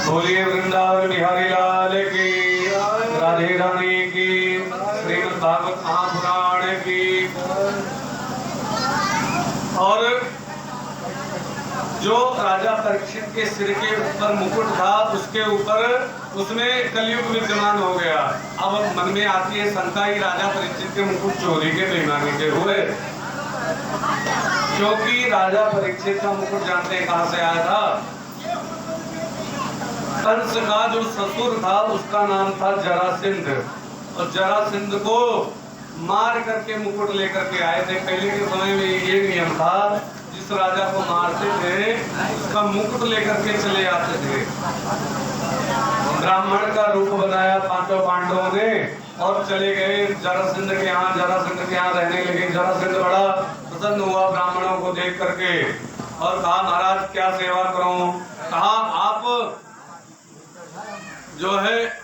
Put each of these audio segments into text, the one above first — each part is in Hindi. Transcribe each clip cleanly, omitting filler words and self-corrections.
बोलिए वृंदावन बिहारी लाल की, राधे रानी की, श्रीमद् भागवत महापुराण की। और जो राजा परीक्षित के सिर के ऊपर मुकुट था, उसके ऊपर उसमें कलयुग विद्यमान हो गया। अब मन में आती है शंका, ही राजा परीक्षित के मुकुट चोरी के बेईमानी के हुए, क्योंकि राजा परीक्षित का मुकुट जानते हैं कहां से आया था? कंस का जो ससुर था उसका नाम था जरासंध, और जरासंध को मार करके मुकुट लेकर के आए थे। पहले के समय में ये नियम था, जिस राजा को मारते थे उसका मुकुट लेकर के चले आते थे। ब्राह्मण का रूप बनाया पांचों पांडवों ने और चले गए जरासंध के यहाँ। जरासंध के यहाँ रहने लगे। जरासंध बड़ा प्रसन्न हुआ ब्राह्मणों को देख करके और कहा, महाराज क्या सेवा करूं? कहा, आप जो है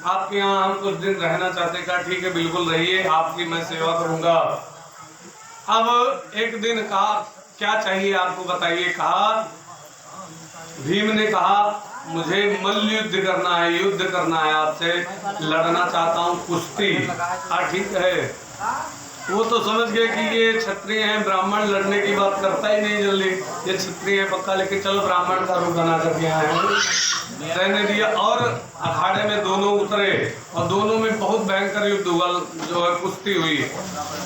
आपके यहाँ हम कुछ दिन रहना चाहते। कहा ठीक है, बिल्कुल रहिए, आपकी मैं सेवा करूंगा। अब एक दिन कहा, क्या चाहिए आपको बताइए? कहा, भीम ने कहा, मुझे मल्ल युद्ध करना है, युद्ध करना है, आपसे लड़ना चाहता हूँ, कुश्ती। हाँ ठीक है। वो तो समझ गए कि ये क्षत्रिय हैं, ब्राह्मण लड़ने की बात करता ही नहीं जल्दी, ये क्षत्रिय है पक्का। लेकिन चलो ब्राह्मण का रूप बना करके आए हैं, रहने दिया। और अखाड़े में दोनों उतरे और दोनों में बहुत भयंकर युद्ध हुआ, जो है कुश्ती हुई,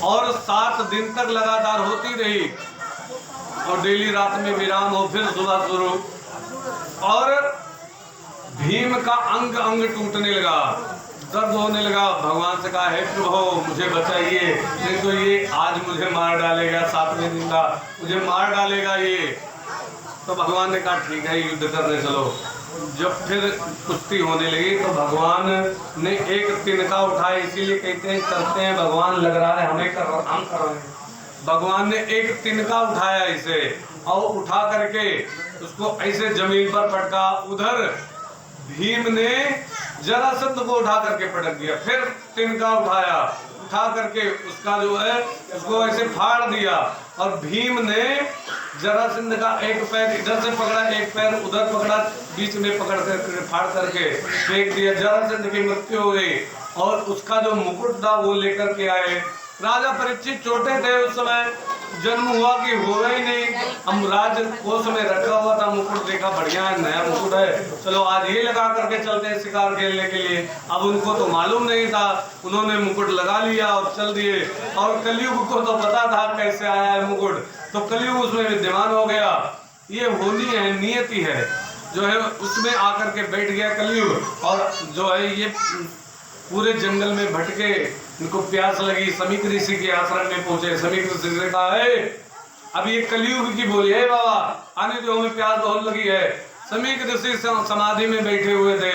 और 7 दिन तक लगातार होती रही। और डेली रात में विराम हो, फिर सुबह शुरू। और भीम का अंग अंग टूटने लगा, दर्द होने लगा। भगवान से कहा, हे प्रभु मुझे बचाइए, नहीं तो ये आज मुझे मार डालेगा, 7वें दिन का मुझे मार डालेगा ये। तो भगवान ने कहा ठीक है, युद्ध करने चलो। जब फिर कुश्ती होने लगी तो भगवान ने एक तिनका उठाया, इसीलिए कहते हैं करते हैं भगवान, लग रहा है हमें हम कर रहे हैं। भगवान ने एक तिनका उठाया इसे, और उठा करके उसको ऐसे जमीन पर पटका। उधर भीम ने जरासंध को उठा करके पटक दिया। फिर तिनका उठाया, उठा करके उसका जो है उसको ऐसे फाड़ दिया। और भीम ने जरासंध का एक पैर इधर से पकड़ा, एक पैर उधर पकड़ा, बीच में पकड़ करके फाड़ करके फेंक दिया। जरासंध की मृत्यु हो गई। और उसका जो मुकुट था वो लेकर के आए। राजा परीक्षित छोटे थे उस समय, जन्म हुआ कि हुआ ही नहीं। हम राज कोष में रखा हुआ था मुकुट, देखा बढ़िया है, नया मुकुट है, चलो आज ये लगा करके चलते हैं शिकार खेलने के लिए। अब उनको तो मालूम नहीं था, उन्होंने मुकुट लगा लिया और चल दिए। और कलयुग को तो पता था कैसे आया है मुकुट, तो कलयुग उसमें विद्यमान हो गया। ये होनी है, नियति है, जो है उसमें आकर के बैठ गया कलयुग। और जो है ये पूरे जंगल में भटके, इनको प्यास लगी, समीक ऋषि के आश्रम में पहुंचे। समीक ऋषि ने कहा, है अब ये कलयुग की बोली है बाबा, आने दो, हमें प्यास बहुत लगी है। समीक ऋषि समाधि में बैठे हुए थे,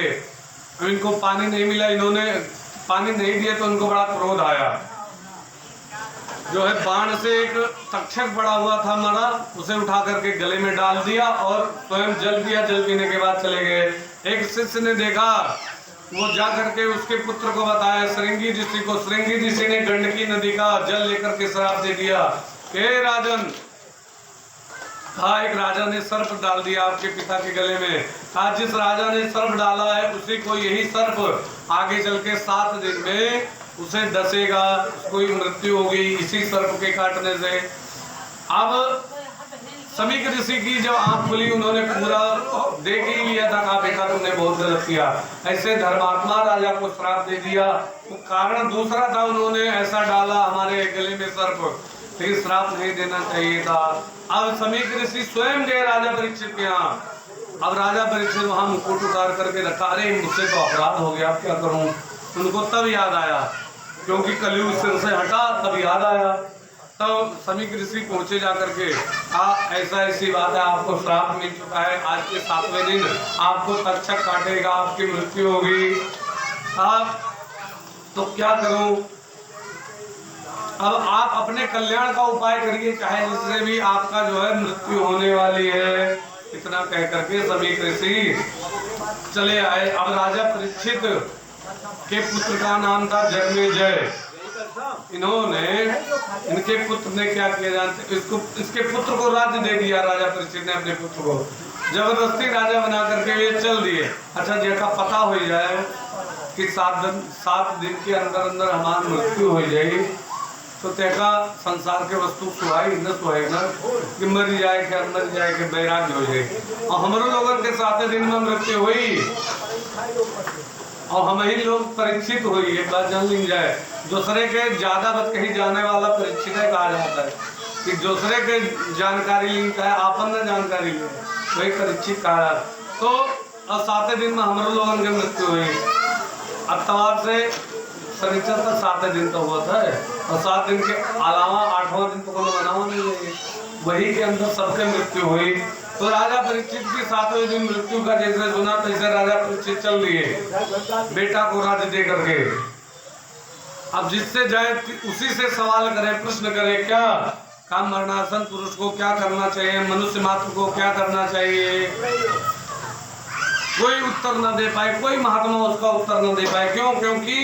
इनको पानी नहीं मिला, इन्होंने पानी नहीं दिया तो उनको बड़ा क्रोध आया। जो है बाण से एक तक्षक पड़ा हुआ था मरा, उसे उठा करके गले में डाल दिया और स्वयं जल पिया। जल पीने के बाद चले गए। एक शिष्य ने देखा, वो जा करके उसके पुत्र को बताया, श्रृंगी ऋषि को। श्रृंगी ऋषि ने गंडकी नदी का जल लेकर के श्राप दे दिया, हे राजन। कहा, एक राजा ने सर्प डाल दिया आपके पिता के गले में। कहा, जिस राजा ने सर्प डाला है उसी को यही सर्प आगे चल के 7 दिन में उसे डसेगा, उसको मृत्यु होगी इसी सर्प के काटने से। अब समीक ऋषि की जब आंख खुली, उन्होंने पूरा देख ही लिया था, कहा बेटा तुमने बहुत गलत किया, ऐसे धर्मात्मा राजा को श्राप दे दिया। वो कारण दूसरा था, उन्होंने ऐसा डाला हमारे गले में सर्प, लेकिन श्राप नहीं देना चाहिए था। अब समीक ऋषि स्वयं गए राजा परीक्षित के यहाँ। अब राजा परीक्षित वहां मुकुट उतार करके रखा, अरे मुझसे तो अपराध हो गया, अब क्या करूं? उनको तब याद आया, क्योंकि कलयुग सिर से हटा, तब याद आया। तब समीक ऋषि पहुंचे जाकर के, ऐसा ऐसी बात है, आपको श्राप मिल चुका है, आज के 7वें दिन आपको तक्षक काटेगा, आपकी मृत्यु होगी। तो क्या करूं? अब आप अपने कल्याण का उपाय करिए, चाहे जिससे भी आपका जो है मृत्यु होने वाली है। इतना कह करके समीक ऋषि चले आए। अब राजा परीक्षित के पुत्र का नाम था जन्मेजय। इन्होंने, इनके पुत्र ने क्या किया जानते? इसके पुत्र को राज्य दे दिया राजा परीक्षित ने अपने पुत्र को। जबरदस्ती राजा बना करके वे चल दिए। अच्छा जैसा पता हो जाए कि 7 दिन के अंदर अंदर हमारी मृत्यु हो जाएगी तो तेका संसार के वस्तु सुहाई न सुहाएगा कि मर जाए कि मर जाए कि बैराग्य हो जाए। और हमारे लोगों के 7 दिन में मृत्यु हुई और हम ही लोग परीक्षित हुई। एक बात जान ली जाए, दूसरे के ज्यादा बात कहीं जाने वाला परीक्षित कहा जाता है कि दूसरे के जानकारी ली है आपन ने जानकारी ली वही परीक्षित कहा जाता। तो और 7 दिन में हमारे लोगों की मृत्यु हुई। अतवार से शनिचर तक 7 दिन तो हुआ था और 7 दिन के अलावा 8वां दिन तो कोई बनावा नहीं है, वही के अंदर सबके मृत्यु हुई। तो राजा परीक्षित की 7वें दिन मृत्यु का जैसे सुना तैसे राजा परीक्षित चल लिए बेटा को राज्य दे करके। अब जिससे जाए उसी से सवाल करे, प्रश्न करे, क्या काम मरणासन पुरुष को क्या करना चाहिए, मनुष्य मात्र को क्या करना चाहिए। कोई उत्तर न दे पाए, कोई महात्मा उसका उत्तर न दे पाए। क्यों? क्योंकि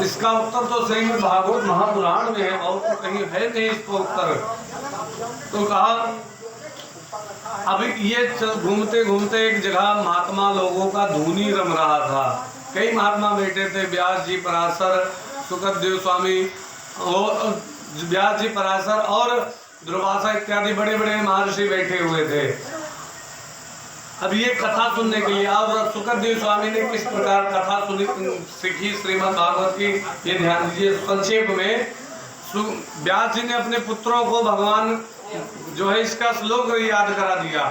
इसका उत्तर तो श्रीमद् भागवत महापुराण में है और तो कहीं है नहीं इसको उत्तर। तो कहा अभी ये घूमते घूमते एक जगह महात्मा लोगों का धूनी रम रहा था। कई महात्मा बैठे थे, व्यास जी, पराशर, सुखदेव स्वामी और व्यास जी, पराशर और दुर्वासा इत्यादि बड़े बड़े महर्षि बैठे हुए थे। अब ये कथा सुनने के लिए और सुखदेव स्वामी ने किस प्रकार कथा सुनी सीखी श्रीमद् भागवत की, ये ध्यान दीजिए। संक्षेप में व्यास जी ने अपने पुत्रों को भगवान जो है इसका श्लोक याद करा दिया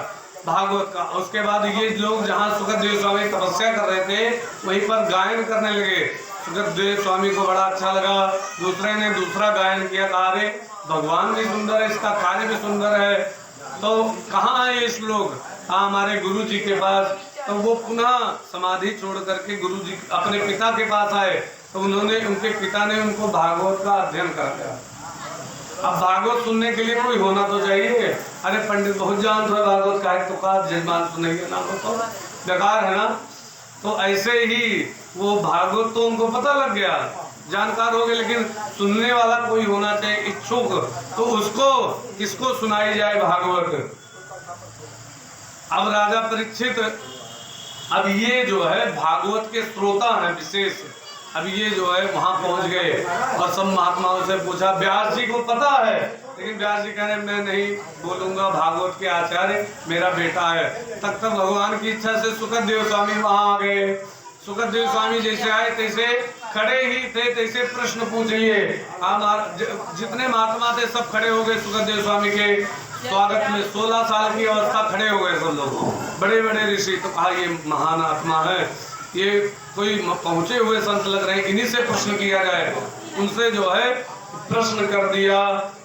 भागवत का। उसके बाद ये लोग जहाँ सुखदेव स्वामी तपस्या कर रहे थे वहीं पर गायन करने लगे। सुखदेव स्वामी को बड़ा अच्छा लगा, दूसरे ने दूसरा गायन किया, कहा अरे भगवान भी सुंदर है, इसका कार्य भी सुंदर है, तो कहाँ है ये श्लोक? हमारे गुरु जी के पास। तो वो पुनः समाधि छोड़ करके गुरु जी अपने पिता के पास आए तो उन्होंने उनके पिता ने उनको भागवत का अध्ययन कराया। अब भागवत सुनने के लिए कोई होना तो चाहिए। अरे पंडित बहुत जानते हैं भागवत का है तो का जजमान सुनेंगे ना तो बेकार है ना। तो ऐसे ही वो भागवत तो उनको पता लग गया, जानकार हो गए, लेकिन सुनने वाला कोई होना चाहिए इच्छुक। तो उसको किसको सुनाई जाए भागवत? अब राजा परीक्षित अब ये जो है भागवत के श्रोता हैं विशेष। अब ये जो है वहां पहुंच गए और सब महात्माओं से पूछा। व्यास जी को पता है लेकिन व्यास जी कह रहे मैं नहीं बोलूंगा, भागवत के आचार्य मेरा बेटा है। तब तक भगवान की इच्छा से सुखदेव स्वामी वहां आ गए। सुखदेव स्वामी जैसे आए तैसे खड़े ही थे, तैसे प्रश्न पूछ लिए। जितने महात्मा थे सब खड़े हो गए सुखदेव स्वामी के स्वागत में। 16 साल की अवस्था खड़े हो गए सब लोग, बड़े बड़े ऋषि। तो कहा ये महान आत्मा है, ये कोई पहुंचे हुए संत लग रहे हैं, इन्हीं से प्रश्न किया जाए। उनसे जो है प्रश्न कर दिया।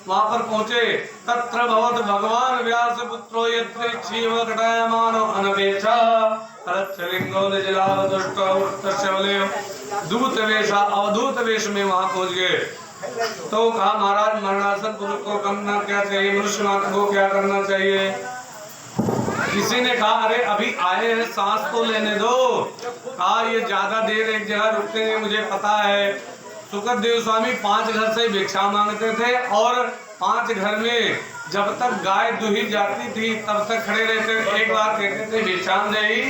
वहां पर पहुंचे, तत्र भवत भगवान व्यास पुत्रो यत्र इच्छीव कटायमानो अनपेक्षा लिंगो निजलाव दुष्टो वृत्तश्यवले दूत वेश अवधूत वेश में वहां पहुंच गए। तो कहा महाराज मरणासन पुरुष को करना क्या चाहिए, मनुष्य मात्र को क्या करना चाहिए? किसी ने कहा अरे अभी आए हैं सांस तो लेने दो। कहा ये ज्यादा देर एक जगह रुकते हैं मुझे पता है। सुखदेव स्वामी 5 घर से भिक्षा मांगते थे और 5 घर में जब तक गाय दुही जाती थी तब तक खड़े रहते। एक बार कहते थे भिक्षाम देही,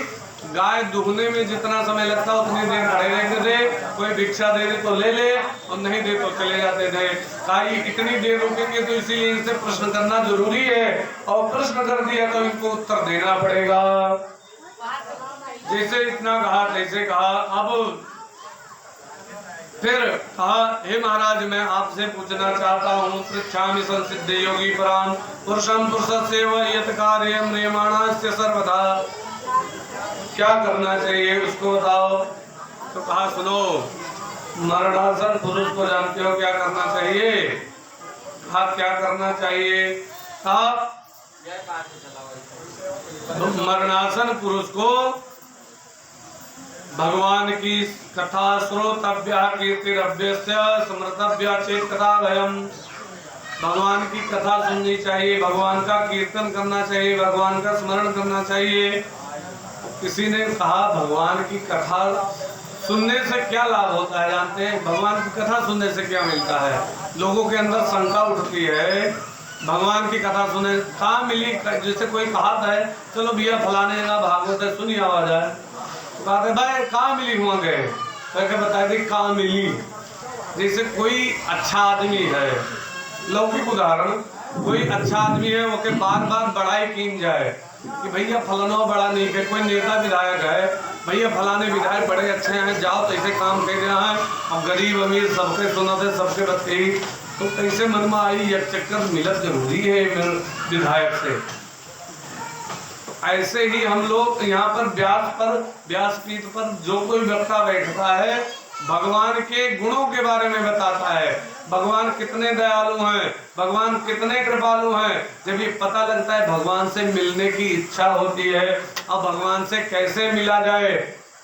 गाय दुहने में जितना समय लगता उतनी देर खड़े रहते थे। कोई भिक्षा दे दे तो ले ले और नहीं दे तो चले जाते थे। कहा इतनी देर रुकेंगे तो इसीलिए इनसे प्रश्न करना जरूरी है और प्रश्न कर दिया तो इनको उत्तर देना पड़ेगा। जैसे इतना कहा तैसे कहा। अब फिर कहा हे महाराज मैं आपसे पूछना चाहता हूँ, पृच्छामि संसिद्ध योगी पराम पुरुषम पुरुषस्य यत् कार्यं नियमाणास्य सर्वदा, क्या करना चाहिए उसको बताओ। तो कहा सुनो, मरणासन पुरुष को जानते हो क्या करना चाहिए? कहा क्या करना चाहिए? कहा मरणासन पुरुष को भगवान की कथा श्रोतव्या कीर्तिरव्यस्य स्मृतव्या चेत कथा भयम। भगवान की कथा सुननी चाहिए, भगवान का कीर्तन करना चाहिए, भगवान का स्मरण करना चाहिए। किसी ने कहा भगवान की कथा सुनने से क्या लाभ होता है जानते हैं? भगवान की कथा सुनने से क्या मिलता है? लोगों के अंदर शंका उठती है भगवान की कथा सुने। कहाँ मिली? जैसे कोई कहावत है, चलो भैया फलाने जगह भागवत है, सुनी आवाज आए, तो कहते भाई कहाँ मिली, हुआ गए, करके बताए थे कहाँ मिली। जैसे कोई अच्छा आदमी है, लौकिक उदाहरण, कोई अच्छा आदमी है, वो के बार बार बड़ाई की जाए कि भैया फलाना बड़ा नहीं है। कोई नेता विधायक है, भैया फलाने विधायक बड़े अच्छे हैं, जाओ तो ऐसे काम कर रहे हैं, अब गरीब अमीर सबके सुनते, सबके बत्ती, तो कैसे मन में आई एक चक्कर मिलत जरूरी है विधायक से। ऐसे ही हम लोग यहाँ पर व्यासपीठ पर जो कोई वक्ता बैठता है, भगवान के गुणों के बारे में बताता है, भगवान कितने दयालु हैं, भगवान कितने कृपालु हैं। जब ये पता लगता है, भगवान से मिलने की इच्छा होती है। अब भगवान से कैसे मिला जाए,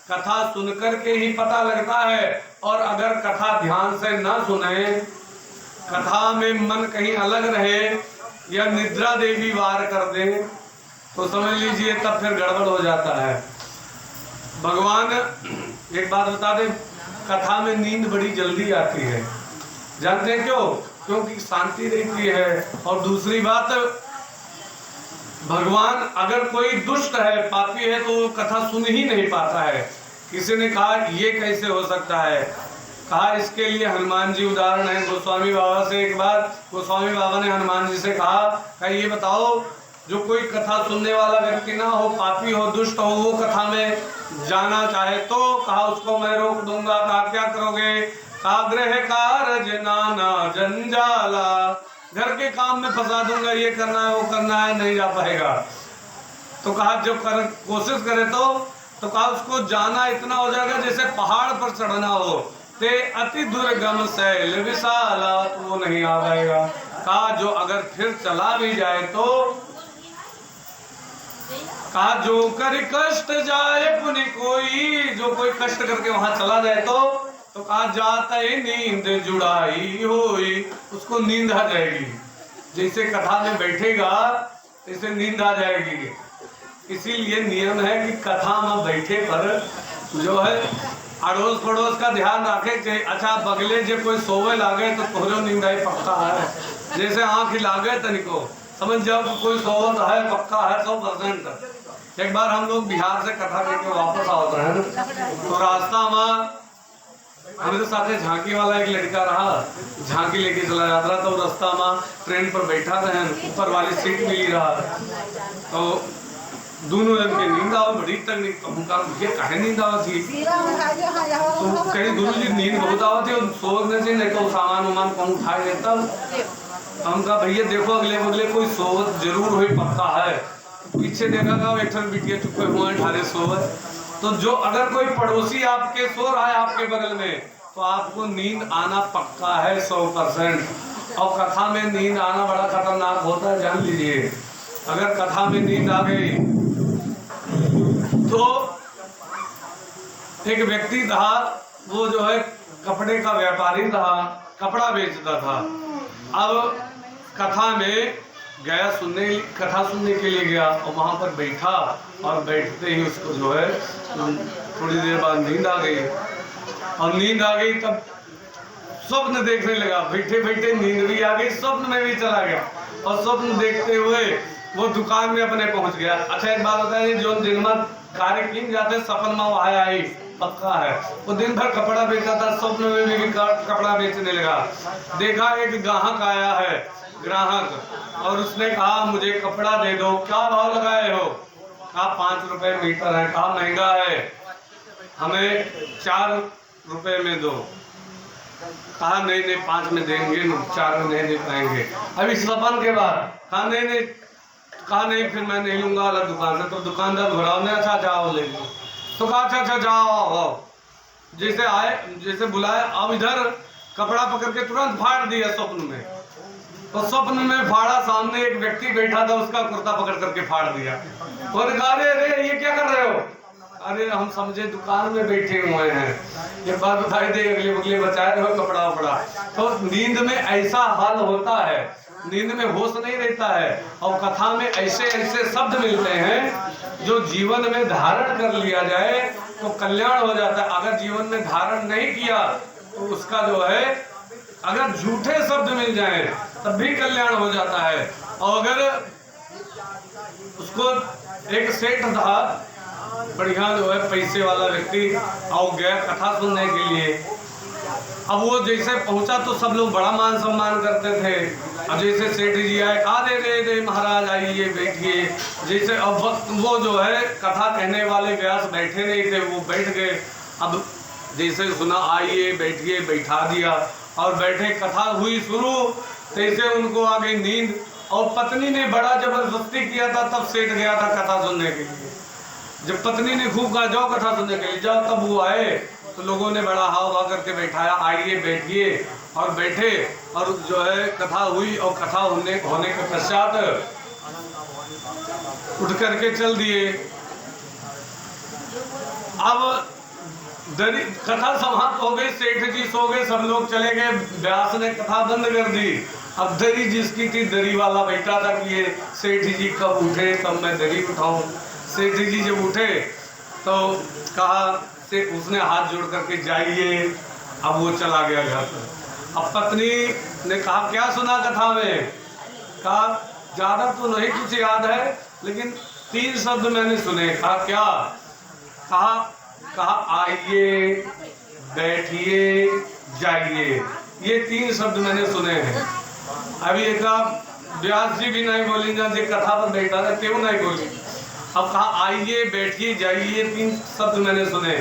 कथा सुनकर के ही पता लगता है। और अगर कथा ध्यान से ना सुने, कथा में मन कहीं अलग रहे या निद्रा देवी वार कर दे, तो समझ लीजिए तब फिर गड़बड़ हो जाता है। भगवान एक बात बता दे, कथा में नींद बड़ी जल्दी आती है, जानते हैं क्यों? क्योंकि शांति रहती है। और दूसरी बात, भगवान अगर कोई दुष्ट है, पापी है, तो वो कथा सुन ही नहीं पाता है। किसी ने कहा ये कैसे हो सकता है, कहा इसके लिए हनुमान जी उदाहरण है। गोस्वामी बाबा से एक बार गोस्वामी बाबा ने हनुमान जी से कहा ये बताओ, जो कोई कथा सुनने वाला व्यक्ति ना हो, पापी हो, दुष्ट हो, वो कथा में जाना चाहे तो, कहा उसको मैं रोक दूंगा। कहा क्या करोगे? कहा गृह कार्य नाना जंजाला, घर के काम में फंसा दूंगा, ये करना है वो करना है, नहीं जा पाएगा। तो कहा जो कोशिश करे तो कहा उसको जाना इतना हो जाएगा जैसे पहाड़ पर चढ़ना हो, ते अति दुर्गम शैल विशाला, तो वो नहीं आ पाएगा। कहा जो अगर फिर चला भी जाए तो, कहा जो कर कष्ट जाए पुनि कोई, जो कोई कष्ट करके वहां चला जाए तो कहा जाता ही नींद जुड़ाई होई, उसको नींद आ जाएगी। जैसे कथा में बैठेगा जैसे नींद आ जाएगी। इसीलिए नियम है कि कथा में बैठे पर जो है अड़ोस पड़ोस का ध्यान रखे। अच्छा बगले जो कोई सोवे लागे तो तोहरो नींद आई पक्का है, जैसे आँख लागे तनिको समझ जाओ कि कोई सोवत है, पक्का है 100%। एक बार हम लोग बिहार से कथा करके वापस आवत रहे, तो रास्ता में हमारे साथ झांकी वाला एक लड़का रहा, झांकी लेके चला जाता रहा। तो रास्ता में ट्रेन पर बैठा रहे, ऊपर वाली सीट मिली रहा, तो दोनों जन के नींद आओ बड़ी तक, तो ये काहे नींद आवत थी, तो कहीं गुरु जी नींद बहुत आवत थी, सोचने से नहीं तो सामान उमान कौन उठाए देता। हम कहा भैया देखो अगले बगले कोई सोवत जरूर हुई पक्का है। पीछे देखा था एक बिटिया चुपे हुए ठारे सोवत। तो जो अगर कोई पड़ोसी आपके सो रहा है आपके बगल में, तो आपको नींद आना पक्का है 100%। और कथा में नींद आना बड़ा खतरनाक होता है, जान लीजिए। अगर कथा में नींद आ गई तो एक व्यक्ति था, वो जो है कपड़े का व्यापारी था, कपड़ा बेचता था। अब कथा में गया, कथा सुनने के लिए गया और वहां पर बैठा, और बैठते ही उसको जो है थोड़ी देर बाद नींद आ गई। और नींद आ गई तब स्वप्न देखने लगा, बैठे बैठे नींद भी आ गई, स्वप्न में भी चला गया। और स्वप्न देखते हुए वो दुकान में अपने पहुंच गया। अच्छा एक बात होता है, जो दिन में कार्य किन जाते सपन में वहां आई पक्का है। वो दिन भर कपड़ा बेचा था, स्वप्न में भी कपड़ा बेचने लगा। देखा एक ग्राहक आया है, ग्राहक, और उसने कहा मुझे कपड़ा दे दो। क्या भाव लगाए हो? कहा 5 रुपए मीटर है। कहा महंगा है, हमें 4 रुपए में दो। कहा नहीं नहीं 5 में देंगे, 4 में नहीं दे पाएंगे। अभी सपन के बाद कहा नहीं, कहा नहीं फिर मैं नहीं लूंगा अलग दुकान से। तो दुकानदार घुराओ ने, अच्छा जाओ ले लो। तो कहा अच्छा जाओ। जैसे आए, जैसे बुलाया, अब इधर कपड़ा पकड़ के तुरंत फाड़ दिया स्वप्न में। तो स्वप्न में फाड़ा, सामने एक व्यक्ति बैठा था, उसका कुर्ता पकड़ करके फाड़ दिया। और कहा अरे ये क्या कर रहे हो? अरे हम समझे दुकान में बैठे हुए हैं, ये बात बताई दे, अगले बगले बचाए रहे हो कपड़ा वपड़ा। तो नींद में ऐसा हाल होता है, नींद में होश नहीं रहता है। और कथा में ऐसे ऐसे शब्द मिलते हैं जो जीवन में धारण कर लिया जाए तो कल्याण हो जाता है। अगर जीवन में धारण नहीं किया तो उसका जो है अगर झूठे शब्द मिल जाए तब भी कल्याण हो जाता है। और अगर उसको एक सेठ था बढ़िया जो है पैसे वाला व्यक्ति और गया कथा सुनने के लिए। अब वो जैसे पहुंचा तो सब लोग बड़ा मान सम्मान करते थे। अब जैसे सेठ जी आए, आ दे महाराज आइए बैठिए। जैसे अब वक्त वो जो है कथा कहने वाले व्यास बैठे नहीं थे, वो बैठ गए। अब जैसे सुना आइए बैठिए, बैठा दिया और बैठे, कथा हुई शुरू। तैसे उनको आ गई नींद और पत्नी ने बड़ा जबरदस्ती किया था, तब सेठ गया था कथा सुनने के लिए। जब पत्नी ने खूब कहा जाओ कथा सुनने के लिए जाओ, तब वो आए तो लोगों ने बड़ा हाव भाव करके बैठाया, आइए बैठिए, और बैठे और जो है कथा हुई। और कथा होने के पश्चात उठ करके चल दिए। अब कथा समाप्त हो गई, सेठ जी सो गए, सब लोग चले गए, व्यास ने कथा बंद कर दी। अब दरी जिसकी थी, दरी वाला बैठा था कि ये सेठ जी कब उठे तब मैं दरी उठाऊं। सेठ जी जब उठे तो कहा से उसने हाथ जोड़ करके जाइए। अब वो चला गया घर पर। अब पत्नी ने कहा क्या सुना कथा में? कहा ज्यादा तो नहीं कुछ याद है, लेकिन 3 शब्द मैंने सुने। कहा क्या? कहा आइए बैठिए जाइए, ये 3 शब्द मैंने सुने हैं। अभी एक व्यास जी भी नहीं बोली ना, जो कथा पर बैठा था क्यों नहीं बोली। अब कहा आइए बैठिए जाइए, 3 शब्द मैंने सुने।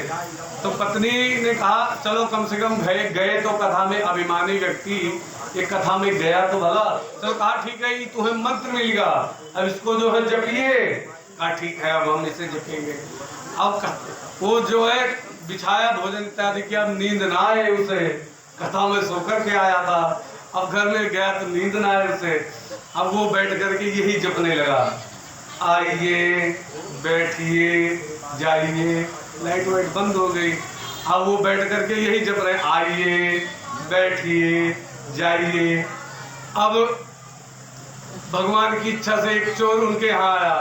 तो पत्नी ने कहा चलो कम से कम गए तो कथा में अभिमानी व्यक्ति एक कथा में गया तो भला। तो कहा ठीक है, तुम्हें मंत्र मिल गया, अब इसको जो है जपिए। कहा ठीक है, अब हम इसे जपेंगे। अब वो जो है बिछाया भोजन इत्यादि किया, अब नींद ना आए उसे, कथा में सोकर के आया था। अब घर में गया तो नींद ना आए उसे। अब वो बैठ करके यही जपने लगा, आइए बैठिए जाइए। लाइट वाइट बंद हो गई। अब वो बैठ करके यही जप रहे, आइए बैठिए जाइए। अब भगवान की इच्छा से एक चोर उनके यहाँ आया।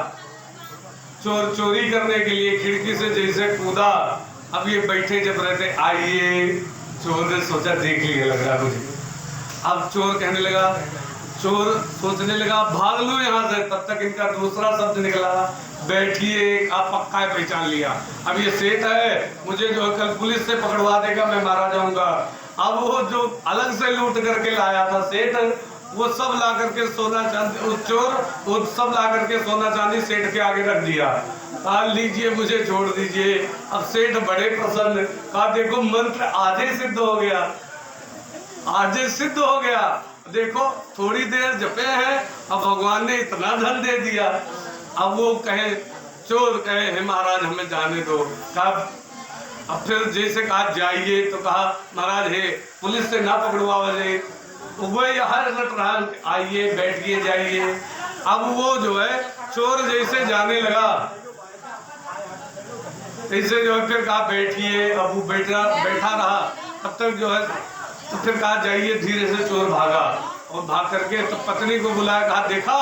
चोर चोरी करने के लिए खिड़की से जैसे कूदा। अब ये बैठे जप रहे थे, आइए। चोर ने सोचा देख लिया लग रहा मुझे। अब चोर कहने लगा, चोर सोचने लगा भाग लूं यहाँ से, तब तक इनका दूसरा शब्द निकला, बैठिए। आप पक्का है पहचान लिया, अब ये सेठ है, मुझे जो कल पुलिस से पकड़वा देगा, मैं मारा जाऊंगा। अब वो जो अलग से लूट करके लाया था सेठ, वो सब ला करके सोना चांदी, उस चोर वो सब ला करके सोना चांदी सेठ के आगे रख दिया। कहा लीजिए मुझे छोड़ दीजिए। अब सेठ बड़े प्रसन्न, कहा देखो मंत्र आधे सिद्ध हो गया, आधे सिद्ध हो गया। देखो थोड़ी देर जपे हैं, अब भगवान ने इतना धन दे दिया। अब वो कहे, चोर कहे हे महाराज हमें जाने दो। कहा अब फिर जैसे कहा जाइए तो कहा महाराज हे पुलिस से ना पकड़वा वजह, वही हर रट रहा, आइए बैठिए जाइए। अब वो जो है चोर जैसे जाने लगा ऐसे जो है फिर कहा बैठिए। अब वो बैठा रहा तब तक जो है, तो फिर कहा जाइए। धीरे से चोर भागा और भाग करके तो पत्नी को बुलाया, कहा देखा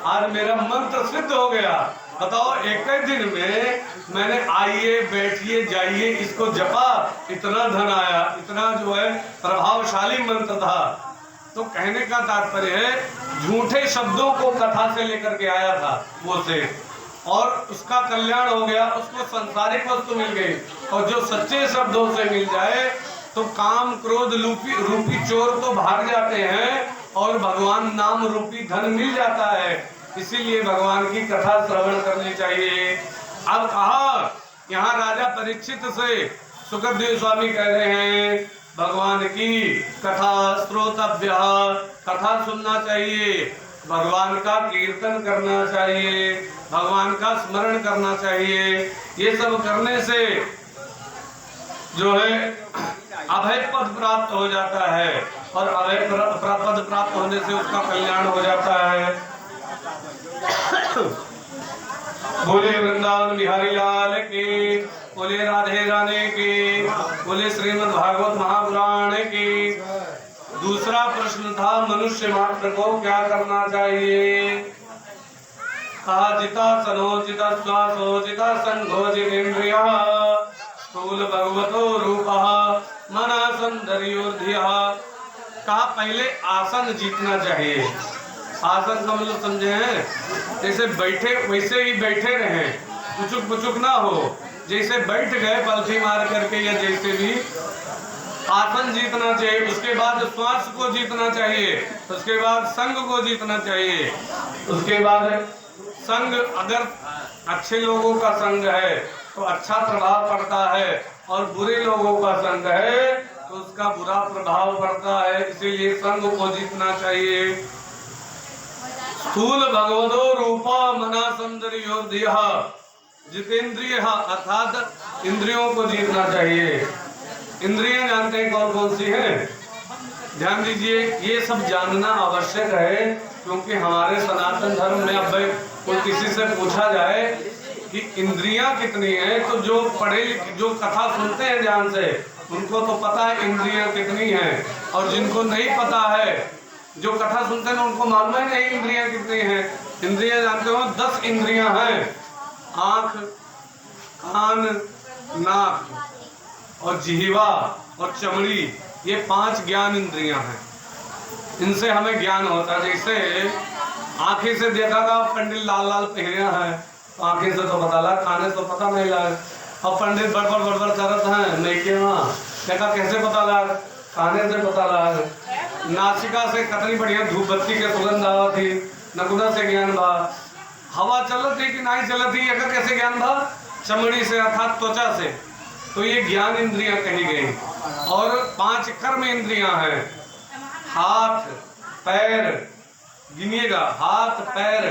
आज मेरा मंत्र सिद्ध हो गया। बताओ एक ही दिन में मैंने आइए बैठिए जाइए इसको जपा, इतना धन आया, इतना जो है प्रभावशाली मंत्र था। तो कहने का तात्पर्य है झूठे शब्दों को कथा से लेकर के आया था वो से, और उसका कल्याण हो गया, उसको संसारिक वस्तु मिल गई। और जो सच्चे शब्दों से मिल जाए तो काम क्रोध रूपी चोर तो भाग जाते हैं और भगवान नाम रूपी धन मिल जाता है। इसीलिए भगवान की कथा श्रवण करनी चाहिए। अब कहा यहाँ राजा परीक्षित से सुखदेव स्वामी कह रहे हैं भगवान की कथा श्रोतव्य, कथा सुनना चाहिए, भगवान का कीर्तन करना चाहिए, भगवान का स्मरण करना चाहिए। ये सब करने से जो है अभय पद प्राप्त हो जाता है, और अभय पद प्राप्त होने से उसका कल्याण हो जाता है। बोले वृंदावन बिहारी लाल की, बोले राधे राधे की, बोले श्रीमद् भागवत महापुराण की। दूसरा प्रश्न था मनुष्य मात्र को क्या करना चाहिए। कहा जिता सनो जिता श्वासो जिता संघो जितेन्द्रिया स्थूल भगवतो रूपः मनः सौंदर्योर्धियः। कहा पहले आसन जीतना चाहिए। आसन का मतलब समझे हैं, जैसे बैठे वैसे ही बैठे रहें, पुचुक पुचुक ना हो, जैसे बैठ गए पलथी मार करके या जैसे भी आसन जीतना चाहिए। उसके बाद श्वास को जीतना चाहिए, उसके बाद संग को जीतना चाहिए। उसके बाद संग, अगर अच्छे लोगों का संग है तो अच्छा प्रभाव पड़ता है, और बुरे लोगों का संग है तो उसका बुरा प्रभाव पड़ता है। इसीलिए संग को जीतना चाहिए। स्थूल भगवतो रूपा मना सौंदर्योदयः जितेंद्रिय, अर्थात इंद्रियों को जीतना चाहिए। इंद्रियां जानते हैं कौन कौन सी हैं? ध्यान दीजिए, ये सब जानना आवश्यक है, क्योंकि हमारे सनातन धर्म में अब कोई किसी से पूछा जाए कि इंद्रियां कितनी हैं, तो जो पढ़े लिखे जो कथा सुनते हैं ध्यान से, उनको तो पता है इंद्रियां कितनी हैं, और जिनको नहीं पता है, जो कथा सुनते हैं उनको मालूम है नहीं इंद्रियां कितनी हैं। इंद्रियां जानते हो 10 इंद्रियां हैं, आँख, कान, नाक और जिह्वा और चमड़ी, ये 5 ज्ञान इंद्रियां हैं। इनसे हमें ज्ञान होता है। जैसे आंखें से देखा था पंडित लाल लाल पहरिया है, आंखें से तो पता लगा, खाने से तो पता नहीं लगा। अब पंडित बड़बड़ करत हैं नहीं के वहाँ देखा, कैसे पता लगा? खाने से पता लगा। नासिका से कितनी बढ़िया धूप बत्ती के सुगंध आवा थी, नकुना से ज्ञान भा। हवा चलत थी कि नहीं चलत थी, अगर कैसे ज्ञान भा? चमड़ी से, अर्थात त्वचा से। तो ये ज्ञान इंद्रियां कही गई। और 5 कर्म इंद्रियां हैं, हाथ पैर, गिनिएगा, हाथ पैर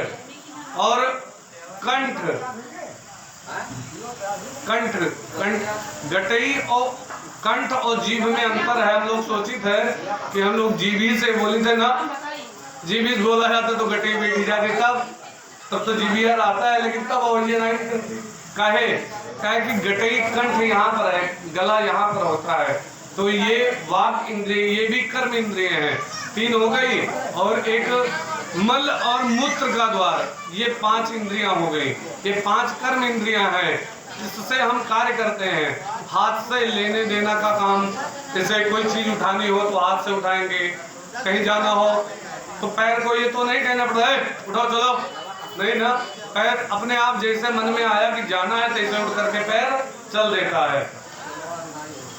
और कंठ। कंठ गटई और कंठ और जीभ में अंतर है। हम लोग सोचित है कि हम लोग जीभी से बोली थे ना, जीभी से बोला जाता तो गटई बैठी जाती, तब तो जीभी यार आता है, लेकिन तब और ये नहीं करती। काहे कि गटई कंठ यहाँ पर है, गला यहाँ पर होता है। तो ये वाक इंद्रिय, ये भी कर्म इंद्रिय हैं। 3 हो गई, और एक मल और मूत्र का द्वार, ये 5 इंद्रियां हो गई। ये 5 कर्म इंद्रियां हैं, जिससे हम कार्य करते हैं। हाथ से लेने देना का काम, जैसे कोई चीज उठानी हो तो हाथ से उठाएंगे, कहीं जाना हो तो पैर को ये तो नहीं कहना पड़ता है उठाओ चलो, नहीं ना, पैर अपने आप जैसे मन में आया कि जाना है तैसे उठ करके पैर चल देता है।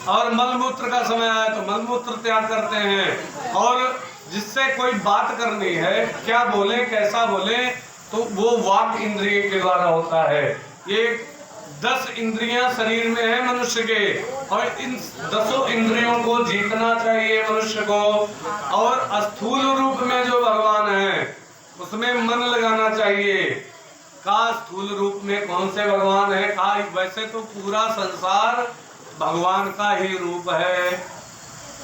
और मलमूत्र का समय आया तो मलमूत्र त्याग करते हैं। और जिससे कोई बात करनी है, क्या बोले कैसा बोले, तो वो वाक इंद्रिय के द्वारा होता है। ये 10 इंद्रियां शरीर में है मनुष्य के, और इन 10 इंद्रियों को जीतना चाहिए मनुष्य को। और स्थूल रूप में जो भगवान है उसमें मन लगाना चाहिए। का स्थूल रूप में कौन से भगवान है? का वैसे तो पूरा संसार भगवान का ही रूप है।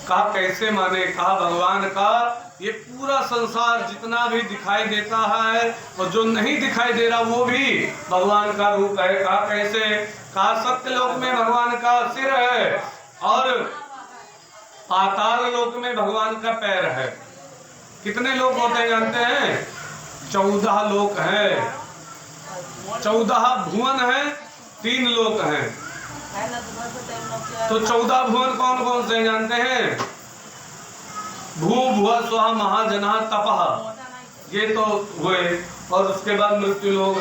कहा कैसे माने? कहा भगवान का ये पूरा संसार जितना भी दिखाई देता है और जो नहीं दिखाई दे रहा वो भी भगवान का रूप है। कहा कैसे? कहा सत्यलोक में भगवान का सिर है, और पाताल लोक में भगवान का पैर है। कितने लोक होते हैं जानते हैं? 14 लोक है, 14 भुवन है, 3 लोक हैं। तो 14 भुवन कौन कौन से जानते हैं? भू भुव स्वः महाजना तपः, ये तो हुए। और उसके बाद मृत्यु लोग,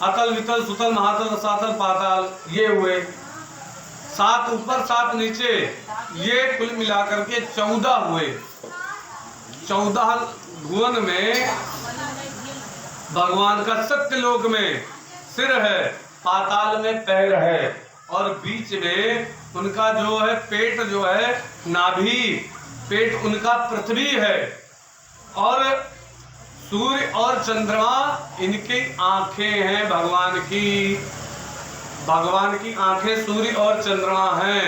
अतल वितल सुतल महातल रसातल पाताल, ये हुए। 7 ऊपर 7 नीचे, ये कुल मिलाकर के 14 हुए। 14 भुवन में भगवान का सत्यलोक में सिर है, पाताल में पैर है, और बीच में उनका जो है पेट जो है नाभि, पेट उनका पृथ्वी है। और सूर्य और चंद्रमा इनकी आंखें हैं भगवान की। भगवान की आंखें सूर्य और चंद्रमा हैं।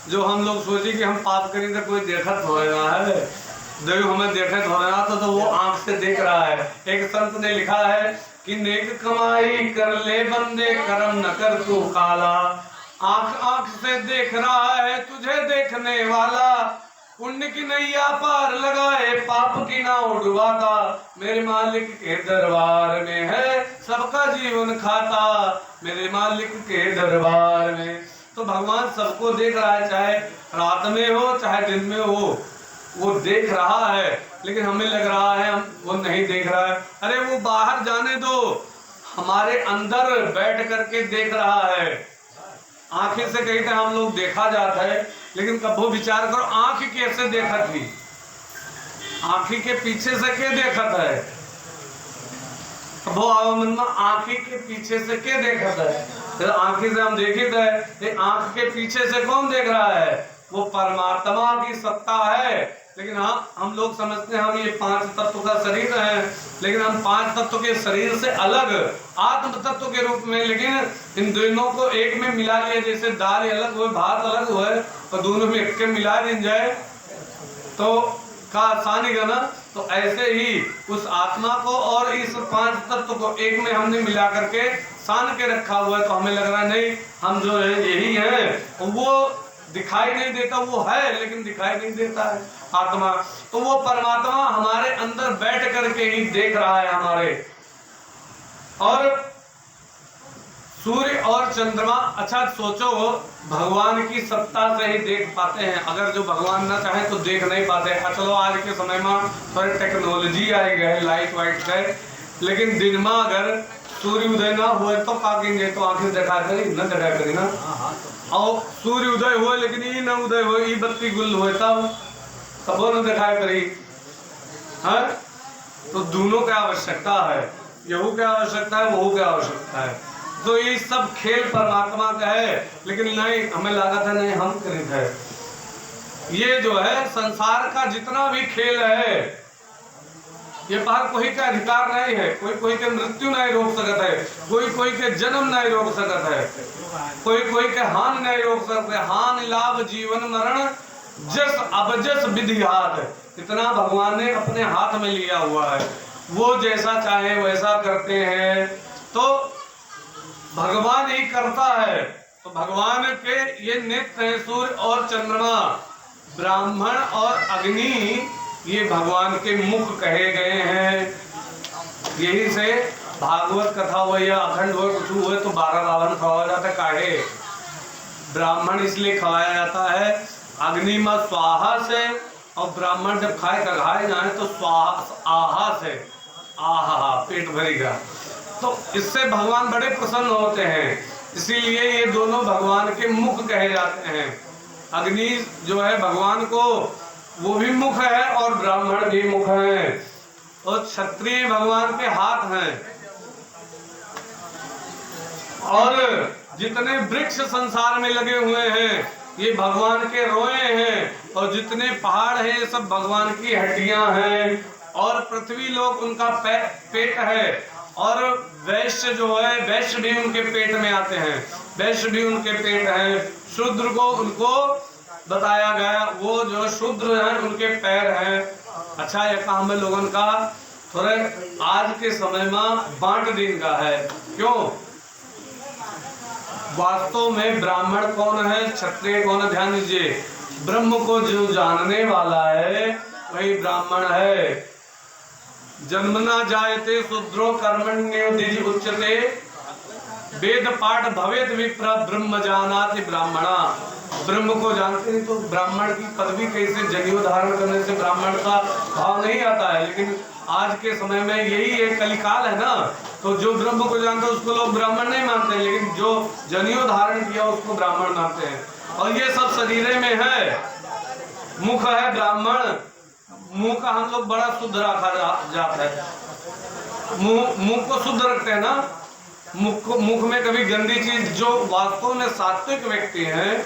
जो हम लोग सोचे कि हम पाप करें तो कोई देखत हो रहा है, देव हमें देखत हो रहा तो वो आंख से देख रहा है। एक संत ने लिखा है कि नेक कमाई कर ले बंदे, कर्म न कर तू काला। आंख आंख से देख रहा है तुझे देखने वाला, पुण्य की नैया पार लगाए पाप की नाव डुबाता। मेरे मालिक के दरबार में है सबका जीवन खाता, मेरे मालिक के दरबार में। तो भगवान सबको देख रहा है, चाहे रात में हो चाहे दिन में हो। वो देख रहा है, लेकिन हमें लग रहा है वो नहीं देख रहा है। अरे वो बाहर जाने दो, हमारे अंदर बैठ करके देख रहा है। आंखें से कहीं तो हम लोग देखा जाता है, लेकिन कभी विचार करो आंख कैसे देखा थी, आंखी के पीछे से क्या देखा था? कबो मन में आंखी के पीछे से क्या देखा था? तो आंखी से हम देखे थे, आंख के पीछे से कौन देख रहा है? वो परमात्मा की सत्ता है। लेकिन हाँ, हम लोग समझते हैं हम ये 5 तत्व का शरीर है, लेकिन हम 5 तत्व के शरीर से अलग आत्म तत्व के रूप में, लेकिन इन दोनों को एक में मिला लिया। जैसे दाल अलग हुए, भात अलग हुए, और दोनों में एक के मिला दी जाए तो का आसानी का ना। तो ऐसे ही उस आत्मा को और इस 5 तत्व को एक में हमने मिला करके सान के रखा हुआ है। तो हमें लग रहा है नहीं, हम जो है यही है। वो दिखाई नहीं देता, वो है लेकिन दिखाई नहीं देता है आत्मा। तो वो परमात्मा हमारे अंदर बैठ करके ही देख रहा है हमारे। और सूर्य और चंद्रमा, अच्छा सोचो, भगवान की सत्ता से ही देख पाते हैं। अगर जो भगवान ना चाहे तो देख नहीं पाते। चलो आज के समय में थोड़ी टेक्नोलॉजी आई गए, लाइट वाइट है, लेकिन दिन में अगर सूर्य उदय ना हुए तो पाकेंगे तो आंखें देखा करी न देखा करी ना। और सूर्य उदय हुए लेकिन ये न उदय हुए, ये बत्ती गुल हुए तब न दिखाई करी है। तो दोनों की आवश्यकता है, यहू की आवश्यकता है, वहू की आवश्यकता है। तो ये सब खेल परमात्मा का है, लेकिन नहीं, हमें लगा था नहीं हम खरीद है। ये जो है संसार का जितना भी खेल है, ये बाहर कोई का अधिकार नहीं है। कोई के मृत्यु नहीं रोक सकता है, कोई के जन्म नहीं रोक सकता है, कोई के हानि नहीं रोक सकते। हानि लाभ जीवन मरण जस अबजस विधि हाथ, इतना भगवान ने अपने हाथ में लिया हुआ है। वो जैसा चाहे वैसा करते हैं, तो भगवान ही करता है। तो भगवान के ये नेत्र है, सूर्य और चंद्रमा, ब्राह्मण और अग्नि, ये भगवान के मुख कहे गए हैं। यही से भागवत कथा हो या अखंड हो, कुछ हुए तो 12 रावण खवाया जाता है। काहे? ब्राह्मण इसलिए खवाया जाता है अग्नि में स्वाहा से, और ब्राह्मण जब खाए जाए तो स्वाहा आहा से, आहा पेट भरेगा। तो इससे भगवान बड़े प्रसन्न होते हैं, इसीलिए ये दोनों भगवान के मुख कहे जाते हैं। अग्नि जो है भगवान को वो भी मुख है और ब्राह्मण भी मुख है, और क्षत्रिय भगवान के हाथ हैं। और जितने वृक्ष संसार में लगे हुए हैं ये भगवान के रोए हैं, और जितने पहाड़ हैं ये सब भगवान की हड्डियां हैं। और पृथ्वी लोग उनका पेट है, और वैश्य जो है, वैश्य भी उनके पेट में आते हैं, वैश्य भी उनके पेट हैं। शूद्र को उनको बताया गया, वो जो शूद्र हैं उनके पैर हैं। अच्छा, ये काम है लोगों का थोड़े आज के समय में बांट दिन का है। क्यों? वास्तव में ब्राह्मण कौन है, क्षत्रिय कौन है? ध्यान दीजिए, ब्रह्म को जो जानने वाला है वही ब्राह्मण है। जन्मना जायते शूद्रो कर्मण्यो द्विज उच्यते, वेद पाठ भवेत विप्र ब्रह्म जानाति ब्राह्मणा। ब्रह्म को जानते नहीं तो ब्राह्मण की पदवी कैसे? जनेऊ धारण करने से ब्राह्मण का भाव नहीं आता है। लेकिन आज के समय में यही एक कलिकाल है ना, तो जो ब्रह्म को जानता है उसको लोग ब्राह्मण नहीं मानते, लेकिन जो जनेऊ धारण किया उसको ब्राह्मण मानते हैं। और ये सब शरीर में है। मुख है ब्राह्मण, मुंह का हम लोग बड़ा शुद्ध रखा जाता है। मुंह को शुद्ध रखते हैं ना। मुख में कभी गंदी चीज, जो वास्तव में सात्विक व्यक्ति हैं,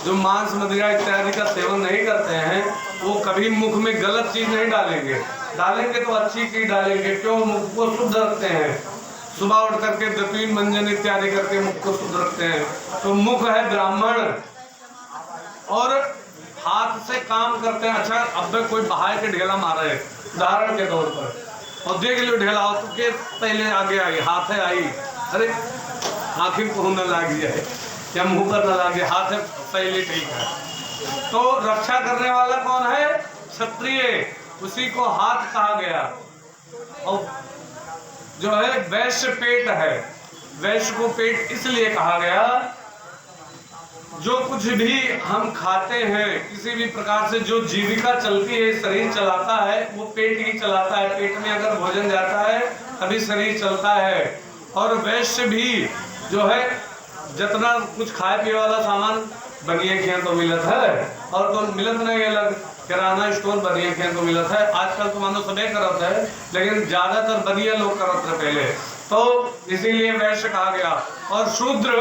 जो मांस मदिरा इत्यादि का सेवन नहीं करते हैं, वो कभी मुख में गलत चीज नहीं डालेंगे। डालेंगे तो अच्छी चीज डालेंगे। क्यों? मुख को शुद्ध रखते हैं। सुबह उठ करके दतीन मंजन इत्यादि करके मुख को शुद्ध रखते हैं। तो मुख है ब्राह्मण, और हाथ से काम करते हैं। अच्छा, अब कोई बहाय के ढेला मारा है उदाहरण के तौर पर, और देख लो ढेला हो तो के पहले आगे आई, हाथ है आई, अरे आखिर को न लग जाए या मुंह पर न लगे, हाथ है पहले ठीक है। तो रक्षा करने वाला कौन है? क्षत्रिय, उसी को हाथ कहा गया। और जो है वैश्य पेट है। वैश्य को पेट इसलिए कहा गया, जो कुछ भी हम खाते हैं, किसी भी प्रकार से जो जीविका चलती है, शरीर चलाता है, वो पेट ही चलाता है। पेट में अगर भोजन जाता है तभी शरीर चलता है। और वैश्य भी जो है जितना कुछ खाए पिए वाला सामान बनिए खें तो मिलत है, और तो मिलत नहीं अलग किराना स्टोर बनिए खें तो मिलत है। आजकल तो मानो सबे करत है, लेकिन ज्यादातर बनिया लोग करत थे पहले, तो इसीलिए वैश्य कहा गया। और शूद्र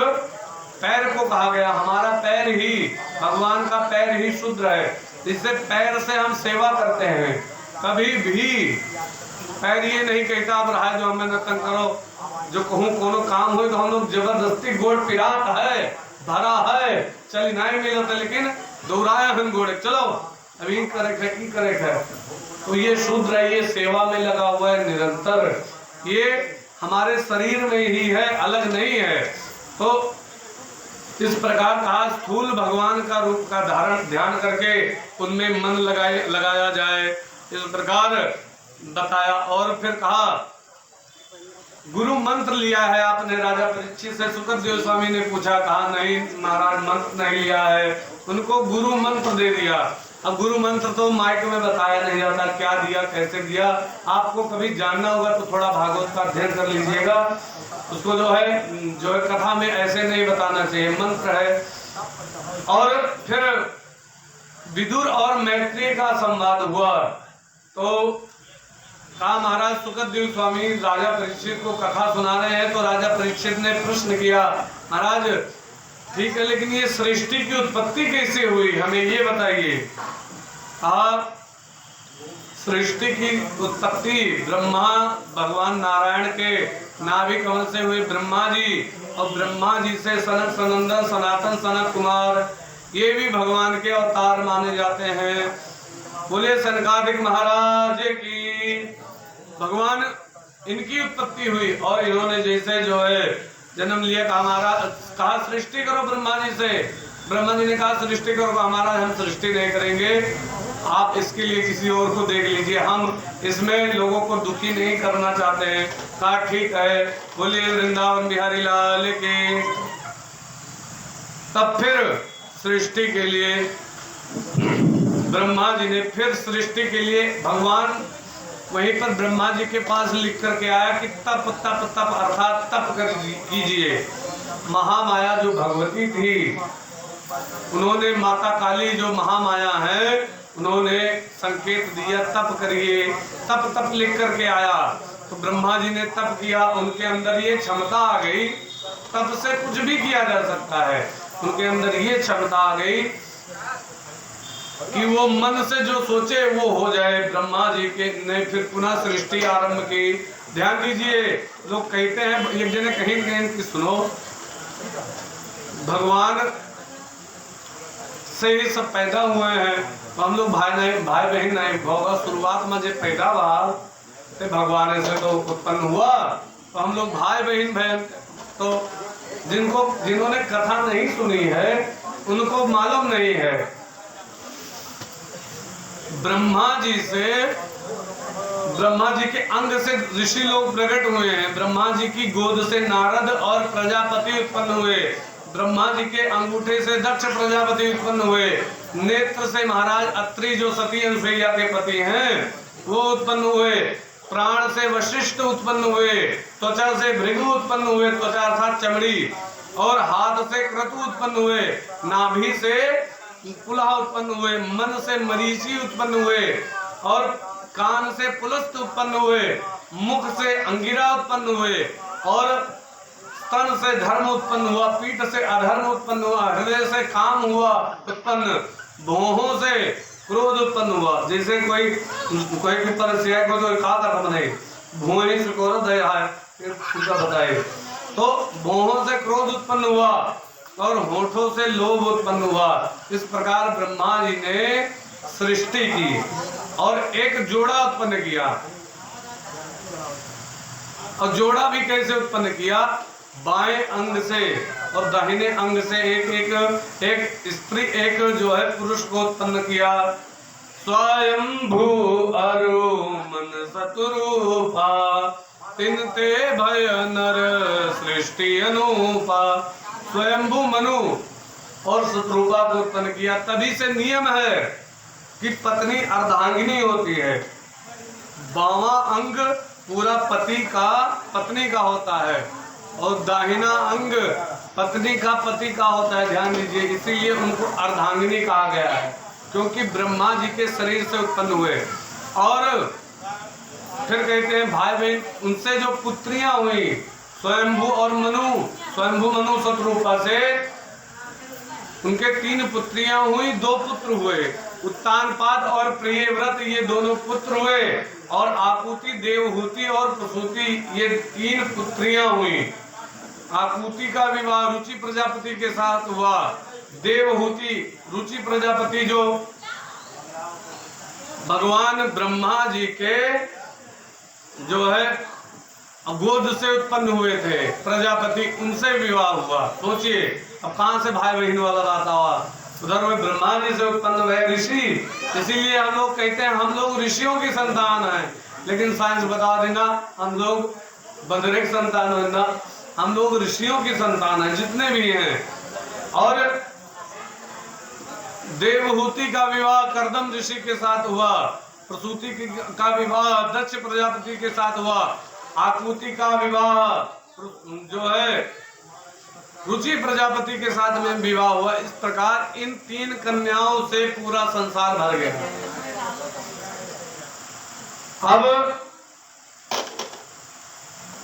पैर को कहा गया। हमारा पैर ही, भगवान का पैर ही शूद्र है। इससे पैर से हम सेवा करते हैं। कभी भी पैर ये नहीं कहता अब रहा जो हमें नतन करो, जो कहूँ कोनो काम हो तो हम लोग जबरदस्ती गोड़ पिरात है, भरा है, चल नहीं मिलता, लेकिन दोहराया हम गोड़े, चलो अभी करे है। तो ये शूद्र है, ये सेवा में लगा हुआ है निरंतर। ये हमारे शरीर में ही है, अलग नहीं है। तो इस प्रकार का स्थूल भगवान का रूप का धारण ध्यान करके उनमें मन लगाया जाए, इस प्रकार बताया। और फिर कहा गुरु मंत्र लिया है आपने राजा परीक्षित से। सुखदेव स्वामी ने पूछा, कहा नहीं महाराज मंत्र नहीं लिया है। उनको गुरु मंत्र दे दिया। अब गुरु मंत्र तो माइक में बताया नहीं जाता, क्या दिया कैसे दिया। आपको कभी जानना होगा तो थोड़ा भागवत का अध्ययन कर लीजिएगा। उसको जो है कथा में ऐसे नहीं बताना चाहिए, मंत्र है। और फिर विदुर और मैत्रेय का संवाद हुआ। तो कहा महाराज सुखदेव स्वामी राजा परीक्षित को कथा सुना रहे हैं। तो राजा परीक्षित ने प्रश्न किया, महाराज ठीक है, लेकिन ये सृष्टि की उत्पत्ति कैसे हुई, हमें ये बताइए। सृष्टि की उत्पत्ति ब्रह्मा भगवान नारायण के नाभि कमल से हुए ब्रह्मा जी, और ब्रह्मा जी से सनक सनंदन सनातन सनत कुमार, ये भी भगवान के अवतार माने जाते हैं। बोले सनकादिक महाराज की, भगवान इनकी उत्पत्ति हुई। और इन्होंने जैसे जो है जन्म लिया, कहा सृष्टि करो ब्रह्मा जी से। ब्रह्मा जी ने कहा सृष्टि करो, हमारा हम सृष्टि नहीं करेंगे, आप इसके लिए किसी और को देख लीजिए, हम इसमें लोगों को दुखी नहीं करना चाहते हैं। कहा ठीक है, बोलिए वृंदावन बिहारी लाल के। तब फिर सृष्टि के लिए ब्रह्मा जी ने, फिर सृष्टि के लिए भगवान वहीं पर ब्रह्मा जी के पास लिख करके आया कि तप तप तप अर्थात तप कर कीजिए। महामाया जो भगवती थी, उन्होंने माता काली जो महामाया है, उन्होंने संकेत दिया तप करिए। तप तप लिख करके आया। तो ब्रह्मा जी ने तप किया, उनके अंदर ये क्षमता आ गई, तप से कुछ भी किया जा सकता है। उनके अंदर ये क्षमता आ गई कि वो मन से जो सोचे वो हो जाए। ब्रह्मा जी के ने फिर पुनः सृष्टि आरंभ की। ध्यान दीजिए, लोग कहते हैं, एक जने कहीं कि सुनो भगवान से ही सब पैदा हुए हैं, तो हम लोग भाई बहन नहीं होगा। शुरुआत में जब पैदा हुआ तो भगवान से तो उत्पन्न हुआ, तो हम लोग भाई बहन। तो जिन्होंने कथा नहीं सुनी है उनको मालूम नहीं है। ब्रह्मा जी के अंग से ऋषि लोग प्रकट हुए हैं। ब्रह्मा जी की गोद से नारद और प्रजापति उत्पन्न हुए। ब्रह्मा जी के अंगूठे से दक्ष प्रजापति उत्पन्न हुए। नेत्र से महाराज अत्रि जो सती अनुसैया के पति हैं वो उत्पन्न हुए। प्राण से वशिष्ठ उत्पन्न हुए। त्वचा से भृगु उत्पन्न हुए, त्वचा अर्थात चमड़ी। और हाथ से क्रतु उत्पन्न हुए। नाभि से पुलह उत्पन्न हुए। मन से मरीचि उत्पन्न हुए। और कान से पुलस्त उत्पन्न हुए। मुख से अंगिरा उत्पन्न हुए। और स्तन से धर्म उत्पन्न हुआ। पीठ से अधर्म उत्पन्न हुआ। हृदय से काम हुआ उत्पन्न। भौहों से क्रोध उत्पन्न हुआ। जैसे कोई परस्या को तो कहा था नहीं, भूमि से क्रोध है बताए, तो भौहों से क्रोध उत्पन्न हुआ और होठों से लोभ उत्पन्न हुआ। इस प्रकार ब्रह्मा जी ने सृष्टि की और एक जोड़ा उत्पन्न किया। और जोड़ा भी कैसे उत्पन्न किया? बाएं अंग से और दाहिने अंग से एक स्त्री एक जो है पुरुष को उत्पन्न किया। स्वयंभू अरु मन सतुरूपा तिनते भय नर सृष्टि अनुपा। स्वयंभू मनु और शत्रुपा को उत्पन्न किया। तभी से नियम है कि पत्नी अर्धांगिनी होती है। बावां अंग पूरा पत्नी का होता है और दाहिना अंग पत्नी का पति का होता है। ध्यान दीजिए, इसीलिए उनको अर्धांगिनी कहा गया है, क्योंकि ब्रह्मा जी के शरीर से उत्पन्न हुए। और फिर कहते हैं भाई बहन, उनसे जो पुत्रियां हुई स्वयंभू और मनु, स्वयंभू मनु शत्रुपा से उनके 3 पुत्रियां हुई, 2 पुत्र हुए, उत्तानपाद और प्रियव्रत ये दोनों पुत्र हुए, और आकुति, देवहूति और प्रसूति ये 3 पुत्रियां हुई। आकुति का विवाह रुचि प्रजापति के साथ हुआ। देवहूति रुचि प्रजापति जो भगवान ब्रह्मा जी के जो है गोद से उत्पन्न हुए थे प्रजापति, उनसे विवाह हुआ। सोचिए अब कहां से भाई बहन वाला बात हुआ। उधर में ब्रह्मा जी से उत्पन्न हुए ऋषि, इसीलिए हम लोग कहते हैं हम लोग ऋषियों की संतान हैं। लेकिन साइंस बता देना हम लोग बंदरे की संतान है ना, हम लोग ऋषियों की संतान हैं जितने भी हैं। और देवहूति का विवाह कर्दम ऋषि के साथ हुआ, प्रसूति का विवाह दक्ष प्रजापति के साथ हुआ, आकुति का विवाह जो है रुचि प्रजापति के साथ में विवाह हुआ। इस प्रकार इन 3 कन्याओं से पूरा संसार भर गया। अब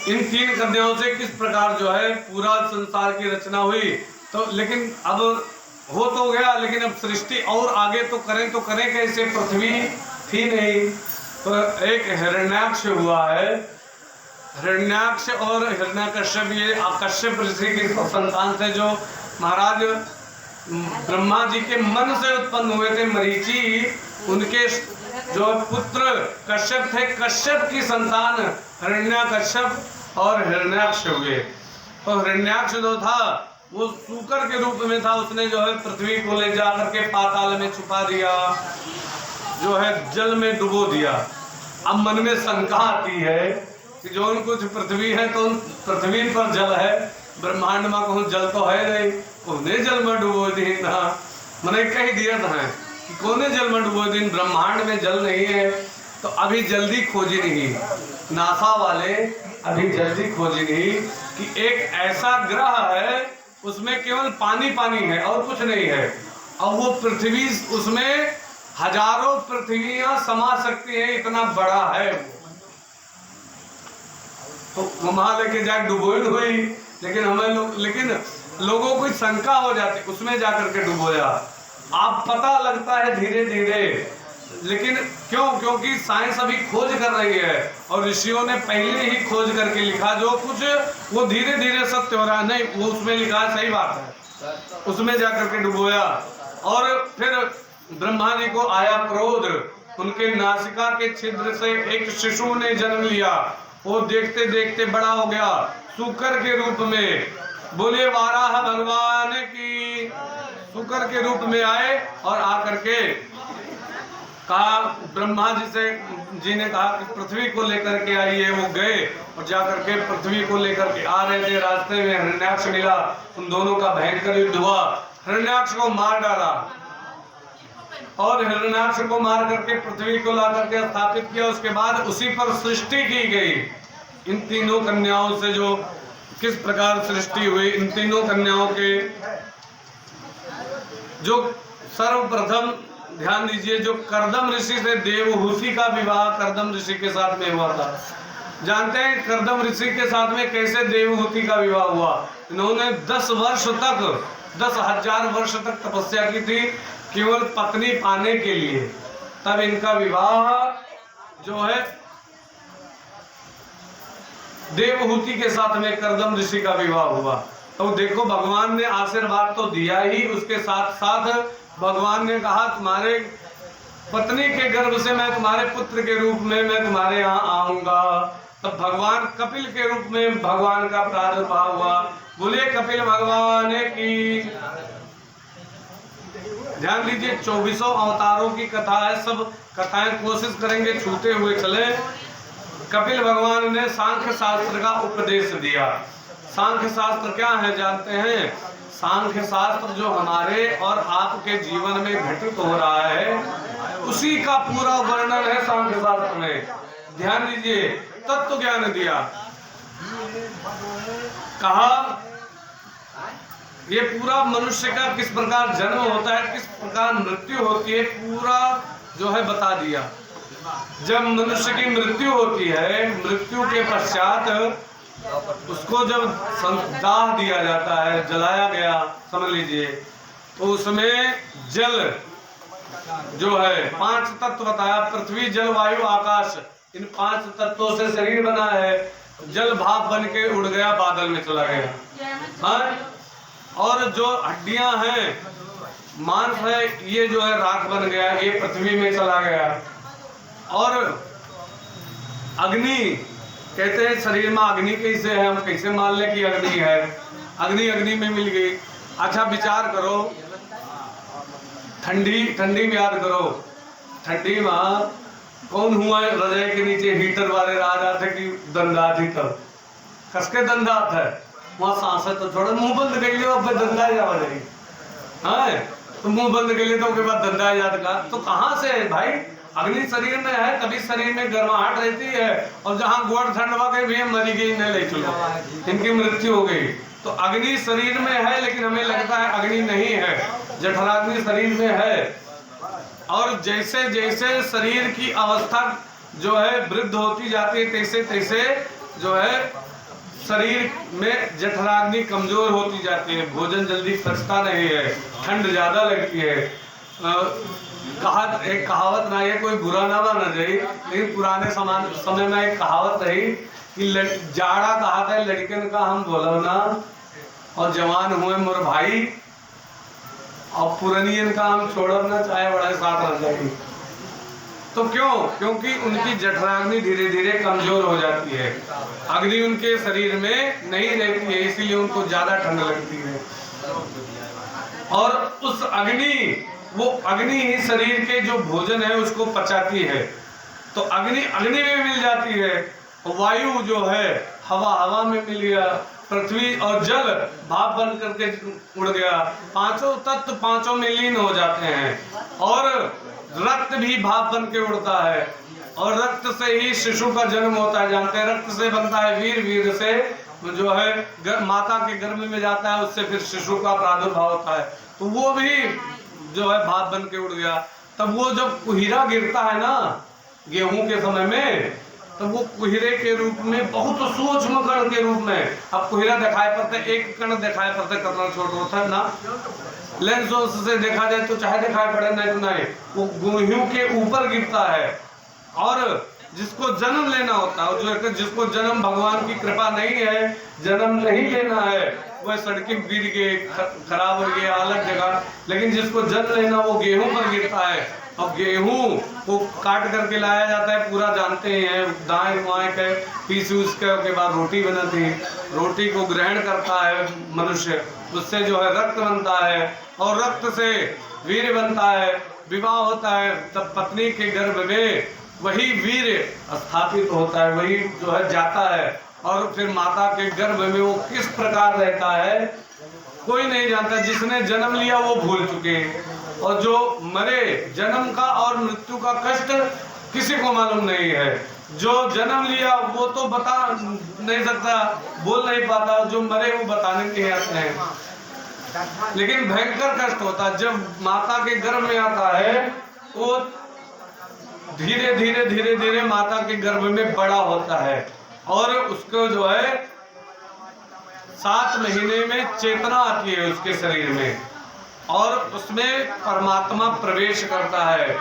इन 3 कन्याओं से किस प्रकार जो है पूरा संसार की रचना हुई। तो लेकिन अब हो तो गया, लेकिन अब सृष्टि और आगे तो करें कैसे, पृथ्वी थी नहीं। तो एक हिरण्याक्ष हुआ है, हिरण्याक्ष और हिरण्यकश्यप ये कश्यप ऋषि की संतान थे, जो महाराज ब्रह्मा जी के मन से उत्पन्न हुए थे। मरीचि उनके जो पुत्र कश्यप थे, कश्यप की संतान हिरण्यकश्यप और हिरण्याक्ष हुए। तो हिरण्याक्ष जो था वो सूकर के रूप में था, उसने जो है पृथ्वी को ले जा करके पाताल में छुपा दिया, जो है जल में डुबो दिया। अब मन में शंका आती है कि जो कुछ पृथ्वी है तो पृथ्वी पर जल है, ब्रह्मांड में कहूँ जल तो है नहीं, कोने जल में डुबो दिन ना, मैंने कह दिया था कि कोने जल में डुबो दिन, ब्रह्मांड में जल नहीं है। तो अभी जल्दी खोजी नहीं, नासा वाले अभी जल्दी खोजी नहीं कि एक ऐसा ग्रह है उसमें केवल पानी है और कुछ नहीं है, और वो पृथ्वी उसमें हजारों पृथ्वियां समा सकती है, इतना बड़ा है। तो वहां लेके जाके डुबोई हुई, लेकिन लोगों को शंका हो जाती, उसमें जाकर के डुबोया। आप पता लगता है धीरे धीरे, लेकिन क्यों? क्योंकि साइंस अभी खोज कर रही है और ऋषियों ने पहले ही खोज करके लिखा, जो कुछ वो धीरे धीरे सत्य हो रहा है। नहीं, वो उसमें लिखा है, सही बात है, उसमें जाकर के डुबोया। और फिर ब्रह्मा जी को आया क्रोध, उनके नासिका के छिद्र से एक शिशु ने जन्म लिया। वो देखते देखते बड़ा हो गया सूकर के रूप में। बोलिए वाराह भगवान की। सूकर के रूप में आए और आकर के कहा, ब्रह्मा जी ने कहा कि पृथ्वी को लेकर के आइए। वो गए और जाकर के पृथ्वी को लेकर के आ रहे थे, रास्ते में हिरण्याक्ष मिला, उन दोनों का भयंकर युद्ध हुआ। हिरण्याक्ष को मार डाला और हिरण्याक्ष को मार करके पृथ्वी को ला करके स्थापित किया। उसके बाद उसी पर सृष्टि की गई। इन 3 कन्याओं से जो किस प्रकार सृष्टि हुई, इन 3 कन्याओं के जो सर्वप्रथम ध्यान दीजिए, जो कर्दम ऋषि से देवहूति का विवाह कर्दम ऋषि के साथ में हुआ था। जानते हैं कर्दम ऋषि के साथ में कैसे देवहूति का विवाह हुआ? इन्होंने 10,000 वर्ष तक तपस्या की थी केवल पत्नी पाने के लिए। तब इनका विवाह जो है देवहूति के साथ में कर्दम ऋषि का विवाह हुआ। तो देखो, भगवान ने आशीर्वाद तो दिया ही, उसके साथ साथ भगवान ने कहा तुम्हारे पत्नी के गर्भ से मैं तुम्हारे पुत्र के रूप में मैं तुम्हारे यहाँ आऊंगा। तब भगवान कपिल के रूप में भगवान का प्रादुर्भाव हुआ। बोलिए कपिल भगवान की। ध्यान दीजिए, 24 अवतारों की कथा है, सब कथाएं कोशिश करेंगे छूते हुए चले। कपिल भगवान ने सांख्य शास्त्र का उपदेश दिया। सांख्य शास्त्र क्या है जानते हैं? सांख्य शास्त्र जो हमारे और आपके जीवन में घटित हो रहा है उसी का पूरा वर्णन है सांख्य शास्त्र में। ध्यान दीजिए, तत्व ज्ञान दिया, कहा ये पूरा मनुष्य का किस प्रकार जन्म होता है, किस प्रकार मृत्यु होती है, पूरा जो है बता दिया। जब मनुष्य की मृत्यु होती है, मृत्यु के पश्चात उसको जब दाह दिया जाता है, जलाया गया समझ लीजिए, तो उसमें जल जो है 5 तत्व बताया, पृथ्वी जल वायु आकाश, इन 5 तत्वों से शरीर बना है। जल भाप बन के उड़ गया, बादल में चला गया। हाँ? और जो हड्डियां हैं, मांस है, ये जो है राख बन गया, ये पृथ्वी में चला गया। और अग्नि कहते हैं शरीर में अग्नि कैसे है, हम कैसे मान ले कि अग्नि है, अग्नि में मिल गई। अच्छा विचार करो, ठंडी में याद करो, ठंडी में कौन हुआ रजाई के नीचे हीटर वाले राजा थे कि दंडात ही तब कसके दंडात है, वहां सांसें तो छोड़ो, मुंह बंद कर लियो, अब दंडा जा जाएगी। हाँ, तो मुंह बंद कर लिए तो उसके बाद दंडा याद का, तो कहाँ से है भाई? अग्नि शरीर में है, तभी शरीर में गर्माहट रहती है। और जहाँ गोड़ ठंडवा के भी मरी गई, नहीं ले चलो, इनकी मृत्यु हो गई। तो अग्नि शरीर में है, लेकिन हमें लगता है अग्नि नहीं है, जठराग्नि शरीर में है। और जैसे जैसे शरीर की अवस्था जो है वृद्ध होती जाती है, तैसे तैसे जो है शरीर में जठराग्नि कमजोर होती जाती है, भोजन जल्दी पचता नहीं है, ठंड ज्यादा लगती है। एक कहावत ना, ये कोई बुरा ना माना जाए, लेकिन पुराने समय में एक कहावत रही कि जाड़ा कहा था लड़कन का हम बोलो ना, और जवान हुए मोर भाई, और पुरानियन का हम छोड़ो ना, चाहे बड़े साथ रह जाएगी। तो क्यों? क्योंकि उनकी जठराग्नि धीरे धीरे कमजोर हो जाती है, अग्नि उनके शरीर में नहीं रहती है, इसीलिए उनको ज्यादा ठंड लगती है। और उस वो अग्नि ही शरीर के जो भोजन है उसको पचाती है। तो अग्नि में मिल जाती है, वायु जो है हवा में मिल गया, पृथ्वी और जल भाप बन करके उड़ गया, पांचों तत्व पांचों में लीन हो जाते हैं। और रक्त भी भाप बन के उड़ता है, और रक्त से ही शिशु का जन्म होता है। जानते हैं, रक्त से बनता है वीर, वीर से जो है माता के गर्भ में जाता है, उससे फिर शिशु का प्रादुर्भाव होता है। तो वो भी जो है भाप बन के उड़ गया। तब वो जब कुहिरा गिरता है ना गेहूं के समय में, तो वो कुहिरे के रूप में, बहुत सूक्ष्म कण के रूप में, अब कुहिरा दिखाई पड़ता है, एक कण दिखाई पड़ता है, कतना छोटा होता है ना, लेंस से देखा जाए तो चाहे दिखाई पड़े नहीं तो नहीं, वो गेहूं के ऊपर गिरता है। और जिसको जन्म लेना होता है, जो जिसको जन्म भगवान की कृपा नहीं है, जन्म नहीं लेना है, वह सड़कें गिर गए, खराब हो गए अलग जगह, लेकिन जिसको जन्म लेना वो गेहूं पर गिरता है। और गेहूं को काट करके लाया जाता है, पूरा जानते हैं, दाएं बाएं के पीस उसके बाद रोटी बनती है, रोटी को ग्रहण करता है मनुष्य, उससे जो है रक्त बनता है, और रक्त से वीर बनता है, विवाह होता है, तब पत्नी के गर्भ में वही वीर स्थापित होता है, वही जो है जाता है। और फिर माता के गर्भ में वो किस प्रकार रहता है कोई नहीं जानता, जिसने जन्म लिया वो भूल चुके, और जो मरे, जन्म का और मृत्यु का कष्ट किसी को मालूम नहीं है। जो जन्म लिया वो तो बता नहीं सकता, बोल नहीं पाता, जो मरे वो बताने नहीं आते हैं। लेकिन भयंकर कष्ट होता है जब माता के गर्भ में आता है, वो धीरे धीरे धीरे धीरे माता के गर्भ में बड़ा होता है, और उसको जो है 7 महीने में चेतना आती है उसके शरीर में, और उसमें परमात्मा प्रवेश करता है।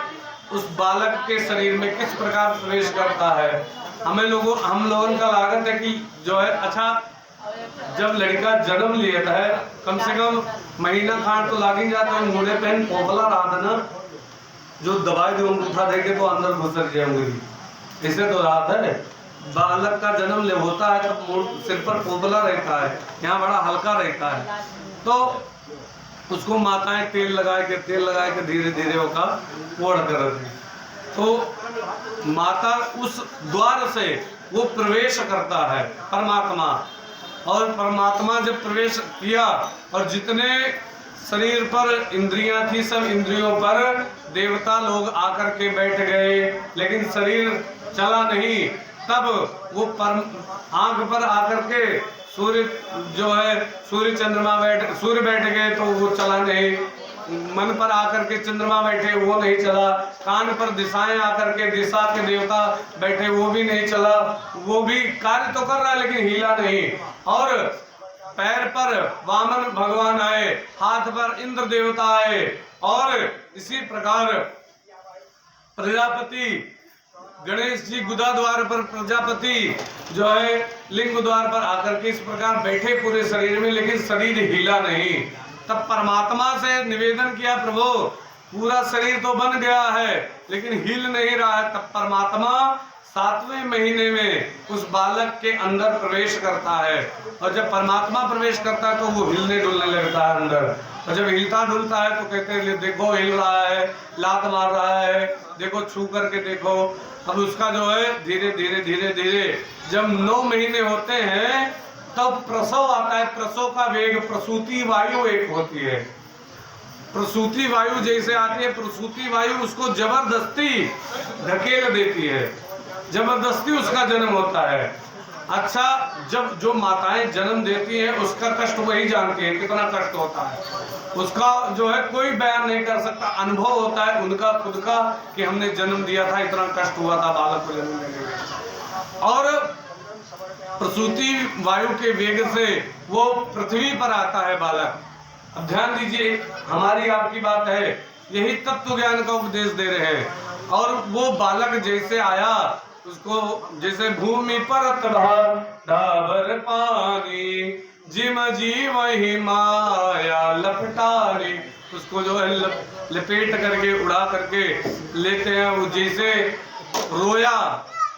उस बालक के शरीर में किस प्रकार प्रवेश करता है, हम लोगों का लागत है कि जो है, अच्छा जब लड़का जन्म लेता है कम से कम महीना खान तो लाग ही जाता है, मुड़े पहन पोपला रहा था ना, जो दवाई जो उठा देंगे तो अंदर घुसर जाएंगे, इसे तो रात है। बालक का जन्म ले होता है तब सिर पर पोपला रहता है, यहाँ बड़ा हल्का रहता है, तो उसको माताएं तेल लगा के धीरे धीरे होगा ओढ़ कर, तो माता उस द्वार से वो प्रवेश करता है परमात्मा, और परमात्मा जब प्रवेश किया और जितने शरीर पर इंद्रियां थी सब इंद्रियों पर देवता लोग आकर के बैठ गए, लेकिन शरीर चला नहीं। तब वो आंख पर आकर के सूर्य जो है सूर्य बैठ गए तो वो चला नहीं। मन पर आकर के चंद्रमा बैठे वो नहीं चला। कान पर दिशाएं आकर के दिशा के देवता बैठे वो भी नहीं चला। वो भी कार्य तो कर रहा है लेकिन हिला नहीं। और पैर पर वामन भगवान आए, हाथ पर इंद्र देवता आए, और इसी प्रकार प्रजापति गणेश जी गुदा द्वार पर प्रजापति जो है लिंग द्वार पर आकर के इस प्रकार बैठे पूरे शरीर में, लेकिन शरीर हिला नहीं। तब परमात्मा से निवेदन किया, प्रभु पूरा शरीर तो बन गया है लेकिन हिल नहीं रहा है। तब परमात्मा 7वें महीने में उस बालक के अंदर प्रवेश करता है, और जब परमात्मा प्रवेश करता है तो वो हिलने डुलने लगता है अंदर। और जब हिलता डुलता है तो कहते हैं देखो हिल रहा है, लात मार रहा है, देखो छू करके देखो। अब उसका जो है धीरे धीरे धीरे धीरे जब 9 महीने होते हैं तब प्रसव आता है। प्रसव का वेग, प्रसूति वायु एक होती है। प्रसूति वायु जैसे आती है, प्रसूति वायु उसको जबरदस्ती धकेल देती है, जबरदस्ती उसका जन्म होता है। अच्छा, जब जो माताएं जन्म देती हैं उसका कष्ट वही जानती है कितना कष्ट होता है। उसका जो है कोई बयान नहीं कर सकता, अनुभव होता है उनका खुद का कि हमने जन्म दिया था, इतना कष्ट हुआ था बालक को जन्म देने में। और प्रसूति वायु के वेग से वो पृथ्वी पर आता है बालक। अब ध्यान दीजिए, हमारी आपकी बात है, यही तत्व ज्ञान का उपदेश दे रहे हैं। और वो बालक जैसे आया उसको जैसे भूमि पर ढाबर पानी जिम जीव ही माया लपटारी, उसको जो है लपेट करके उड़ा करके लेते हैं। वो जैसे रोया,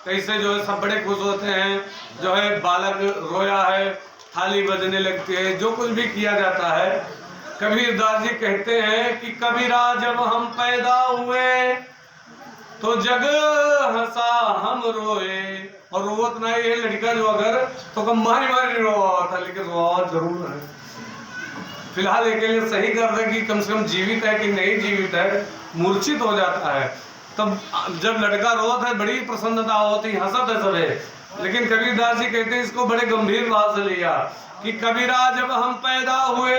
कैसे जो है सब बड़े खुश होते हैं, जो है बालक रोया है, थाली बजने लगती है, जो कुछ भी किया जाता है। कबीरदास जी कहते हैं कि कबीरा जब हम पैदा हुए तो जग हंसा हम रोए। और रोवत ना ये लड़का जो अगर तो कम मारी मारी रोआ था, लेकिन रोआ जरूर है। फिलहाल एक लिए सही कर दे कि कम से कम जीवित है कि नहीं जीवित है, मूर्छित हो जाता है। तब जब लड़का रोता है बड़ी प्रसन्नता होती, हंसत है सबे। लेकिन कबीरदास जी कहते हैं इसको बड़े गंभीर भाव से लिया कि कबीरा जब हम पैदा हुए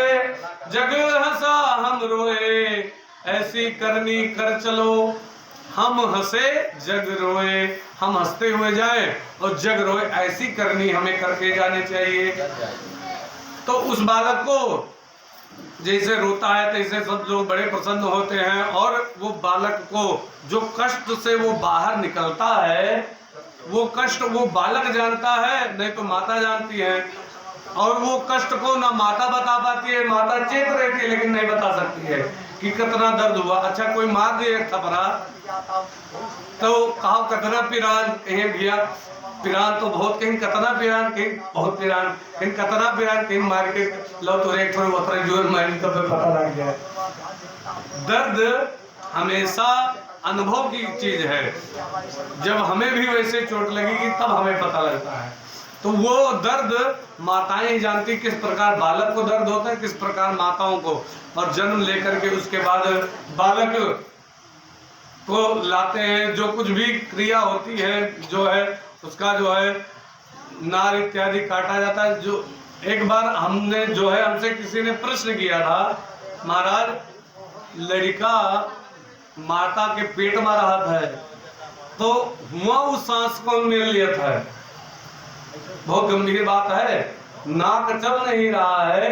जग हंसा हम रोए, ऐसी करनी कर चलो हम हंसे जग रोए। हम हंसते हुए जाएं और जग रोए, ऐसी करनी हमें करके जाने चाहिए। तो उस बालक को जैसे रोता है तैसे सब लोग बड़े प्रसन्न होते हैं। और वो बालक को जो कष्ट से वो बाहर निकलता है, वो कष्ट वो बालक जानता है, नहीं तो माता जानती है। और वो कष्ट को ना माता बता पाती है, माता चेत रहती है लेकिन नहीं बता सकती है कि कितना दर्द हुआ। अच्छा, कोई मार दे थपरा तो कहा कतना पिरान, कहीं भैया पिरान तो बहुत, कहीं कतना पिरान, कहीं बहुत पिरान, कहीं कतना पिरान, कहीं मार के लो तो एक थोड़ी उतरे जोर मारी तो पता लग गया। दर्द हमेशा अनुभव की चीज है। जब हमें भी वैसे चोट लगेगी तब हमें पता लगता है। तो वो दर्द माताएं ही जानती किस प्रकार बालक को दर्द होता है, किस प्रकार माताओं को। और जन्म लेकर के उसके बाद बालक को लाते हैं, जो कुछ भी क्रिया होती है जो है उसका जो है नार इत्यादि काटा जाता है। जो एक बार हमने जो है हमसे किसी ने प्रश्न किया था, महाराज लड़का माता के पेट में रहा था तो हुआ उस सांस को ले लिया था। बहुत गंभीर बात है, नाक चल नहीं रहा है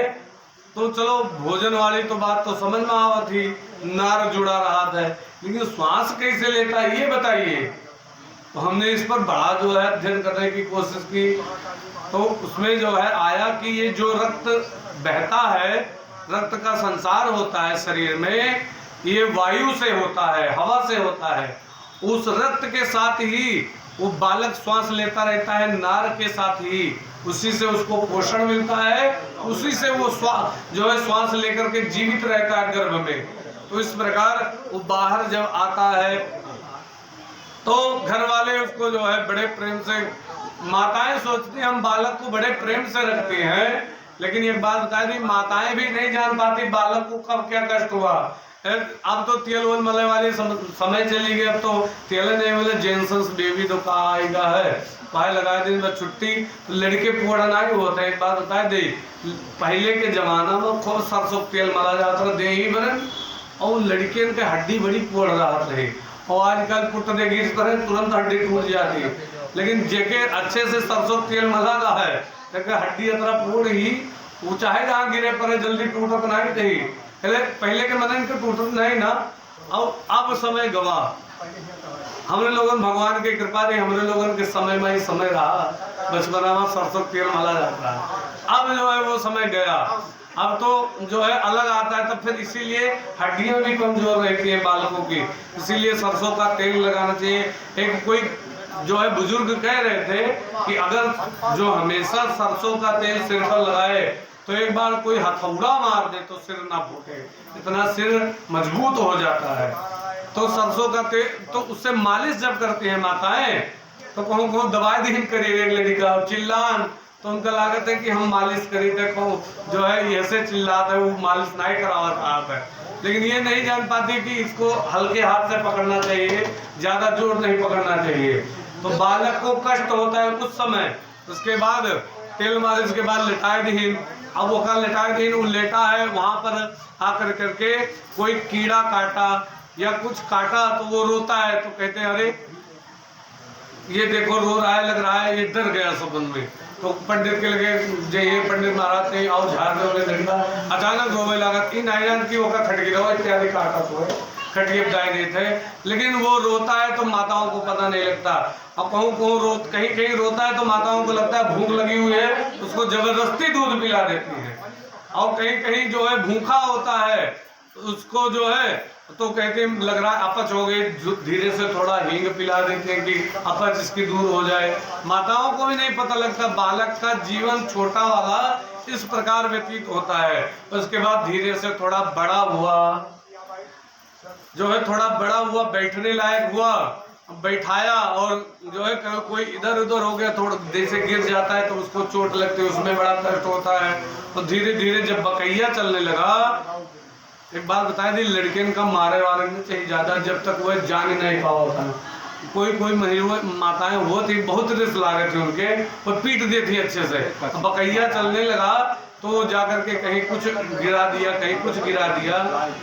तो चलो भोजन वाली तो बात तो समझ में आवा थी, नार जुड़ा रहा था, लेकिन श्वास कैसे लेता है ये बताइए। तो हमने इस पर बड़ा जो है अध्ययन करने की कोशिश की। तो उसमें जो है आया कि ये जो रक्त बहता है, रक्त का संसार होता है शरीर में, ये वायु से होता है, हवा से होता है। उस रक्त के साथ ही वो बालक श्वास लेता रहता है, नार के साथ ही, उसी से उसको पोषण मिलता है, उसी से वो जो है श्वास लेकर के जीवित रहता है गर्भ में। तो इस प्रकार वो बाहर जब आता है तो घर वाले उसको जो है बड़े प्रेम से माताएं सोचती हैं हम बालक को बड़े प्रेम से रखते हैं, लेकिन एक बात बता दी, माताएं भी नहीं जान पाती बालक को कब क्या कष्ट हुआ। अब तो तेल वोल मलने वाली समय चली गई, अब तो तेल नहीं मिले, जेंसन्स बेबी तो कहाँ आएगा है, पाए लगाए दिन में छुट्टी, तो लड़के पोड़ना ही होता है। एक बात बता दे, पहले के जमाना में खूब सरसों तेल मला जाता था दे ही बरन, और लड़के के हड्डी बड़ी पोड़ रहा थे, और आजकल पुट देगी इस तरह तुरंत हड्डी टूट जाती है। लेकिन जेके अच्छे से सरसों तेल मला का है तो हड्डी अतरा पोड़ ही, वो चाहे जहाँ गिरे पर जल्दी टूटत नहीं थी, पहले के मन इनके टूटत नहीं ना। अब समय गवा, हमरे लोगन भगवान की कृपा रही, हमरे लोगन के समय में ही समय रहा, बचपना में सरसों तेल मला जाता है। अब जो है वो समय गया, अब तो जो है अलग आता है, तब फिर इसीलिए हड्डियां भी कमजोर रहती हैं बालकों की, इसीलिए सरसों का तेल लगाना चाहिए। एक कोई जो है बुजुर्ग कह रहे थे कि अगर जो हमेशा सरसों का तेल सिर पर लगाए तो एक बार कोई हथौड़ा मार दे तो सिर ना फूटे, इतना सिर मजबूत हो जाता है। तो सरसों का तेल तो उससे मालिश जब करती है माताएं, तो कहूँ कहूँ दवाई दिन करिए एक लड़ी का चिल्लान, तो उनका लागत है कि हम मालिश करी थे, जो है ऐसे चिल्लाते वो मालिश नहीं करावत आप है। लेकिन ये नहीं जान पाती कि इसको हल्के हाथ से पकड़ना चाहिए, ज्यादा जोर नहीं पकड़ना चाहिए। तो बालक को कष्ट होता है कुछ समय, उसके बाद तेल मालिश के बाद लेटाए दीन, अब वो का लेटाए दीन, वो लेटा है वहां पर आकर करके कोई कीड़ा काटा या कुछ काटा तो वो रोता है, तो कहते हैं अरे ये देखो रो रहा है, लग रहा है ये डर गया संबंध में। तो पंडित के लगे जय पंडित महाराज ने और झाड़ दे लड़का अचानक रोवे लगा कि नहीं जान की होगा खट गिरा इत्यादि काटा तो है खटिए बजाए नहीं थे, लेकिन वो रोता है तो माताओं को पता नहीं लगता। अब कहूँ कहूँ कहीं कहीं रोता है तो माताओं को लगता है भूख लगी हुई है, उसको जबरदस्ती दूध पिला देती है। और कहीं कहीं जो है भूखा होता है उसको जो है तो कहते हैं लग रहा है अपच हो गई, धीरे से थोड़ा हींग पिला देते हैं कि अपच इसकी दूर हो जाए। माताओं को भी नहीं पता लगता, बालक का जीवन छोटा वाला इस प्रकार व्यतीत होता है। उसके बाद धीरे से थोड़ा बड़ा हुआ, जो है थोड़ा बड़ा हुआ, बैठने लायक हुआ, बैठाया और जो है कोई इधर उधर हो गया, थोड़ा जैसे गिर जाता है तो उसको चोट लगती है, उसमें बड़ा कष्ट होता है। तो धीरे धीरे जब बकैया चलने लगा, एक बात बताया थी लड़के का मारे वाले नहीं चाहिए ज्यादा, जब तक वह जान ही नहीं पावा होता है। कोई कोई माताएं वो थी बहुत रिस्क लागे थे उनके, वो पीट देती अच्छे से। बकैया चलने लगा तो जाकर के कहीं कुछ गिरा दिया, कहीं कुछ गिरा दिया,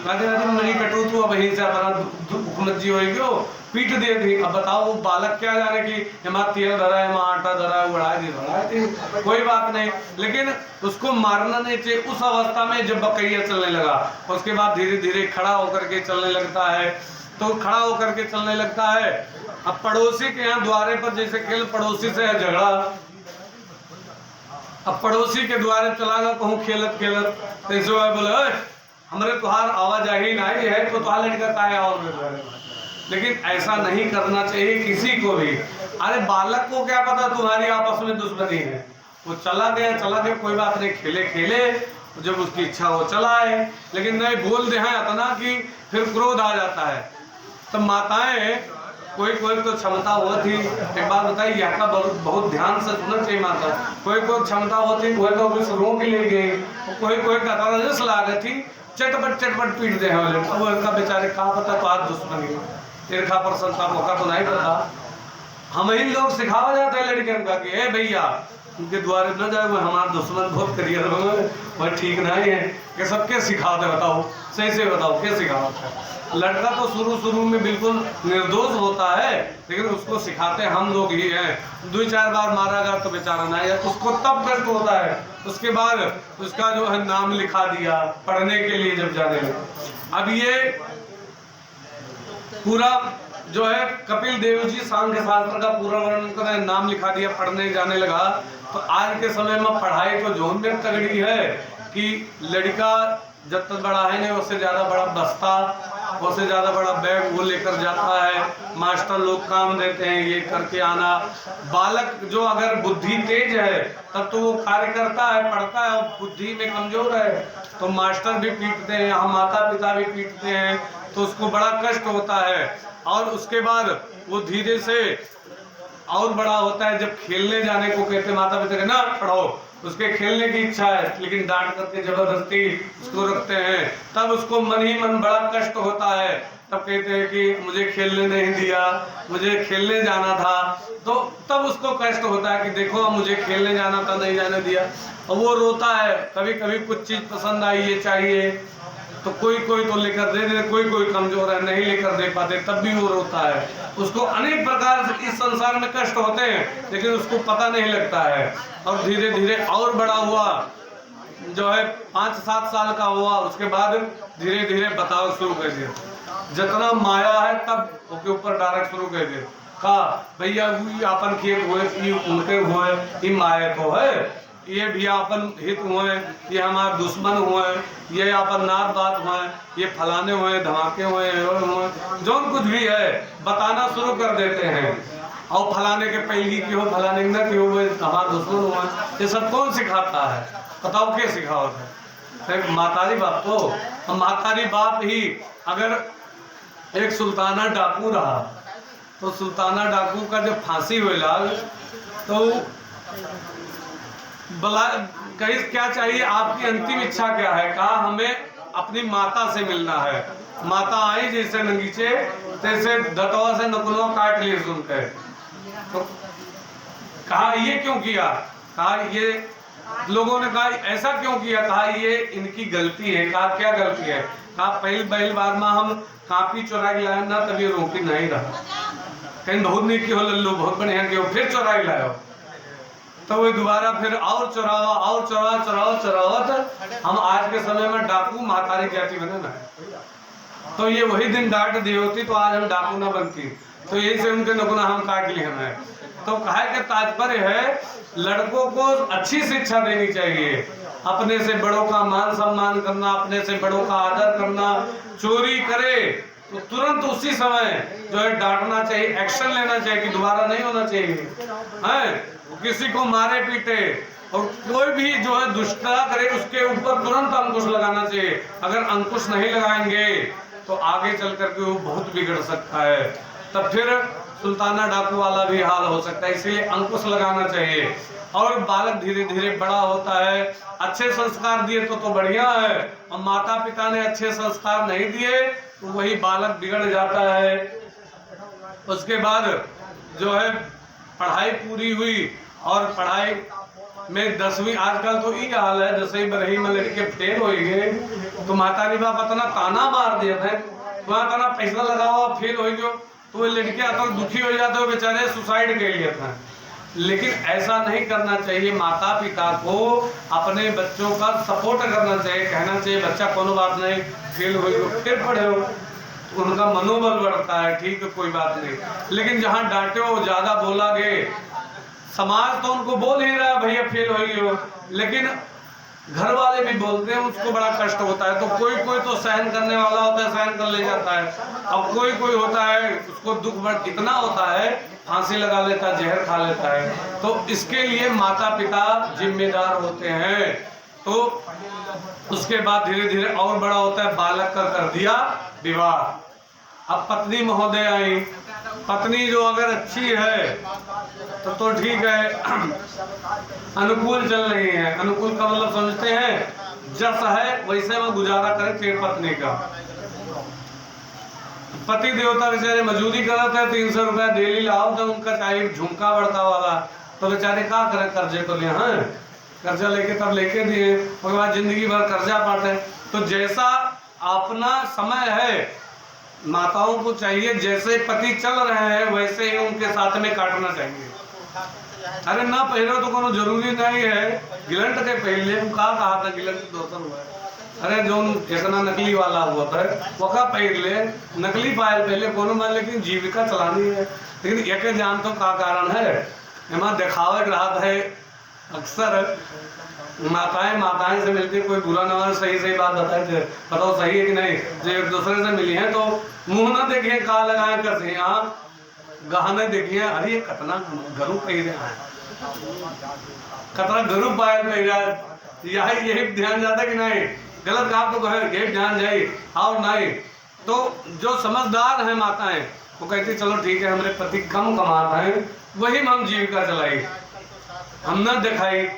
नहीं कटू तू अब यहीं से अपना जी हो क्यों पीट दे थी। अब बताओ वो बालक क्या जाने कि हमारा तेल धरा है, हमारा आटा धरा है, उड़ा दी कोई बात नहीं, लेकिन उसको मारना नहीं चाहिए। उस अवस्था में जब बकैया चलने लगा, उसके बाद धीरे धीरे खड़ा होकर के चलने लगता है, तो खड़ा होकर के चलने लगता है। अब पड़ोसी के यहाँ द्वारे पर जैसे खेल पड़ोसी से है झगड़ा, अब पड़ोसी के द्वारे चला गया कहूँ खेलत खेलत, ऐसे बोले हमारे तुहार आवाजाही नहीं है तो तुहार लड़का का है और, लेकिन ऐसा नहीं करना चाहिए किसी को भी। अरे बालक को क्या पता तुम्हारी आपस में दुश्मनी है, वो चला गया कोई बात नहीं, खेले खेले जब उसकी इच्छा हो चलाए, लेकिन नहीं बोल दे हैं इतना कि फिर क्रोध आ जाता है। तो माताएं कोई कोई तो क्षमता होती, एक बात बताइए यहाँ का बहुत ध्यान से सुनना चाहिए माता, कोई कोई क्षमता होती कोई तो रोक ले गई, कोई कोई का लागत थी चटपट पीट दे हैं, अब उनका बेचारे कहाँ पता तो आज दुश्मनी ईर्खा पर संताप होगा तो नहीं पता। हम ही लोग सिखावा जाते हैं लड़कियों का कि ए भैया उनके द्वारे न जाए, वो हमारा दुश्मन बहुत करियर वह ठीक नहीं है कि सबके सिखाते बताओ, सही से बताओ क्या सिखाते हैं। लड़का तो शुरू में बिल्कुल निर्दोष होता है, लेकिन उसको सिखाते हम लोग ही हैं। 2-4 बार मारा गया तो बेचारा नहीं है, उसको तब कष्ट होता है। उसके बाद उसका जो है नाम लिखा दिया पढ़ने के लिए जब जाने लगे। अब ये पूरा जो है कपिल देव जी सांख्य शास्त्र का पूरा वर्णन कर नाम लिखा दिया, पढ़ने जाने लगा। तो आज के समय में पढ़ाई तो जोन में तगड़ी है कि लड़का जब तक बड़ा है नहीं उससे ज्यादा बड़ा बस्ता, उससे ज्यादा बड़ा बैग वो लेकर जाता है, मास्टर लोग काम देते हैं ये करके आना। बालक जो अगर बुद्धि तेज है तब तो वो कार्य करता है, पढ़ता है, और बुद्धि में कमजोर है तो मास्टर भी पीटते हैं, हम माता पिता भी पीटते हैं, तो उसको बड़ा कष्ट होता है। और उसके बाद वो धीरे से और बड़ा होता है जब खेलने जाने को कहते माता पिता ना पढ़ो, उसके खेलने की इच्छा है लेकिन डांट करके जबरदस्ती उसको रखते हैं, तब उसको मन ही मन बड़ा कष्ट होता है। तब कहते हैं कि मुझे खेलने नहीं दिया, मुझे खेलने जाना था, तो तब उसको कष्ट होता है कि देखो मुझे खेलने जाना था नहीं जाने दिया। और वो रोता है, कभी कभी कुछ चीज पसंद आई ये चाहिए तो कोई कोई तो लेकर दे दे, कोई कोई कमजोर है नहीं लेकर दे पाते तब भी वो रोता है। उसको अनेक प्रकार से इस संसार में कष्ट होते हैं लेकिन उसको पता नहीं लगता है। और धीरे धीरे और बड़ा हुआ, जो है 5-7 साल का हुआ, उसके बाद धीरे धीरे बताओ शुरू कर दिया, जितना माया है तब उसके ऊपर डायरेक्ट शुरू कर दिया, कहा भैया अपन खेत हुए उनके हुए, ये माया तो है, ये भी अपन हित हुए, ये हमारे दुश्मन हुए, ये अपन नात बात हुए, ये फलाने हुए, धमाके हुए, जो कुछ भी है बताना शुरू कर देते हैं। और फलाने के पहली की हो, फलाने न की हो, हमारे दुश्मन हुए, ये सब कौन सिखाता है? बताओ क्या सिखावत है? मातारी बाप तो मातारी बाप ही। अगर एक सुल्ताना डाकू रहा तो सुल्ताना डाकू का जब फांसी हुआ तो बला कहीं क्या चाहिए, आपकी अंतिम इच्छा क्या है? कहा हमें अपनी माता से मिलना है। माता आई जैसे नंगीचे तैसे दतवा से नकुलवा काट लिए सुनकर। तो कहा ये क्यों किया? कहा ये लोगों ने कहा ऐसा क्यों किया? कहा ये इनकी गलती है। कहा क्या गलती है? कहा पहली बार में हम कापी चुरा के लाए ना तभी रोटी नहीं रहा, कहीं बहुत नहीं की हो लल्लू बहुत बढ़िया की हो, फिर चुरा के लाए हो तो वो दोबारा फिर और चुरावा और चुरावा हम आज के समय में डाकू मातारी जाति बने ना। तो ये वही दिन डांट दी होती तो आज हम डाकू ना बनती, तो यही से उनके नगुना हम काट लिए हैं। तो कहा कि तात्पर्य है लड़कों को अच्छी शिक्षा देनी चाहिए, अपने से बड़ों का मान सम्मान करना, अपने से बड़ों का आदर करना। चोरी करे तो तुरंत उसी समय जो है डांटना चाहिए, एक्शन लेना चाहिए कि दोबारा नहीं होना चाहिए है। किसी को मारे पीटे और कोई भी जो है दुष्टता करे उसके ऊपर तुरंत अंकुश लगाना चाहिए। अगर अंकुश नहीं लगाएंगे तो आगे चल करके वो बहुत बिगड़ सकता है, तब फिर सुल्ताना डाकू वाला भी हाल हो सकता है। इसीलिए अंकुश लगाना चाहिए। और बालक धीरे धीरे बड़ा होता है, अच्छे संस्कार दिए तो बढ़िया है, और माता पिता ने अच्छे संस्कार नहीं दिए तो वही बालक बिगड़ जाता है। उसके बाद जो है पढ़ाई पूरी हुई और पढ़ाई में 10वीं, आजकल तो ये हाल है 10वीं 12वीं में लड़के फेल हो गए तो माता बाप इतना ताना मार दिया था, वहाँ इतना पैसा लगा हुआ फेल हो गयो तो वो लड़के आता दुखी हो जाते हो, बेचारे सुसाइड कर लिया था। लेकिन ऐसा नहीं करना चाहिए। माता पिता को अपने बच्चों का सपोर्ट करना चाहिए, कहना चाहिए बच्चा कोनो बात नहीं फेल हो गयो फिर पढ़े हो, तो उनका मनोबल बढ़ता है, ठीक है कोई बात नहीं। लेकिन जहाँ डांटे हो ज्यादा बोला गए, समाज तो उनको बोल ही रहा है भैया फेल हो गए हो, लेकिन घर वाले भी बोलते हैं उसको बड़ा कष्ट होता है। तो कोई कोई तो सहन करने वाला होता है, सहन कर ले जाता है। अब कोई कोई होता है उसको दुख बढ़ इतना होता है फांसी लगा लेता है, जहर खा लेता है। तो इसके लिए माता पिता जिम्मेदार होते हैं। तो उसके बाद धीरे धीरे और बड़ा होता है, बालक का कर दिया विवाह। अब पत्नी महोदय आई, पत्नी जो अगर अच्छी है तो ठीक है, अनुकूल चल रही है। अनुकूल का मतलब समझते हैं जस है वैसे में गुजारा करे फिर पत्नी का। पति देवता बेचारे मजदूरी करते हैं, 300 रुपया डेली लाओ तो उनका चाहिए झुमका बड़का वाला, तो बेचारे क्या करें, कर्जे को लिया है, कर्जा लेके तब लेके दिए, उसके बाद जिंदगी भर कर्जा पाटे। तो जैसा अपना समय है माताओं को चाहिए जैसे पति चल रहे हैं वैसे ही उनके साथ में काटना चाहिए। अरे ना पहले तो कोनो जरूरी नहीं है गिलंट के पहले कहा था गिलंट दोस्तन हुआ है। अरे जो इतना नकली वाला हुआ था वो का पहले नकली पायल पहले कोनो मान, लेकिन जीविका चलानी है। लेकिन एक जान तो का कारण है एमा दिखावे ग्राहक है। अक्सर माताएं से मिलती कोई बुरा ना सही सही बात बताए, बताओ सही है कि नहीं। जो एक दूसरे से मिली है तो मुंह ना देखिए का लगाए कैसे, यहाँ गहने देखिए अरे ये कतना गरु पहन रहा है, कतना गरु पायल पहन रहा है, यही ध्यान जाता कि नहीं। गलत काम तो कहे यही ध्यान जाए और नहीं। तो जो समझदार है माताएं वो कहती चलो ठीक है, हमारे पति कम कमाते हैं, वही हम जीविका चलाई, हम न दिखाई।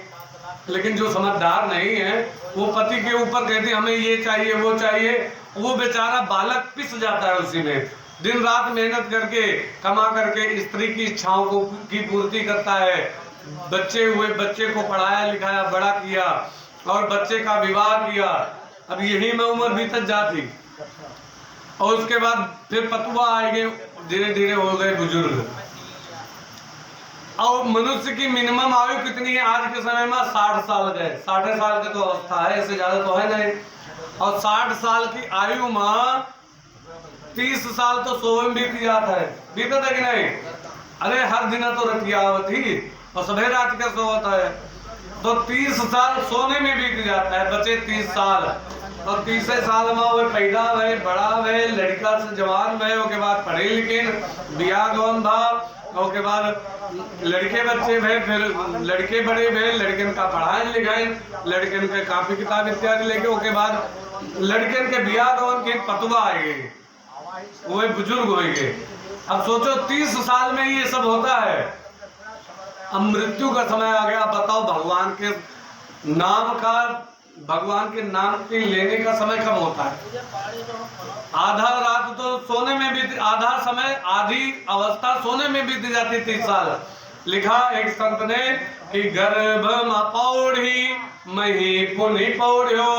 लेकिन जो समझदार नहीं है वो पति के ऊपर कहती हमें ये चाहिए वो चाहिए, वो बेचारा बालक पिस जाता है उसी में। दिन रात मेहनत करके कमा करके स्त्री की इच्छाओं को की पूर्ति करता है। बच्चे हुए, बच्चे को पढ़ाया लिखाया बड़ा किया और बच्चे का विवाह किया। अब यही में उम्र बीतत जाती और उसके बाद फिर पतुआ आएंगे, धीरे धीरे हो गए बुजुर्ग। और मनुष्य की मिनिमम आयु कितनी है आज के समय में? 60 साल गए, 60 साल की तो अवस्था है, इससे ज्यादा तो है नहीं। और 60 साल की आयु में 30 साल तो सोए में बीत जाता है, बीतता है कि नहीं? अरे हर दिन तो रतिया होती और सभी रात का सो होता है, तो 30 साल सोने में बीत जाता है, बचे 30 साल। और 30 साल में वो पैदा भय, बड़ा भय, लड़का से जवान भय, उसके बाद पढ़े लिखे, बियाह गवन भाव, उसके बाद लड़के बच्चे भय, फिर लड़के बड़े भय, लड़कन का पढ़ाई लिखाई, लड़कन के कापी किताब इत्यादि लेके, उसके बाद लड़कन के बियाह गवन के पतुआ आएंगे, वो बुजुर्ग होंगे। अब सोचो 30 साल में ये सब होता है। अब मृत्यु का समय आ गया, बताओ भगवान के नाम का, भगवान के नाम के लेने का समय कब होता है? आधा रात तो सोने में बीत, आधा समय, आधी अवस्था सोने में बीत जाती 30 साल। लिखा एक संत ने कि गर्भ पौड़ी मही पुनि पौड़ियो,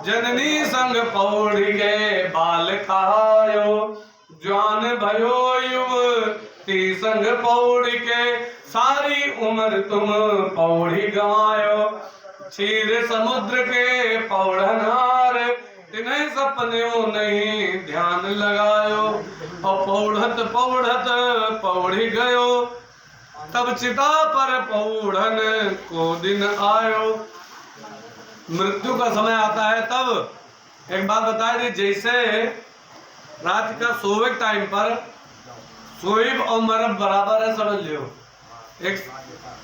जननी संग पौड़ी गए बाल कहायो, जवान भयो युवती संग पौड़ी के, सारी उम्र तुम पौड़ी गवायो, क्षीर समुद्र के पौड़नार, तिन्हें सपने नहीं ध्यान लगायो, और पौढ़त पौढ़त पौड़ी गयो, तब चिता पर पौढ़न को दिन आयो। मृत्यु का समय आता है तब। एक बात बता दी, जैसे रात का सोवे टाइम पर सोइब और मरब बराबर है, समझ लियो।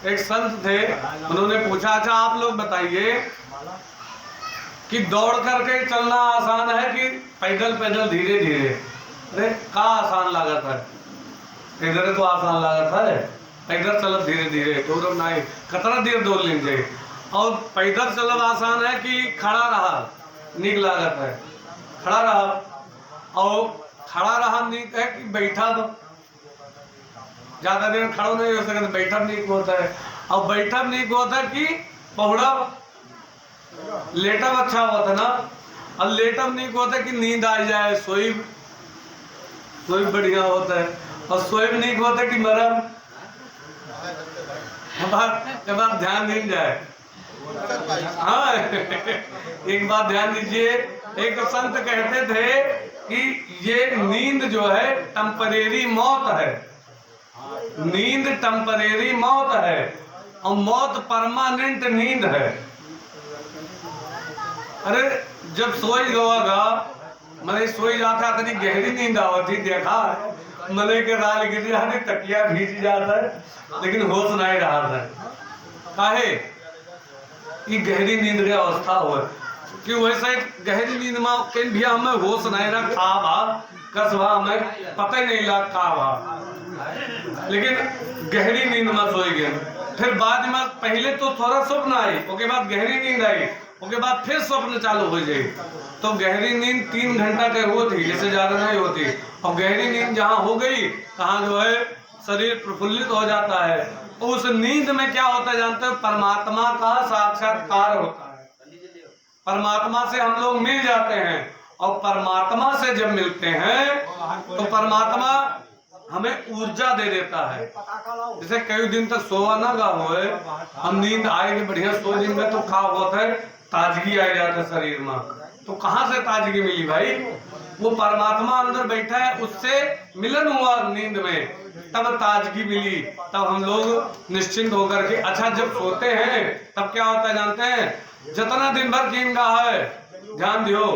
एक संत थे, उन्होंने पूछा अच्छा आप लोग बताइए कि दौड़ करके चलना आसान है कि पैदल पैदल धीरे धीरे? अरे का आसान लागत है? इधर तो आसान लागत है, पैदल चलब धीरे धीरे, दौड़ब नहीं, कतरा देर दौड़ लीजिए। और पैदल चलब आसान है कि खड़ा रहा नीक लागत है? खड़ा रहा। और खड़ा रहा नीक है कि बैठा? ज्यादा देर खड़ा नहीं हो सकता, बैठा नीक होता है। और बैठा नीक होता है कि पहुड़ा? लेटब अच्छा होता है ना। और लेटब नीक होता है कि नींद आ जाए, सोइब बढ़िया होता है। और सोइब नीक होता है कि मरब? जब आप ध्यान नहीं जाए। हाँ एक बात ध्यान दीजिए, एक संत कहते थे कि ये नींद जो है टेम्परेरी मौत है, नींद टेम्परेरी मौत है और मौत परमानेंट नींद है। अरे जब सोई गवागा मैंने सोई जाता तनी गहरी नींद आवती, देखा मने के राल गिर जाती, तकिया भीज जाता है, लेकिन होश नहीं रहा था। काहे? ये गहरी नींद की अवस्था हो कि वैसे गहरी नींद में कहीं भी हमें होश नहीं रहा, खा भा कसवा हमें पता ही नहीं लगा का भा, लेकिन गहरी नींद में सोई गए। फिर बाद में पहले तो थोड़ा स्वप्न आई, उसके बाद गहरी नींद आई, उसके बाद फिर स्वप्न चालू हो जाए। तो गहरी नींद 3 घंटा के होती, इससे ज्यादा नहीं होती। और गहरी नींद जहाँ हो गई कहाँ जो है शरीर प्रफुल्लित हो जाता है। उस नींद में क्या होता है जानते हो? परमात्मा का साक्षात्कार होता है। परमात्मा से हम लोग मिल जाते हैं और परमात्मा से जब मिलते हैं तो परमात्मा हमें ऊर्जा दे देता है। जैसे कई दिन तक सोवा ना गा हो, हम नींद आएगी बढ़िया, सो दिन में तो खा होता है, ताजगी आ जाता है शरीर में। तो कहाँ से ताजगी मिली भाई? वो परमात्मा अंदर बैठा है, उससे मिलन हुआ नींद में, तब ताजगी मिली। तब हम लोग निश्चिंत होकर के अच्छा जब सोते हैं तब क्या होता है जानते हैं? जितना दिन भर कीन गा है, ध्यान दियो,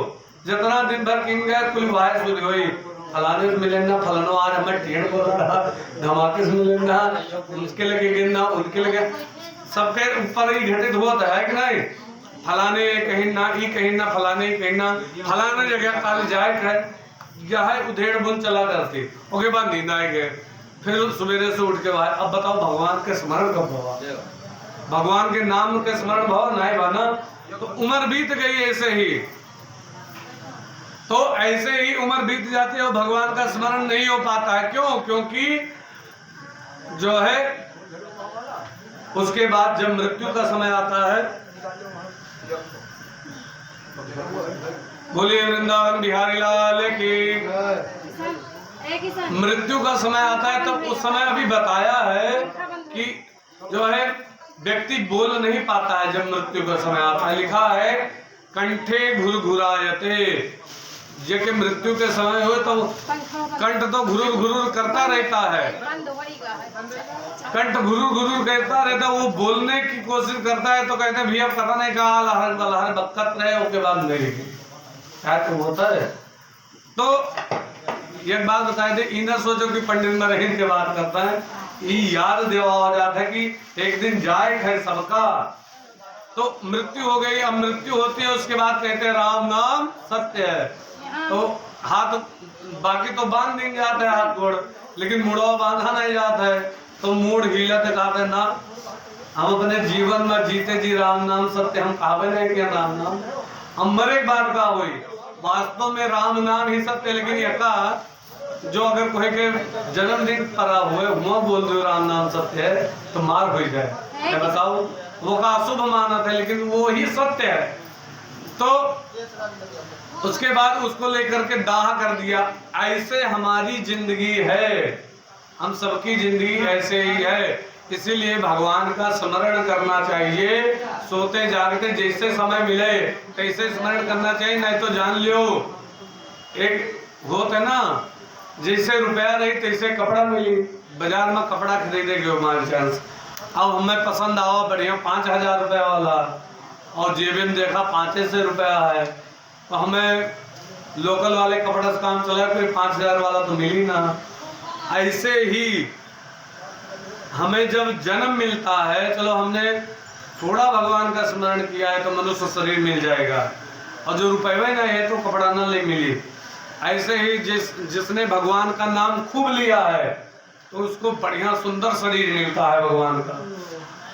जितना दिन भर कीन गया कुल वाय सुध हुई, फलाने से मिलेगा, फलानो आज हमें टेढ़ बोल रहा, धमाके से मिलेगा, उसके लगे गिरना, उनके लगे, सबके ऊपर ही घटित हुआ है कि नहीं? फलाने कहीं ना, ई कहीं ना, फलाने कहीं ना, फलाने जगह काल जाए है, क्या है उधेड़ बुन चला करती। उसके बाद नींद आए गए, फिर सवेरे से उठ के भाई अब बताओ भगवान के स्मरण कब हुआ, भगवान के नाम के स्मरण भाव नहीं भाना, तो उम्र बीत गई ऐसे ही। तो ऐसे ही उम्र बीत जाती है और भगवान का स्मरण नहीं हो पाता है। क्यों? क्योंकि जो है उसके बाद जब मृत्यु का समय आता है, बोलिए वृंदावन बिहारी लाल की, मृत्यु का समय आता है, तब उस समय अभी बताया है कि जो है व्यक्ति बोल नहीं पाता है। जब मृत्यु का समय आता है, लिखा है कंठे घुरघुरायते, ये कि मृत्यु के समय हुए तो कंठ तो घुरुर घुरुर करता रहता है, कंठ घुरुर घुरुर करता रहता, वो बोलने की कोशिश करता है तो कहते हैं भैया पता नहीं कहा लहर बलहर बक्कत रहे, उसके बाद नहीं क्या तो होता है। तो एक बात बताए थे, इना सोचो कि पंडित मरहिन के बात करता है, ये याद देवा हो जाता है कि एक दिन जाए है सबका। तो मृत्यु हो गई, अब मृत्यु होती है उसके बाद कहते हैं राम नाम सत्य है। तो हाथ बाकी तो बांध देंगे जाते हैं हाथ गोड़, लेकिन मुड़वा बांधा नहीं जाता है, तो मूड हिलत कहते ना हम अपने जीवन में जीते जी राम नाम सत्य, हम कहावे नहीं कि राम नाम हम मरे बार का हुई, वास्तव में राम नाम ही सत्य। लेकिन यका जो अगर कोई के जन्मदिन पर हुए वहाँ बोल दो राम नाम सत्य है तो मार हो जाए, मैं बताओ वो का अशुभ मानत है, लेकिन वो ही सत्य है। तो उसके बाद उसको लेकर के दाह कर दिया। ऐसे हमारी जिंदगी है, हम सबकी जिंदगी ऐसे ही है, इसीलिए भगवान का स्मरण करना चाहिए। सोते जागते जैसे समय मिले तैसे स्मरण करना चाहिए, नहीं तो जान लियो एक होता है ना, जैसे रुपया रही तैसे कपड़ा मिली, बाजार में कपड़ा खरीदे गए माल चांस, अब हमें पसंद आओ बढ़िया 5000 रुपया वाला और जेबे में देखा 500 रुपया है, तो हमें लोकल वाले कपड़ा से काम चला, कोई 5000 वाला तो मिली ना। ऐसे ही हमें जब जन्म मिलता है, चलो हमने थोड़ा भगवान का स्मरण किया है तो मनुष्य शरीर मिल जाएगा, और जो रुपये नहीं है तो कपड़ा न ले मिली। ऐसे ही जिसने भगवान का नाम खूब लिया है तो उसको बढ़िया सुंदर शरीर मिलता है भगवान का,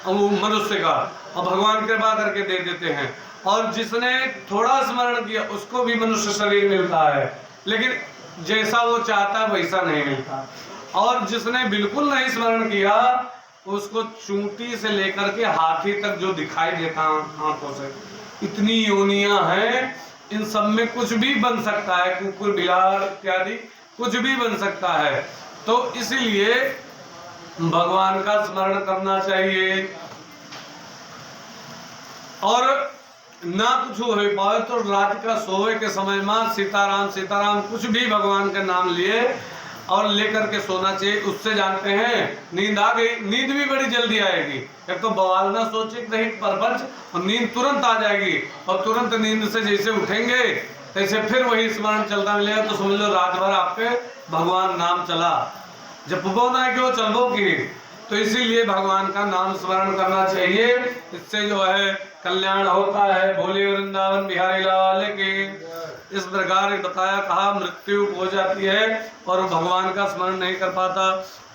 वो मनुष्य का, और भगवान कृपा करके दे देते हैं। और जिसने थोड़ा स्मरण किया उसको भी मनुष्य शरीर मिलता है, लेकिन जैसा वो चाहता है वैसा नहीं मिलता। और जिसने बिल्कुल नहीं स्मरण किया उसको चूंटी से लेकर के हाथी तक जो दिखाई देता आंखों से, इतनी योनियां हैं, इन सब में कुछ भी बन सकता है, कुकुर बिलार इत्यादि कुछ भी बन सकता है। तो इसीलिए भगवान का स्मरण करना चाहिए, और ना कुछ हो पाए तो रात का सोए के समय में सीताराम सीताराम कुछ भी भगवान का नाम लिए और लेकर के सोना चाहिए। उससे जानते हैं नींद आ गई, नींद भी बड़ी जल्दी आएगी। एक तो बवाल ना सोचे नहीं परपंच, और नींद तुरंत आ जाएगी, और तुरंत नींद से जैसे उठेंगे तैसे फिर वही स्मरण चलता मिलेगा, तो समझ लो रात भर आपके भगवान नाम चला, जब पुबो ना क्यों चलबो की। तो इसीलिए भगवान का नाम स्मरण करना चाहिए, इससे जो है कल्याण होता है। बोले वृंदावन बिहारी लाल की। इस प्रकार बताया, कहा मृत्यु हो जाती है और भगवान का स्मरण नहीं कर पाता।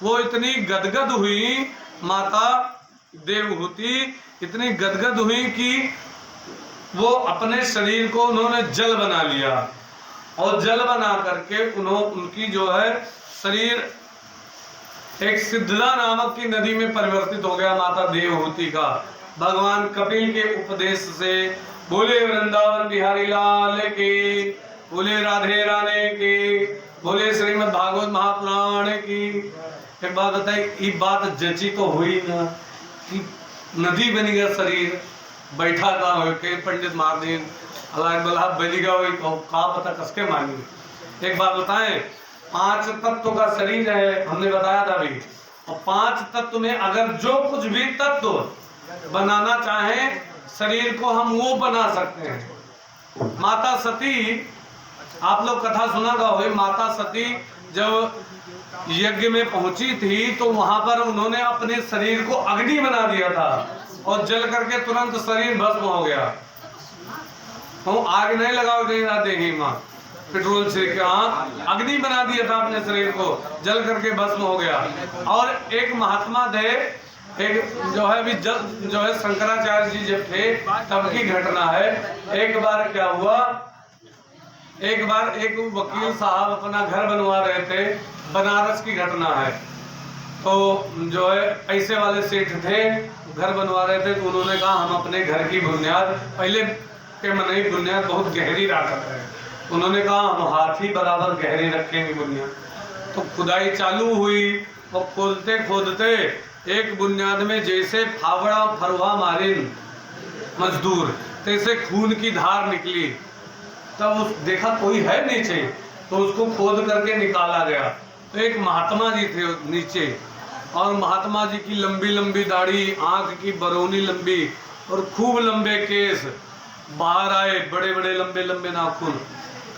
वो इतनी गदगद हुई माता देवहूति, इतनी गदगद हुई कि वो अपने शरीर को उन्होंने जल बना लिया, और जल बना करके उनकी जो है शरीर एक सिद्धला नामक की नदी में परिवर्तित हो गया माता देवहूति का, भगवान कपिल के उपदेश से। बोले वृंदावन बिहारी लाल की, बोले राधे रानी की, बोले श्रीमद् भागवत महापुराण की। एक बात बताइए, ये बात जची तो हुई ना कि नदी बनी गया शरीर, बैठा था के पंडित महादेव अलाय बल्हा बलिगा हुई, का पता कसके मांगी। एक बात बताएं, 5 तत्व का शरीर है, हमने बताया था अभी, और 5 तत्व में अगर जो कुछ भी तत्व बनाना चाहें शरीर को, हम वो बना सकते हैं। माता सती, आप लोग कथा सुना का हो, माता सती जब यज्ञ में पहुंची थी तो वहां पर उन्होंने अपने शरीर को अग्नि बना दिया था, और जल करके तुरंत शरीर भस्म हो गया। तो आग नहीं लगाओ कहीं ना देही माँ, पेट्रोल से अग्नि बना दिया था अपने शरीर को, जल करके भस्म हो गया। और एक महात्मा थे, एक जो है अभी जो है शंकराचार्य जी जब थे तब की घटना है। एक बार क्या हुआ, एक बार एक वकील साहब अपना घर बनवा रहे थे, बनारस की घटना है। तो जो है पैसे वाले सेठ थे, घर बनवा रहे थे, तो उन्होंने कहा हम अपने घर की बुनियाद पहले के मन की बुनियाद बहुत गहरी रखते हैं। उन्होंने कहा हम हाथी बराबर गहरी रखेंगे बुनियाद। तो खुदाई चालू हुई और खोदते खोदते एक बुनियाद में जैसे फावड़ा फरुहा मारे मजदूर, तैसे खून की धार निकली। तब उस देखा कोई है नीचे, तो उसको खोद करके निकाला गया। तो एक महात्मा जी थे नीचे, और महात्मा जी की लंबी लंबी दाढ़ी, आंख की बरौनी लंबी और खूब लंबे केस बाहर आए, बड़े बड़े लंबे लंबे नाखून।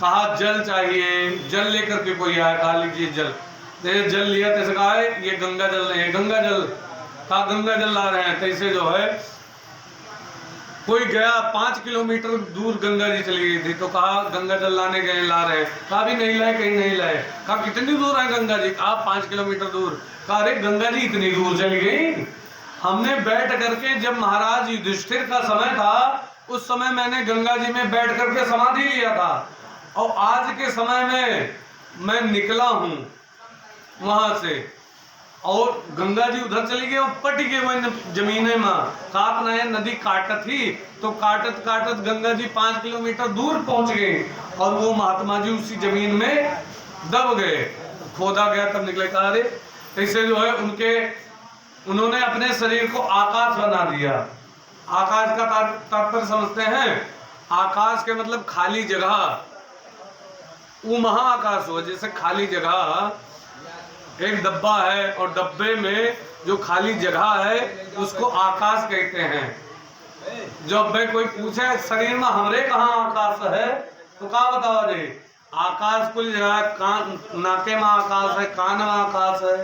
कहा जल चाहिए, जल लेकर के कोई आया, कहा लीजिए जल। जल लिया, तैसे कहा है ये गंगा जल नहीं है, गंगा जल। कहा गंगा जल ला रहे हैं। तैसे जो है कोई गया 5 किलोमीटर दूर गंगा जी चली गई थी, तो कहा गंगा जल लाने गए, ला रहे हैं। कहा भी नहीं लाए, कहीं नहीं लाए। कहा कितनी दूर है गंगा जी? कहा 5 किलोमीटर दूर। कहा अरे गंगा जी इतनी दूर चली गई? हमने बैठ करके, जब महाराज युधिष्ठिर का समय था उस समय मैंने गंगा जी में बैठ करके समाधि लिया था, और आज के समय में मैं निकला हूं वहां से, और गंगा जी उधर चली गई और पटी के वही जमीने में काट नए नदी काटत थी, तो काटत काटत गंगा जी 5 किलोमीटर दूर पहुंच गए, और वो महात्मा जी उसी जमीन में दब गए। खोदा गया तब निकले। कहा अरे ऐसे जो है उन्होंने अपने शरीर को आकाश बना दिया। आकाश का तात्पर्य समझते हैं? आकाश के मतलब खाली जगह, वो महाआकाश हो। जैसे खाली जगह एक डब्बा है, और डब्बे में जो खाली जगह है उसको आकाश कहते हैं। जब मैं कोई पूछे शरीर में हमरे कहाँ आकाश है, तो कहा बताओ जी? आकाश कुल जगह, कान नाके में आकाश है, कान में आकाश है,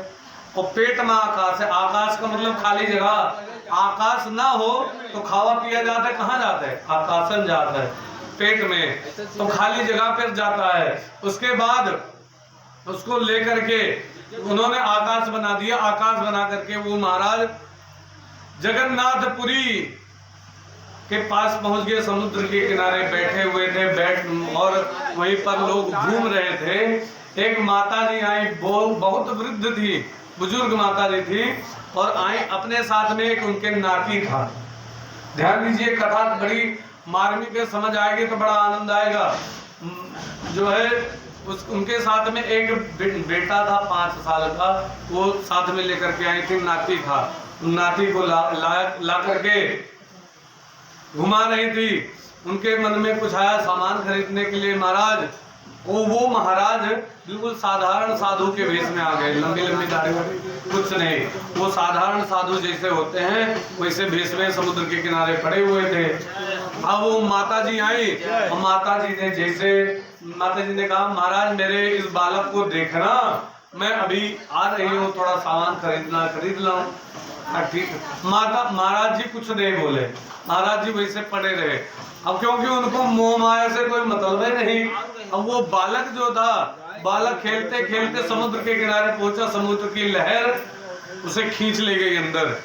और पेट में आकाश है। आकाश का मतलब खाली जगह। आकाश ना हो तो खावा पिया जाता है, कहाँ जाता है? आकाशन जाता है, पेट में। तो खाली जगह पर जाता है। उसके बाद उसको लेकर के उन्होंने आकाश बना दिया। आकाश बना करके वो महाराज जगन्नाथपुरी के पास पहुंच गए, समुद्र के किनारे बैठे हुए थे। और वहीं पर लोग घूम रहे थे। एक माता जी आई, बहुत वृद्ध थी, बुजुर्ग माता जी थी, और आई, अपने साथ में एक उनके नाती था। ध्यान दीजिए, कथा बड़ी मार्मिक है, समझ आएगी तो बड़ा आनंद आएगा। जो है उनके साथ में एक बेटा था 5 साल का, वो साथ में लेकर के आई थी। नाती था, नाती को ला करके घुमा रही थी। उनके मन में कुछ आया सामान खरीदने के लिए। महाराज वो महाराज बिल्कुल साधारण साधु के भेष में आ गए, लंबी लंबी दाढ़ी, कुछ नहीं, वो साधारण साधु जैसे होते हैं वैसे भेष में समुद्र के किनारे पड़े हुए थे। अब वो माता जी आई, और माता जी ने कहा महाराज मेरे इस बालक को देखना, मैं अभी आ रही हूँ, थोड़ा सामान खरीद लाऊं। ठीक। महाराज जी कुछ नहीं बोले, महाराज जी वैसे पड़े रहे। अब क्योंकि उनको मोह माया से कोई मतलब है नहीं। अब वो बालक जो था, बालक खेलते खेलते समुद्र के किनारे पहुंचा। समुद्र की लहर उसे खींच ले गई अंदर,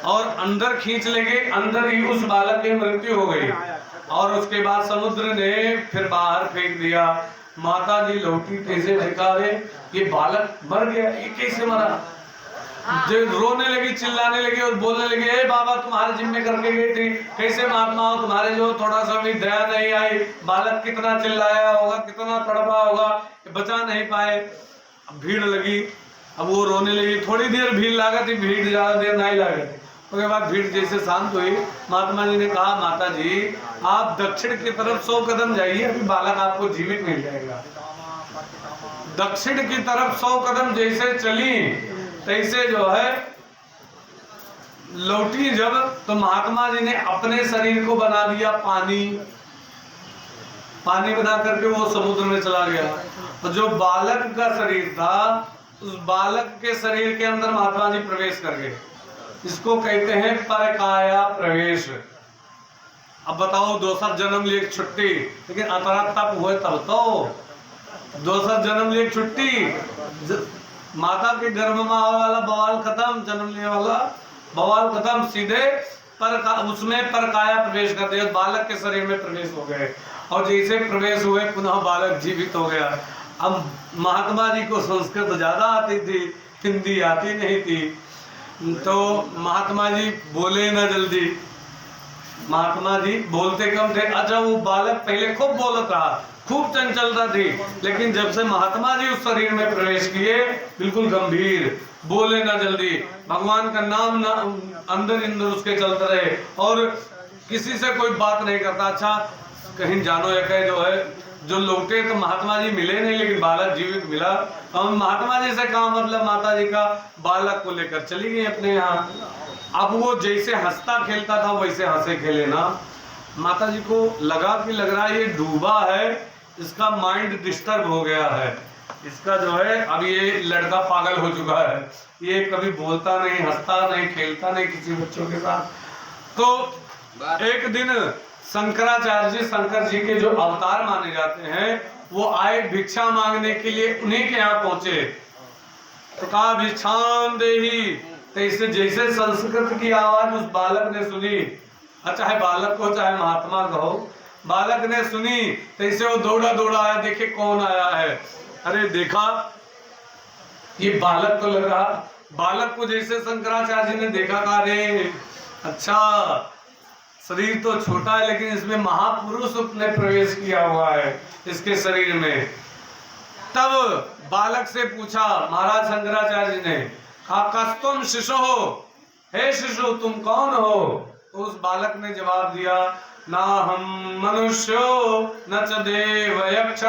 और अंदर खींच ले गई, अंदर ही उस बालक की मृत्यु हो गई। और उसके बाद समुद्र ने फिर बाहर फेंक दिया। माता जी लौटी, कैसे देखा रे ये बालक मर गया, ये कैसे मरा? जो रोने लगी, चिल्लाने लगी और बोलने लगी, ए बाबा तुम्हारे जिम्मे करके गई थी, कैसे महात्मा हो तुम्हारे, जो थोड़ा सा भी दया नहीं आई। बालक कितना चिल्लाया होगा, कितना तड़पा होगा, बचा नहीं पाए। भीड़ लगी, अब वो रोने लगी। थोड़ी देर भीड़ लागत, भीड़ ज्यादा देर नहीं लागत। उसके बाद भीड़ जैसे शांत हुई, महात्मा जी ने कहा माता जी आप दक्षिण की तरफ 100 कदम जाइए, अभी बालक आपको जीवित मिल जाएगा। दक्षिण की तरफ 100 कदम जैसे चली, तैसे जो है लौटी जब, तो महात्मा जी ने अपने शरीर को बना दिया पानी बना करके वो समुद्र में चला गया। तो जो बालक का शरीर था, उस बालक के शरीर के अंदर महात्मा जी प्रवेश कर गए। इसको कहते हैं परकाया प्रवेश। अब बताओ दोसर जन्म लिए छुट्टी, लेकिन अतरा तप हुए तब तो दोसर जन्म लिए छुट्टी। माता के गर्भ में आने वाला बवाल खत्म, जन्म लेने वाला बवाल खत्म, सीधे उसमें परकाया प्रवेश कर दिया, बालक के शरीर में प्रवेश हो गए, और जैसे प्रवेश हुए पुनः बालक जीवित हो गया। अब महात्मा जी को संस्कृत ज्यादा आती थी, हिंदी आती नहीं थी, तो महात्मा जी बोले ना जल्दी, महात्मा जी बोलते कम थे। अच्छा वो बालक पहले खूब बोलत रहा, खूब चंचलता थी, लेकिन जब से महात्मा जी उस शरीर में प्रवेश किए बिल्कुल गंभीर, बोले ना जल्दी, भगवान का नाम ना अंदर अंदर उसके चलते रहे, और किसी से कोई बात नहीं करता। अच्छा कहीं जानो या कहे जो है जो लौटे तो महात्मा जी मिले नहीं, लेकिन बालक जीवित मिला। हम महात्मा जी से कहा मतलब माता जी का बालक को लेकर चली गई अपने यहाँ। अब वो जैसे हंसता खेलता था वैसे हंसे खेले ना। माता जी को लगा कि लग रहा है ये डूबा है, इसका माइंड डिस्टर्ब हो गया है, इसका जो है अब ये लड़का पागल हो चुका है, ये कभी बोलता नहीं, हंसता नहीं, खेलता नहीं किसी बच्चों के साथ। तो एक दिन शंकराचार्य जी, शंकर जी के जो अवतार माने जाते हैं, वो आए भिक्षा मांगने के लिए, उन्हीं के यहाँ पहुंचे। तो कहा भिक्षाम देहि, तो जैसे संस्कृत की आवाज उस बालक ने सुनी, चाहे बालक को चाहे महात्मा कहो, बालक ने सुनी, तैसे वो दौड़ा दौड़ा आया, देखे कौन आया है। अरे देखा ये बालक तो लग रहा, बालक को जैसे शंकराचार्य जी ने देखा, कहा रे अच्छा शरीर तो छोटा है, लेकिन इसमें महापुरुष ने प्रवेश किया हुआ है इसके शरीर में। तब बालक से पूछा महाराज शंकराचार्य जी ने, कहा कस्तुम शिशु हो, हे शिशु तुम कौन हो? तो उस बालक ने जवाब दिया, ना हम मनुष्यो न च देव यक्ष,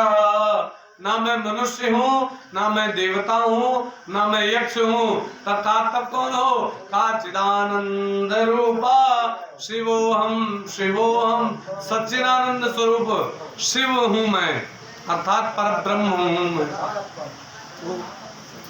ना मैं मनुष्य हूँ, ना मैं देवता हूँ, ना मैं यक्ष हूँ, तथा तब कौन हो? का चिदानंद रूपा शिवोहम, शिवोहम सच्चिदानंद स्वरूप शिव हूँ मैं, अर्थात पर ब्रह्म हूँ मैं।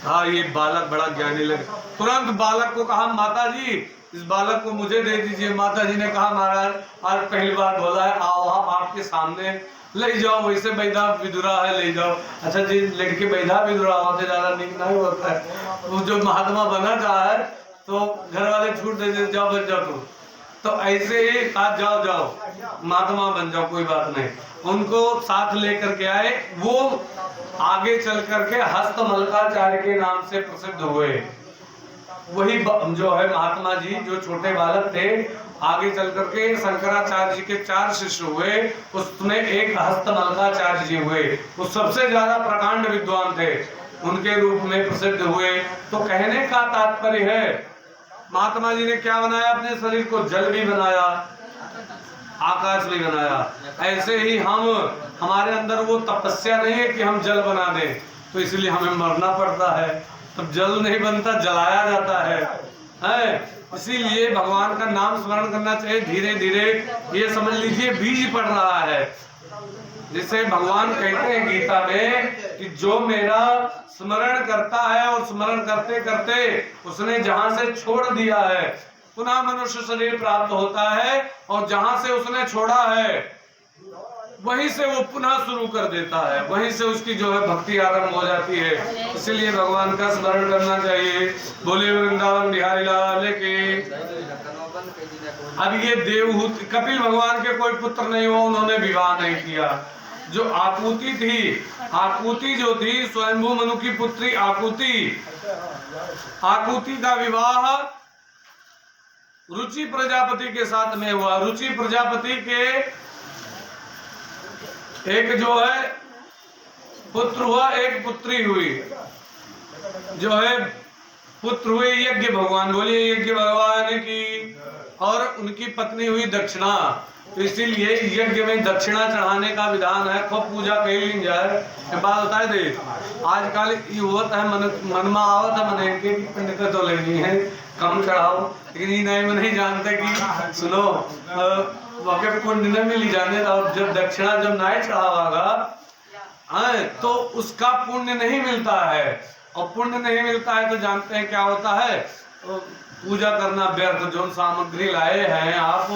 हाँ ये बालक बड़ा ज्ञानी लगे। तुरंत बालक को कहा माता जी इस बालक को मुझे दे दीजिए। माता जी ने कहा महाराज आज पहली बार बोला है, आओ आप आपके सामने ले जाओ, वैसे बैधा विदुरा है ले जाओ। अच्छा जी लड़के बैधा विदुरा होते ज्यादा नहीं नहीं होता है, वो जो महात्मा बना चाहा है तो घर वाले छूट दे देते, जाओ बन जाओ तुम। तो ऐसे ही आज जाओ जाओ महात्मा बन जाओ, कोई बात नहीं। उनको साथ लेकर के आए, वो आगे चल करके हस्तमलकाचार्य के नाम से प्रसिद्ध हुए। वही जो है महात्मा जी जो छोटे बालक थे, आगे चल करके शंकराचार्य जी के 4 शिष्य हुए, उसमें एक हस्तमलकाचार्य जी हुए। वो सबसे ज्यादा प्रकांड विद्वान थे, उनके रूप में प्रसिद्ध हुए। तो कहने का तात्पर्य है महात्मा जी ने क्या बनाया? अपने शरीर को जल भी बनाया, आकाश भी बनाया। ऐसे ही हमारे अंदर वो तपस्या नहीं है कि हम जल बना दें, तो इसलिए हमें मरना पड़ता है। तब जल नहीं बनता, जलाया जाता है। इसीलिए भगवान का नाम स्मरण करना चाहिए। धीरे धीरे ये समझ लीजिए बीज पड़ रहा है, जिसे भगवान कहते हैं गीता में कि जो मेरा स्मरण करता है और स्मरण करते करते उसने जहां से छोड़ दिया है, पुनः मनुष्य शरीर प्राप्त होता है, और जहां से उसने छोड़ा है वहीं से वो पुनः शुरू कर देता है, वहीं से उसकी जो है भक्ति आरंभ हो जाती है। इसीलिए भगवान का स्मरण करना चाहिए। बोले वृंदावन बिहारी लाल की। अब ये देवहूति कपिल भगवान के कोई पुत्र नहीं हुआ, उन्होंने विवाह नहीं किया। जो आकुति थी, आकुति जो थी स्वयंभू मनु की पुत्री आकुति, आकुति का विवाह रुचि प्रजापति के साथ में हुआ। रुचि प्रजापति के एक जो है पुत्र हुआ, एक पुत्री हुई। जो है पुत्र हुए यज्ञ भगवान, बोलिए यज्ञ भगवान की, और उनकी पत्नी हुई दक्षिणा। तो इसीलिए यज्ञ में दक्षिणा चढ़ाने का विधान है। खूब पूजा कर ली जाए। बात होता है दे आजकल युवत है मन में आवत है मन के पंडित तो लेनी है कम चढ़ाओ, लेकिन ये नहीं जानते कि सुनो वाके पुण्य न मिली जाने, और जब दक्षिणा जब नहीं चढ़ावागा तो उसका पुण्य नहीं मिलता है, और पुण्य नहीं मिलता है तो जानते हैं क्या होता है, तो पूजा करना व्यर्थ। जो सामग्री लाए हैं आप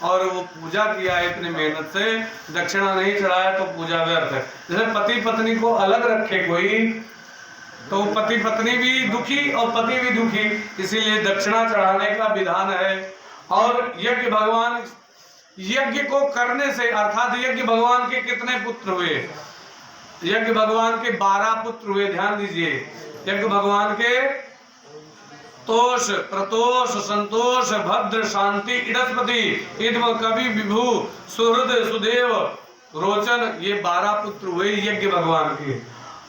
और वो पूजा किया है इतनी मेहनत से, दक्षिणा नहीं चढ़ाया तो पूजा व्यर्थ है। जैसे पति पत्नी को अलग रखे कोई तो पति पत्नी भी दुखी और पति भी दुखी, इसीलिए दक्षिणा चढ़ाने का विधान है। और यज्ञ भगवान, यज्ञ को करने से अर्थात यज्ञ भगवान के कितने पुत्र हुए? यज्ञ भगवान के 12 पुत्र हुए। ध्यान दीजिए, यज्ञ भगवान के तोष, प्रतोष, संतोष, भद्र, शांति, इडस्पति, इद्म, कवि, विभु, सुहृद, सुदेव, रोचन, ये 12 पुत्र हुए यज्ञ भगवान के।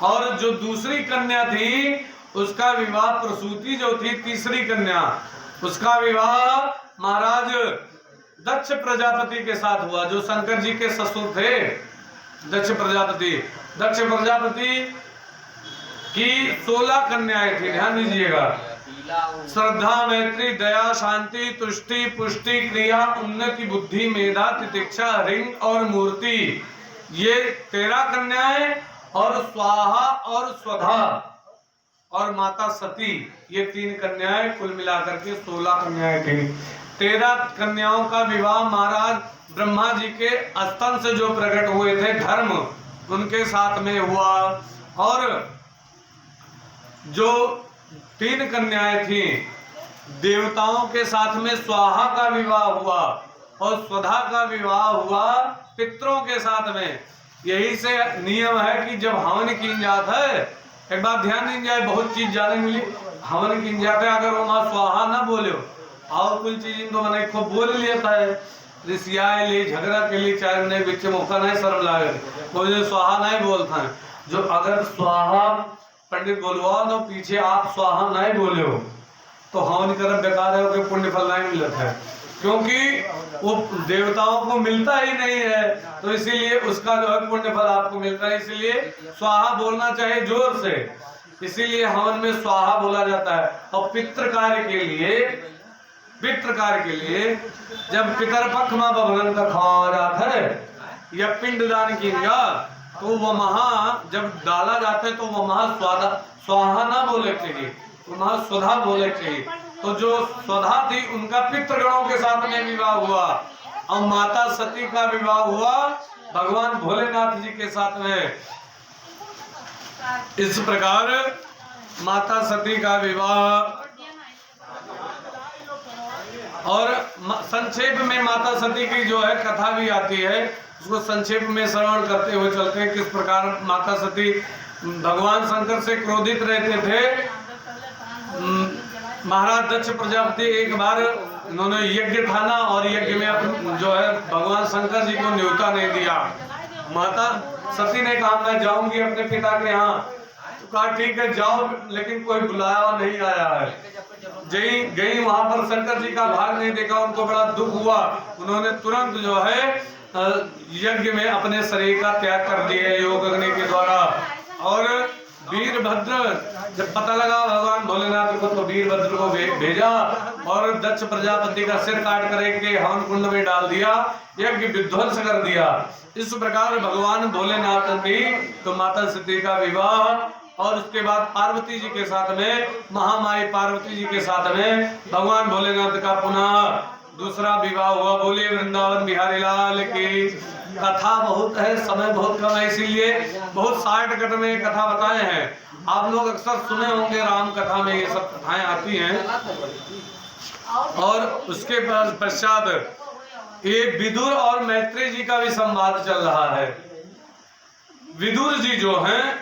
और जो दूसरी कन्या थी उसका विवाह, प्रसूति जो थी तीसरी कन्या, उसका विवाह महाराज दक्ष प्रजापति के साथ हुआ, जो शंकर जी के ससुर थे दक्ष प्रजापति। दक्ष प्रजापति की 16 कन्याएं थी। ध्यान दीजिएगा, श्रद्धा, मैत्री, दया, शांति, तुष्टि, पुष्टि, क्रिया, उन्नति, बुद्धि, मेधा, तितिक्षा, रिंग और मूर्ति, ये 13 कन्याएं, और स्वाहा और स्वधा और माता सती, ये 3 कन्याएं, कुल मिलाकर के 16 कन्याएं थी। 13 कन्याओं का विवाह महाराज ब्रह्मा जी के स्तन से जो प्रकट हुए थे धर्म, उनके साथ में हुआ। और जो 3 कन्याएं थी देवताओं के साथ में स्वाहा का विवाह हुआ और स्वधा का विवाह हुआ पितरों के साथ में। यही से नियम है कि जब हवन की जात है, एक बात ध्यान दी जाए, बहुत चीज जाने मिली, हवन की जाते अगर वो माँ स्वाहा ना बोले और कुछ चीज तो मैंने खूब बोल लिया था, रिसियाए ले झगड़ा के लिए चाहे उन्हें बिच मौका नहीं शर्म लागे, वो जो स्वाहा नहीं बोलता है। जो अगर स्वाहा पंडित बोलवा तो पीछे आप स्वाहा नहीं बोले हो तो हवन कर बेकार है, कि पुण्य फल नहीं मिलता है, क्योंकि वो देवताओं को मिलता ही नहीं है, तो इसीलिए उसका जो है पुण्य फल आपको मिलता है। इसीलिए स्वाहा बोलना चाहिए जोर से, इसीलिए हवन में स्वाहा बोला जाता है। और पितृ कार्य के लिए जब पितरपक्ष माँ भगवान का खावा जाता है या पिंडदान किया तो वो महा जब डाला जाता है तो वो महा स्वाहा ना बोले चाहिए, तो महा स्वधा बोले चाहिए। तो जो स्वधा थी उनका पितृगणों के साथ में विवाह हुआ और माता सती का विवाह हुआ भगवान भोलेनाथ जी के साथ में। इस प्रकार माता सती का विवाह। और संक्षेप में माता सती की जो है कथा भी आती है, उसको संक्षेप में श्रवण करते हुए चलते हैं। किस प्रकार माता सती भगवान शंकर से क्रोधित रहते थे। महाराज दक्ष प्रजापति एक बार इन्होंने यज्ञ ठाना और यज्ञ में जो है भगवान शंकर जी को न्योता नहीं दिया। माता सती ने कहा मैं जाऊंगी अपने पिता के यहाँ, तो कहा ठीक है जाओ, लेकिन कोई बुलाया नहीं आया है। गई वहां पर शंकर जी का भाग नहीं देखा, उनको बड़ा दुख हुआ। उन्होंने तुरंत जो है यज्ञ में अपने शरीर का त्याग कर दिया योग अग्नि के द्वारा। और वीरभद्र जब पता लगा भगवान भोलेनाथ को, तो वीरभद्र को भेजा और दक्ष प्रजापति का सिर काट करके हवन कुंड में डाल दिया, यज्ञ विध्वंस कर दिया। इस प्रकार भगवान भोलेनाथ की तो माता सती का विवाह और उसके बाद पार्वती जी के साथ में, महामाई पार्वती जी के साथ में भगवान भोलेनाथ का पुनः दूसरा विवाह हुआ। बोले वृंदावन बिहारी लाल की। कथा बहुत है, समय बहुत कम है, इसीलिए बहुत शॉर्टकट में कथा बताए हैं। आप लोग अक्सर सुने होंगे राम कथा में ये सब कथाएं आती हैं। और उसके पश्चात ये विदुर और मैत्री जी का भी संवाद चल रहा है। विदुर जी जो हैं,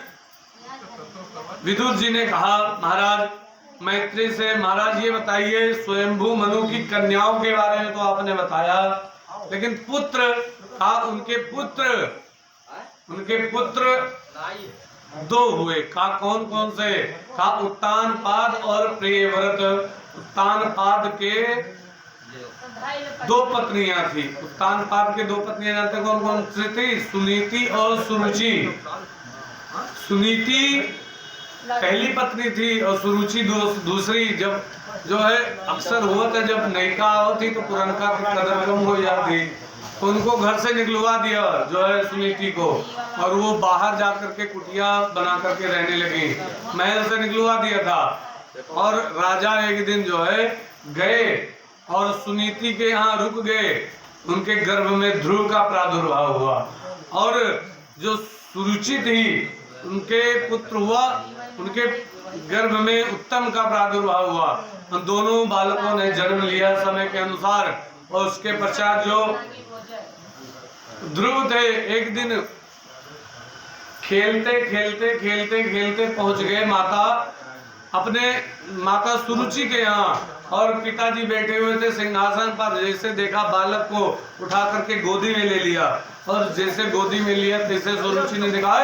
विदुर जी ने कहा महाराज मैत्री से, महाराज ये बताइए स्वयंभू मनु की कन्याओं के बारे में तो आपने बताया, लेकिन पुत्र का उनके पुत्र 2 हुए। का कौन कौन से? का उत्तानपाद और प्रियव्रत। उत्तानपाद के 2 पत्नियां थी। उत्तानपाद के 2 पत्नियां जानते कौन कौन सी थी? सुनीति और सुरुचि। सुनीति पहली पत्नी थी और सुरुचि दूसरी। जब जो है अक्सर हुआ था जब नयिका होती तो पुरनका की कदर कम हो जाती, तो उनको घर से निकलवा दिया जो है सुनीति को, और वो बाहर जाकर के कुटिया बना करके रहने लगी। महल से निकलवा दिया था। और राजा एक दिन जो है गए और सुनीति के यहाँ रुक गए उनके गर्भ में ध्रुव का प्रादुर्भाव हुआ, और जो सुरुचि थी उनके पुत्र हुआ, उनके गर्भ में उत्तम का प्रादुर्भाव हुआ। उन दोनों बालकों ने जन्म लिया समय के अनुसार। और उसके पश्चात जो ध्रुव थे एक दिन खेलते खेलते खेलते खेलते पहुंच गए अपने माता सुरुचि के यहाँ, और पिताजी बैठे हुए थे सिंहासन पर। जैसे देखा बालक को उठा करके गोदी में ले लिया, और जैसे गोदी में लिया तैसे सुरुचि ने देखा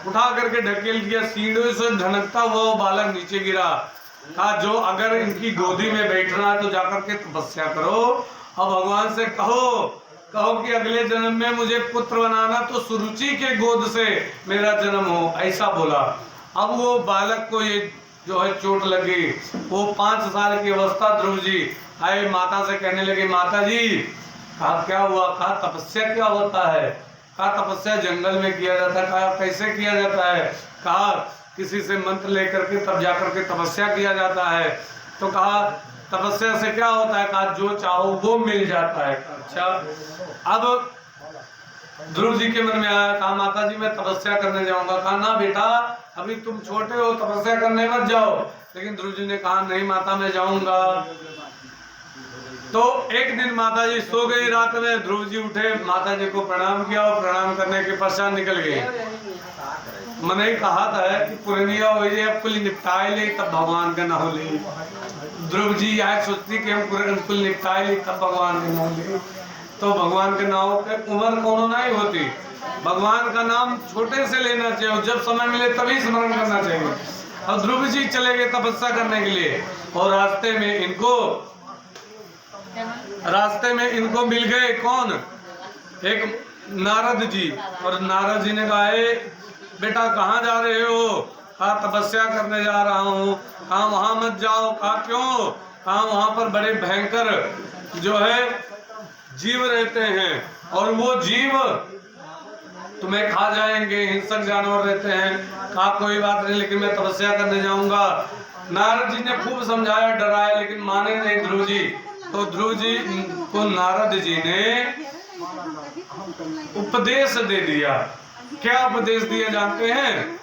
उठा करके ढकेल दिया, सीढ़ियों से धनकता हुआ बालक नीचे गिरा। कहा जो अगर इनकी गोदी में बैठना है तो जाकर के तपस्या करो, और भगवान से कहो कि अगले जन्म में मुझे पुत्र बनाना, तो सुरुचि के गोद से मेरा जन्म हो, ऐसा बोला। अब वो बालक को ये जो है चोट लगी। वो 5 साल की अवस्था ध्रुव जी आए, माता से कहने लगे, माता जी कहा क्या हुआ? कहा तपस्या क्या होता है? कहा तपस्या जंगल में किया जाता है। कहा कैसे किया जाता है? कहा किसी से मंत्र लेकर के तब जाकर के तपस्या किया जाता है। तो कहा तपस्या से क्या होता है? कहा जो चाहो वो मिल जाता है। अच्छा, अब ध्रुव जी के मन में आया, कहा माता जी मैं तपस्या करने जाऊंगा। कहा ना बेटा, अभी तुम छोटे हो, तपस्या करने मत जाओ। लेकिन ध्रुव जी ने कहा नहीं माता मैं जाऊंगा। तो एक दिन माता जी सो गई रात में, ध्रुव जी उठे, माता जी को प्रणाम किया, और प्रणाम करने के पश्चात निकल गए। मैंने कहा था कि पुरनिया हो जाए, अब कुल निपटाए ले तब भगवान का नाम ले। ध्रुव जी आज सोचती कि हम कुल निपटाए ले तब भगवान का नाम ले। तो भगवान के नाम पे उम्र कोनो नहीं होती, भगवान का नाम छोटे से लेना चाहिए, जब समय मिले तभी स्मरण करना चाहिए। और ध्रुव जी चले गए तपस्या करने के लिए, और रास्ते में इनको मिल गए कौन? एक नारद जी। और नारद जी ने कहा बेटा कहाँ जा रहे हो? कहा तपस्या करने जा रहा हूँ। कहा वहां मत जाओ। कहा क्यों? कहा वहां पर बड़े भयंकर जो है जीव रहते हैं, और वो जीव तुम्हें खा जाएंगे, हिंसक जानवर रहते हैं। कहा कोई बात नहीं, लेकिन मैं तपस्या करने जाऊंगा। नारद जी ने खूब समझाया, डराया, लेकिन माने नहीं ध्रुव जी। तो ध्रुव जी को नारद जी ने उपदेश दे दिया। क्या उपदेश दिया जानते हैं?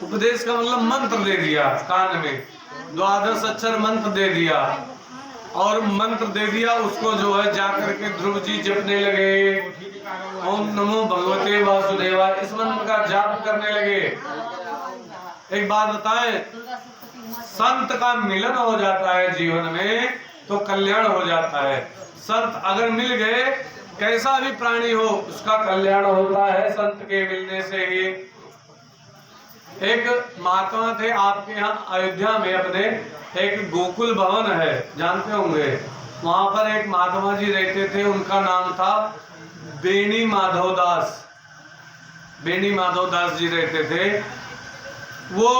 उपदेश का मतलब मंत्र दे दिया, कान में 12 अक्षर मंत्र दे दिया, और मंत्र दे दिया उसको जो है जाकर के ध्रुव जी जपने लगे। ओम नमो भगवते वासुदेवाय, इस मंत्र का जाप करने लगे। एक बात बताएं, संत का मिलन हो जाता है जीवन में तो कल्याण हो जाता है। संत अगर मिल गए, कैसा भी प्राणी हो उसका कल्याण होता है संत के मिलने से ही। एक महात्मा थे आपके यहाँ अयोध्या में, अपने एक गोकुल भवन है, जानते होंगे। वहां पर एक महात्मा जी रहते थे, उनका नाम था बेनी माधव दास। बेनी माधव दास जी रहते थे। वो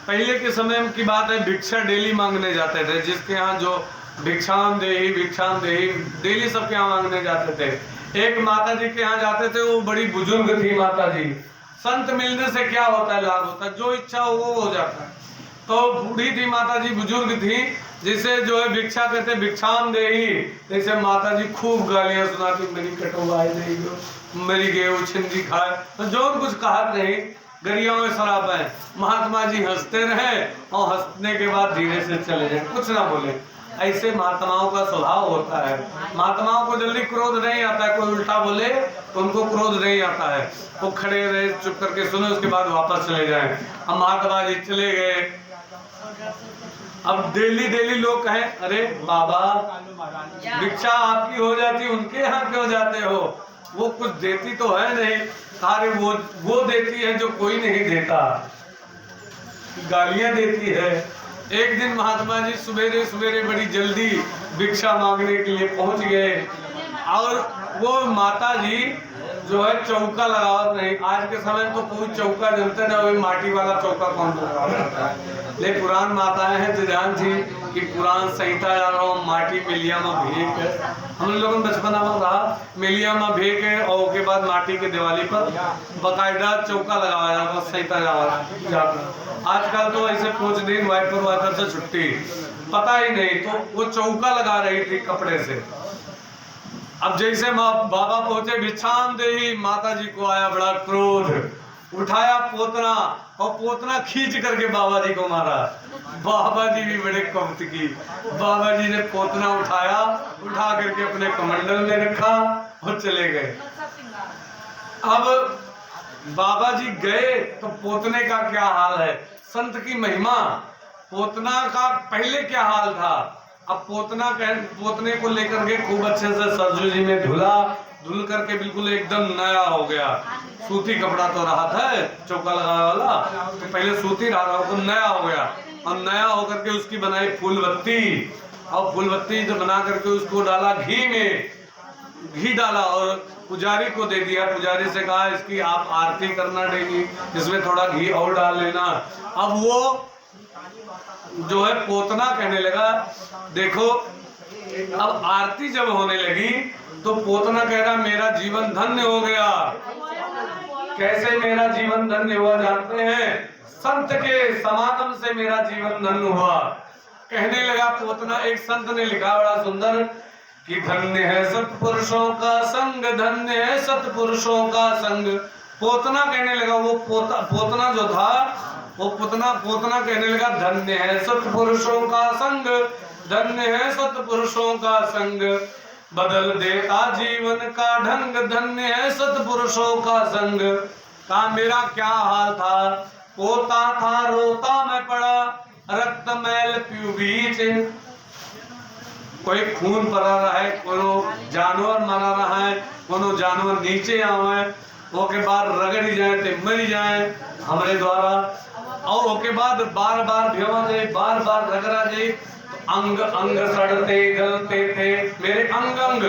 पहले के समय की बात है, भिक्षा डेली मांगने जाते थे। जिसके यहाँ जो भिक्षाम देही डेली सबके यहाँ मांगने जाते थे। एक माता जी के यहाँ जाते थे, वो बड़ी बुजुर्ग थी माता जी। संत मिलने से क्या होता है? लाभ होता है, जो इच्छा हो वो हो जाता है। तो बूढ़ी थी माता जी, बुजुर्ग थी, जिसे जो है भिक्षा कहते भिक्षाम देही। जैसे माता जी खूब गालियां सुनाती, मेरी कटोवाई नहीं, मेरी गेहूं छिंदी खाए, तो जो कुछ कहा नहीं, गरिया में शराब है। महात्मा जी हंसते रहे, और हंसने के बाद धीरे से चले जाए, कुछ ना बोले। ऐसे महात्माओं का स्वभाव होता है। महात्माओं को जल्दी क्रोध नहीं आता है, कोई उल्टा बोले तो उनको क्रोध नहीं आता है। वो खड़े रहे, चुप करके सुने, उसके बाद वापस चले जाएं। अब महात्मा जी चले गए। अब डेली लोग कहें, अरे बाबा भिक्षा आपकी हो जाती, उनके यहाँ क्यों जाते हो? वो कुछ देती तो है नहीं। अरे वो देती है जो कोई नहीं देता, गालियां देती है। एक दिन महात्मा जी सवेरे सवेरे बड़ी जल्दी भिक्षा मांगने के लिए पहुंच गए, और वो माता जी जो है चौका लगा नहीं। आज के समय तो कोई चौका जलते ना, वही माटी वाला चौका कौन लगा है। ले पुरान माताएं हैं तो जान थी कि पुरान संहिता माटी मिलिया में भेक, हम लोगों ने बचपना में रहा, मिलिया में भेक है, और उसके बाद माटी के दिवाली पर बाकायदा चौका लगाया जाता, संहिता जाता। आजकल तो ऐसे कुछ दिन वाइपर से छुट्टी, पता ही नहीं। तो वो चौका लगा रही थी कपड़े से, अब जैसे बाबा पहुंचे भिक्षाम देही, माता जी को आया बड़ा क्रोध, उठाया पोतना और पोतना खींच करके बाबा जी को मारा। बाबा जी भी बड़े कौतुकी, बाबा जी ने पोतना उठाया, उठा करके अपने कमंडल में रखा और चले गए। अब बाबा जी गए तो पोतने का क्या हाल है, संत की महिमा। पोतना का पहले क्या हाल था, अब पोतने को लेकर के खूब अच्छे से सरजू जी में धुल करके बिल्कुल एकदम नया हो गया। सूती कपड़ा तो रहा था चौका लगा वाला, तो पहले सूती रहा तो नया हो गया, और नया होकर के उसकी बनाई फूल बत्ती, और फूल बत्ती जो बना करके उसको डाला घी में, घी डाला और पुजारी को दे दिया। पुजारी से कहा इसकी आप आरती करना डेली, इसमें थोड़ा घी और डाल लेना। अब वो जो है पोतना कहने लगा, देखो अब आरती जब होने लगी तो पोतना कह रहा मेरा जीवन धन्य हो गया। कैसे मेरा जीवन धन्य हुआ जानते हैं, संत के समागम से मेरा जीवन धन्य हुआ। कहने लगा पोतना, एक संत ने लिखा बड़ा सुंदर कि धन्य है सत्पुरुषों का संग, धन्य है सत्पुरुषों का संग। पोतना कहने लगा, वो पोतना जो था वो पोतना कहने लगा धन्य है सत्पुरुषों का संग, धन्य है सत्पुरुषों का संग, बदल देता जीवन का ढंग, धन्य है सत्पुरुषों का संग। का मेरा क्या हाल था, पोता था रोता मैं पड़ा, रक्त मैल पीऊ बीच, कोई खून पड़ा रहा है, कोनो जानवर मरा रहा है, कोनो जानवर नीचे आवे, वो के बाद रगड़ी जाए ते मरी जाए हमारे द्वारा, और ओके बाद बार बार भेवा जाए, बार बार रगड़ा जाए, अंग अंग सड़ते गलते थे मेरे अंग अंग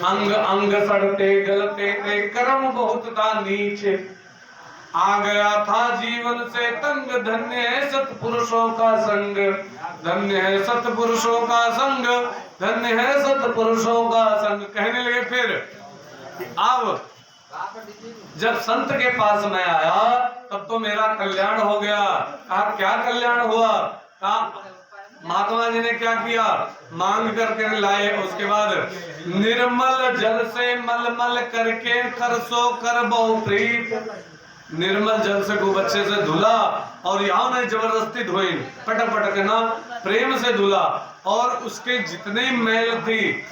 अंग अंग सड़ते गलते थे, कर्म बहुत था नीचे, आ गया था जीवन से तंग, धन्य है सत्पुरुषों का संग, धन्य है सत्पुरुषों का संग, धन्य है सत्पुरुषों का संग। कहने लगे फिर अब जब संत के पास मैं आया तब तो मेरा कल्याण हो गया। कहा क्या कल्याण हुआ, कहा महात्मा जी ने क्या किया, मांग करके लाए, उसके बाद निर्मल जल से मलमल करके करसो कर बहु प्रीत, निर्मल जल से खूब अच्छे से धुला, और यहाँ ने जबरदस्ती धोई, पटक पटक ना प्रेम से धुला, और उसके जितने मैल थी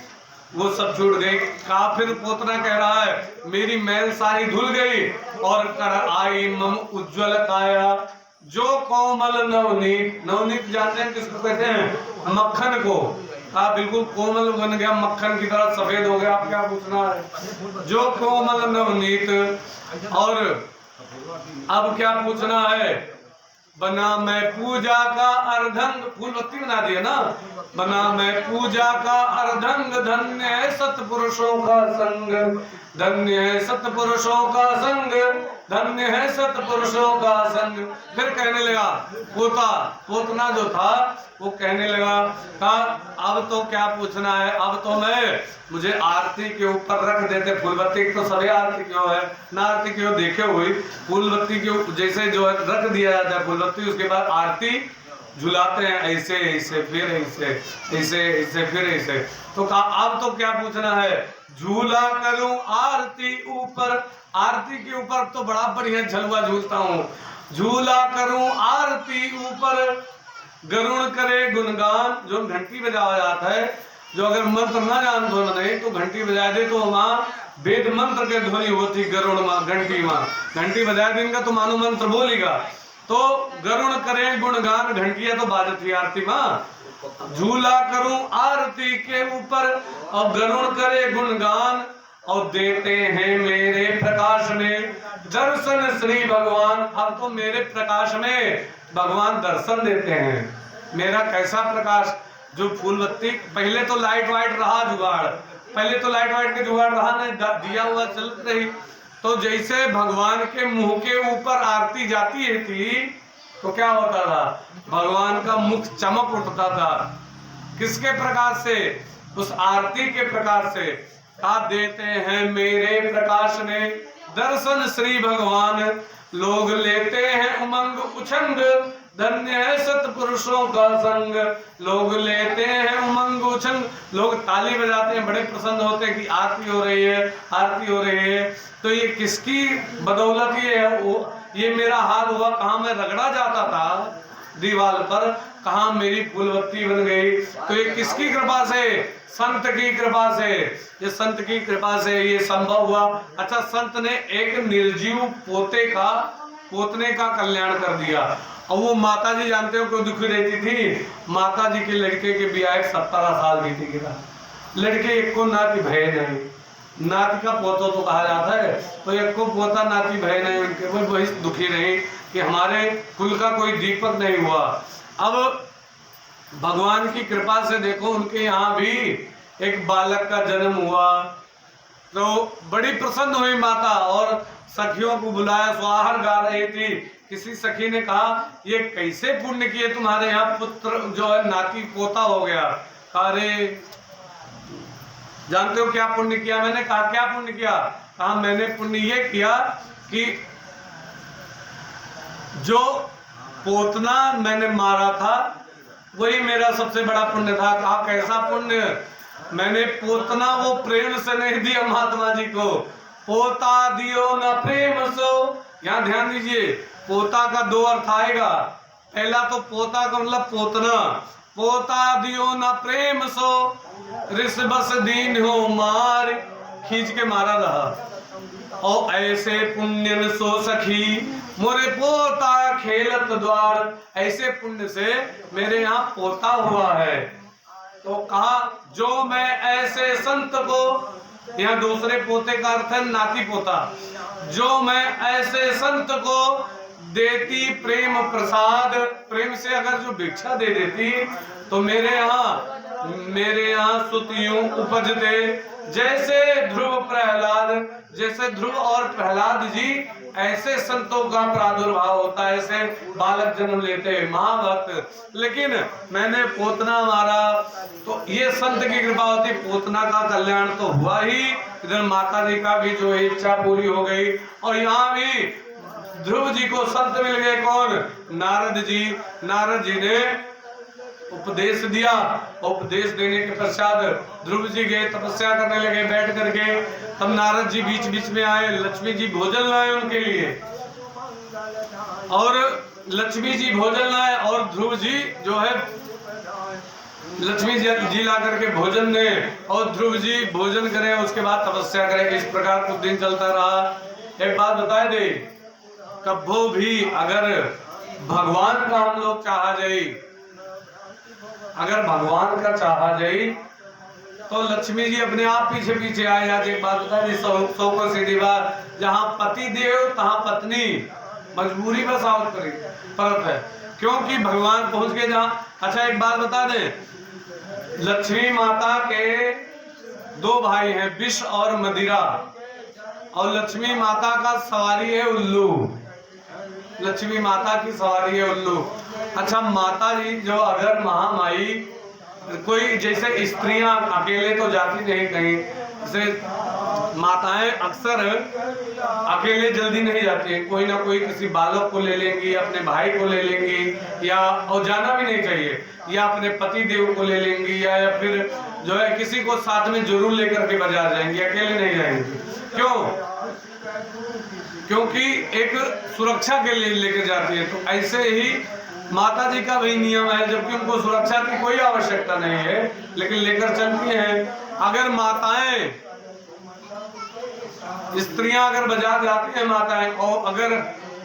वो सब छूट गई। काफिर पोतना कह रहा है मेरी मैल सारी धुल गई, और कर आई मम उज्ज्वल काया, जो कोमल नवनीत, नवनीत जानते हैं किसको कहते हैं, मक्खन को, बिल्कुल कोमल बन गया, मक्खन की तरह सफेद हो गया। आप क्या पूछना है, जो कोमल नवनीत। और अब क्या पूछना है, बना मैं पूजा का अर्धंग, फूल बत्ती बना दिया ना, बना मैं पूजा का अर्धंग, धन्य है सत्पुरुषों का संग, धन्य है सत्पुरुषों का संग, धन्य है सत्पुरुषों का संग। फिर कहने लगा पोतना जो था वो कहने लगा अब तो क्या पूछना है, अब तो मुझे आरती के ऊपर रख देते फूल बत्ती, तो सभी आरती क्यों है ना, आरती क्यों देखे हुई, फूल बत्ती के जैसे जो है रख दिया जाता है फूल बत्ती, उसके बाद आरती झुलाते हैं, ऐसे ऐसे फिर ऐसे ऐसे ऐसे फिर ऐसे। तो कहा अब तो क्या पूछना है, झूला करूं आरती ऊपर, आरती के ऊपर तो बड़ा बढ़िया झलुआ झूलता हूँ, झूला करूं आरती ऊपर, गरुण करे गुणगान, जो घंटी बजाया जाता है, जो अगर मंत्र ना जान दो नहीं तो घंटी बजा दे, तो वहाँ वेद मंत्र के ध्वनि होती, गरुण माँ घंटी माँ घंटी बजा देगा तो मानो मंत्र बोलेगा, तो गरुण करे गुणगान, घंटिया तो बाजती आरती माँ, झूला करूं आरती के ऊपर और गरुण करे गुणगान, और देते हैं मेरे प्रकाश में दर्शन श्री भगवान। अब तो मेरे प्रकाश में भगवान दर्शन देते हैं। मेरा कैसा प्रकाश, जो फूल बत्ती, पहले तो लाइट वाइट रहा जुगाड़, पहले तो लाइट वाइट के जुगाड़ रहा नहीं, दिया हुआ चल रही, तो जैसे भगवान के मुंह के ऊपर आरती जाती है थी तो क्या होता था, भगवान का मुख चमक उठता था। किसके प्रकाश से, उस आरती के प्रकाश से। आप देते हैं मेरे प्रकाश में दर्शन श्री भगवान, लोग लेते हैं उमंग उछंग, धन्य है सत्पुरुषों का संग, लोग लेते हैं उमंग उछंग। लोग ताली बजाते हैं, बड़े प्रसन्न होते हैं कि आरती हो रही है, आरती हो रही है। तो ये किसकी बदौलत ये मेरा हाल हुआ? कहाँ मैं रगड़ा जाता था दीवार पर, कहाँ मेरी फूलवत्ती बन गई। तो ये किसकी कृपा से? संत की कृपा से। ये संत की कृपा से ये संभव हुआ। अच्छा, संत ने एक निर्जीव पोतने का कल्याण कर दिया। और वो माता जी जानते हो क्यों दुखी रहती थी? माता जी के लड़के के ब्याह 17 साल बीती गिरा, लड़के एक को नाती भय नहीं, नाती का पोतो तो कहा जाता है, तो एक को पोता नाती भय नहीं उनके। वो वही दुखी रही कि हमारे कुल का कोई दीपक नहीं हुआ। अब भगवान की कृपा से देखो उनके यहाँ भी एक बालक का जन्म हुआ, तो बड़ी प्रसन्न हुई माता और सखियों को बुलाया, स्वाहार गा रही थी। किसी सखी ने कहा ये कैसे पुण्य किए तुम्हारे यहाँ पुत्र जो है नाती पोता हो गया? अरे जानते हो क्या पुण्य किया? मैंने कहा क्या पुण्य किया? कहा मैंने पुण्य ये किया कि जो पोतना मैंने मारा था वही मेरा सबसे बड़ा पुण्य था। कहा कैसा पुण्य? मैंने पोतना वो प्रेम से नहीं दिया महात्मा जी को, पोता दियो न प्रेम सो। यहाँ ध्यान दीजिए, पोता का दो अर्थ आएगा। पहला तो पोता का मतलब पोतना, पोता दियो न प्रेम सो, रिस बस दीन हो मार, खींच के मारा रहा। और ऐसे पुण्य सो सखी मोरे पोता खेलत द्वार, ऐसे पुण्य से मेरे यहाँ पोता हुआ है। तो कहा जो मैं ऐसे संत को, यहाँ दूसरे पोते का अर्थ है नाती पोता, जो मैं ऐसे संत को देती प्रेम प्रसाद, प्रेम से अगर जो भिक्षा दे देती तो मेरे यहाँ सुत यूं उपजते, जैसे ध्रुव प्रहलाद, जैसे ध्रुव और प्रहलाद जी ऐसे संतों का प्रादुर्भाव होता है, ऐसे बालक जन्म लेते हैं महाभक्त। लेकिन मैंने पोतना मारा तो ये संत की कृपा होती, पोतना का कल्याण तो हुआ ही, इधर माता जी का भी जो इच्छा पूरी हो गई। और यहाँ भी ध्रुव जी को संत मिल गए। कौन? नारद जी। नारद जी ने उपदेश दिया, उपदेश देने के पश्चात ध्रुव जी गए तपस्या करने लगे बैठ करके। तब नारद जी बीच बीच में आए, लक्ष्मी जी भोजन लाए उनके लिए, और लक्ष्मी जी भोजन लाए और ध्रुव जी जो है लक्ष्मी जी ला करके भोजन ने और ध्रुव जी भोजन करें, उसके बाद तपस्या करें। इस प्रकार कुछ दिन चलता रहा। एक बात बता दे, कभी भी अगर भगवान का हम लोग चाहा जाए, अगर भगवान का चाहा जाए तो लक्ष्मी जी अपने आप पीछे पीछे आ जाती। एक बात बता दी, सौ को सीधी बात, जहाँ पति देव तहाँ पत्नी, मजबूरी बस आवत परत है, क्योंकि भगवान पहुंच के जहाँ। अच्छा एक बात बता दे, लक्ष्मी माता के दो भाई हैं, विष और मदिरा, और लक्ष्मी माता का सवारी है उल्लू, लक्ष्मी माता की सवारी है उल्लू। अच्छा माता जी जो अगर महामाई, कोई जैसे स्त्रियां अकेले तो जाती नहीं कहीं, जैसे माताएं अक्सर अकेले जल्दी नहीं जाती हैं, कोई ना कोई किसी बालक को ले लेंगी, अपने भाई को ले लेंगी, या और जाना भी नहीं चाहिए, या अपने पति देव को ले लेंगी, या फिर जो है किसी को साथ में जरूर लेकर के बाजार जाएंगी, अकेले नहीं जाएंगी। क्यों? क्योंकि एक सुरक्षा के लिए लेकर जाती है। तो ऐसे ही माता जी का भी नियम है, जबकि उनको सुरक्षा की कोई आवश्यकता नहीं है लेकिन लेकर चलती हैं। अगर माताएं, स्त्रियां अगर बाजार जाती हैं माताएं, और अगर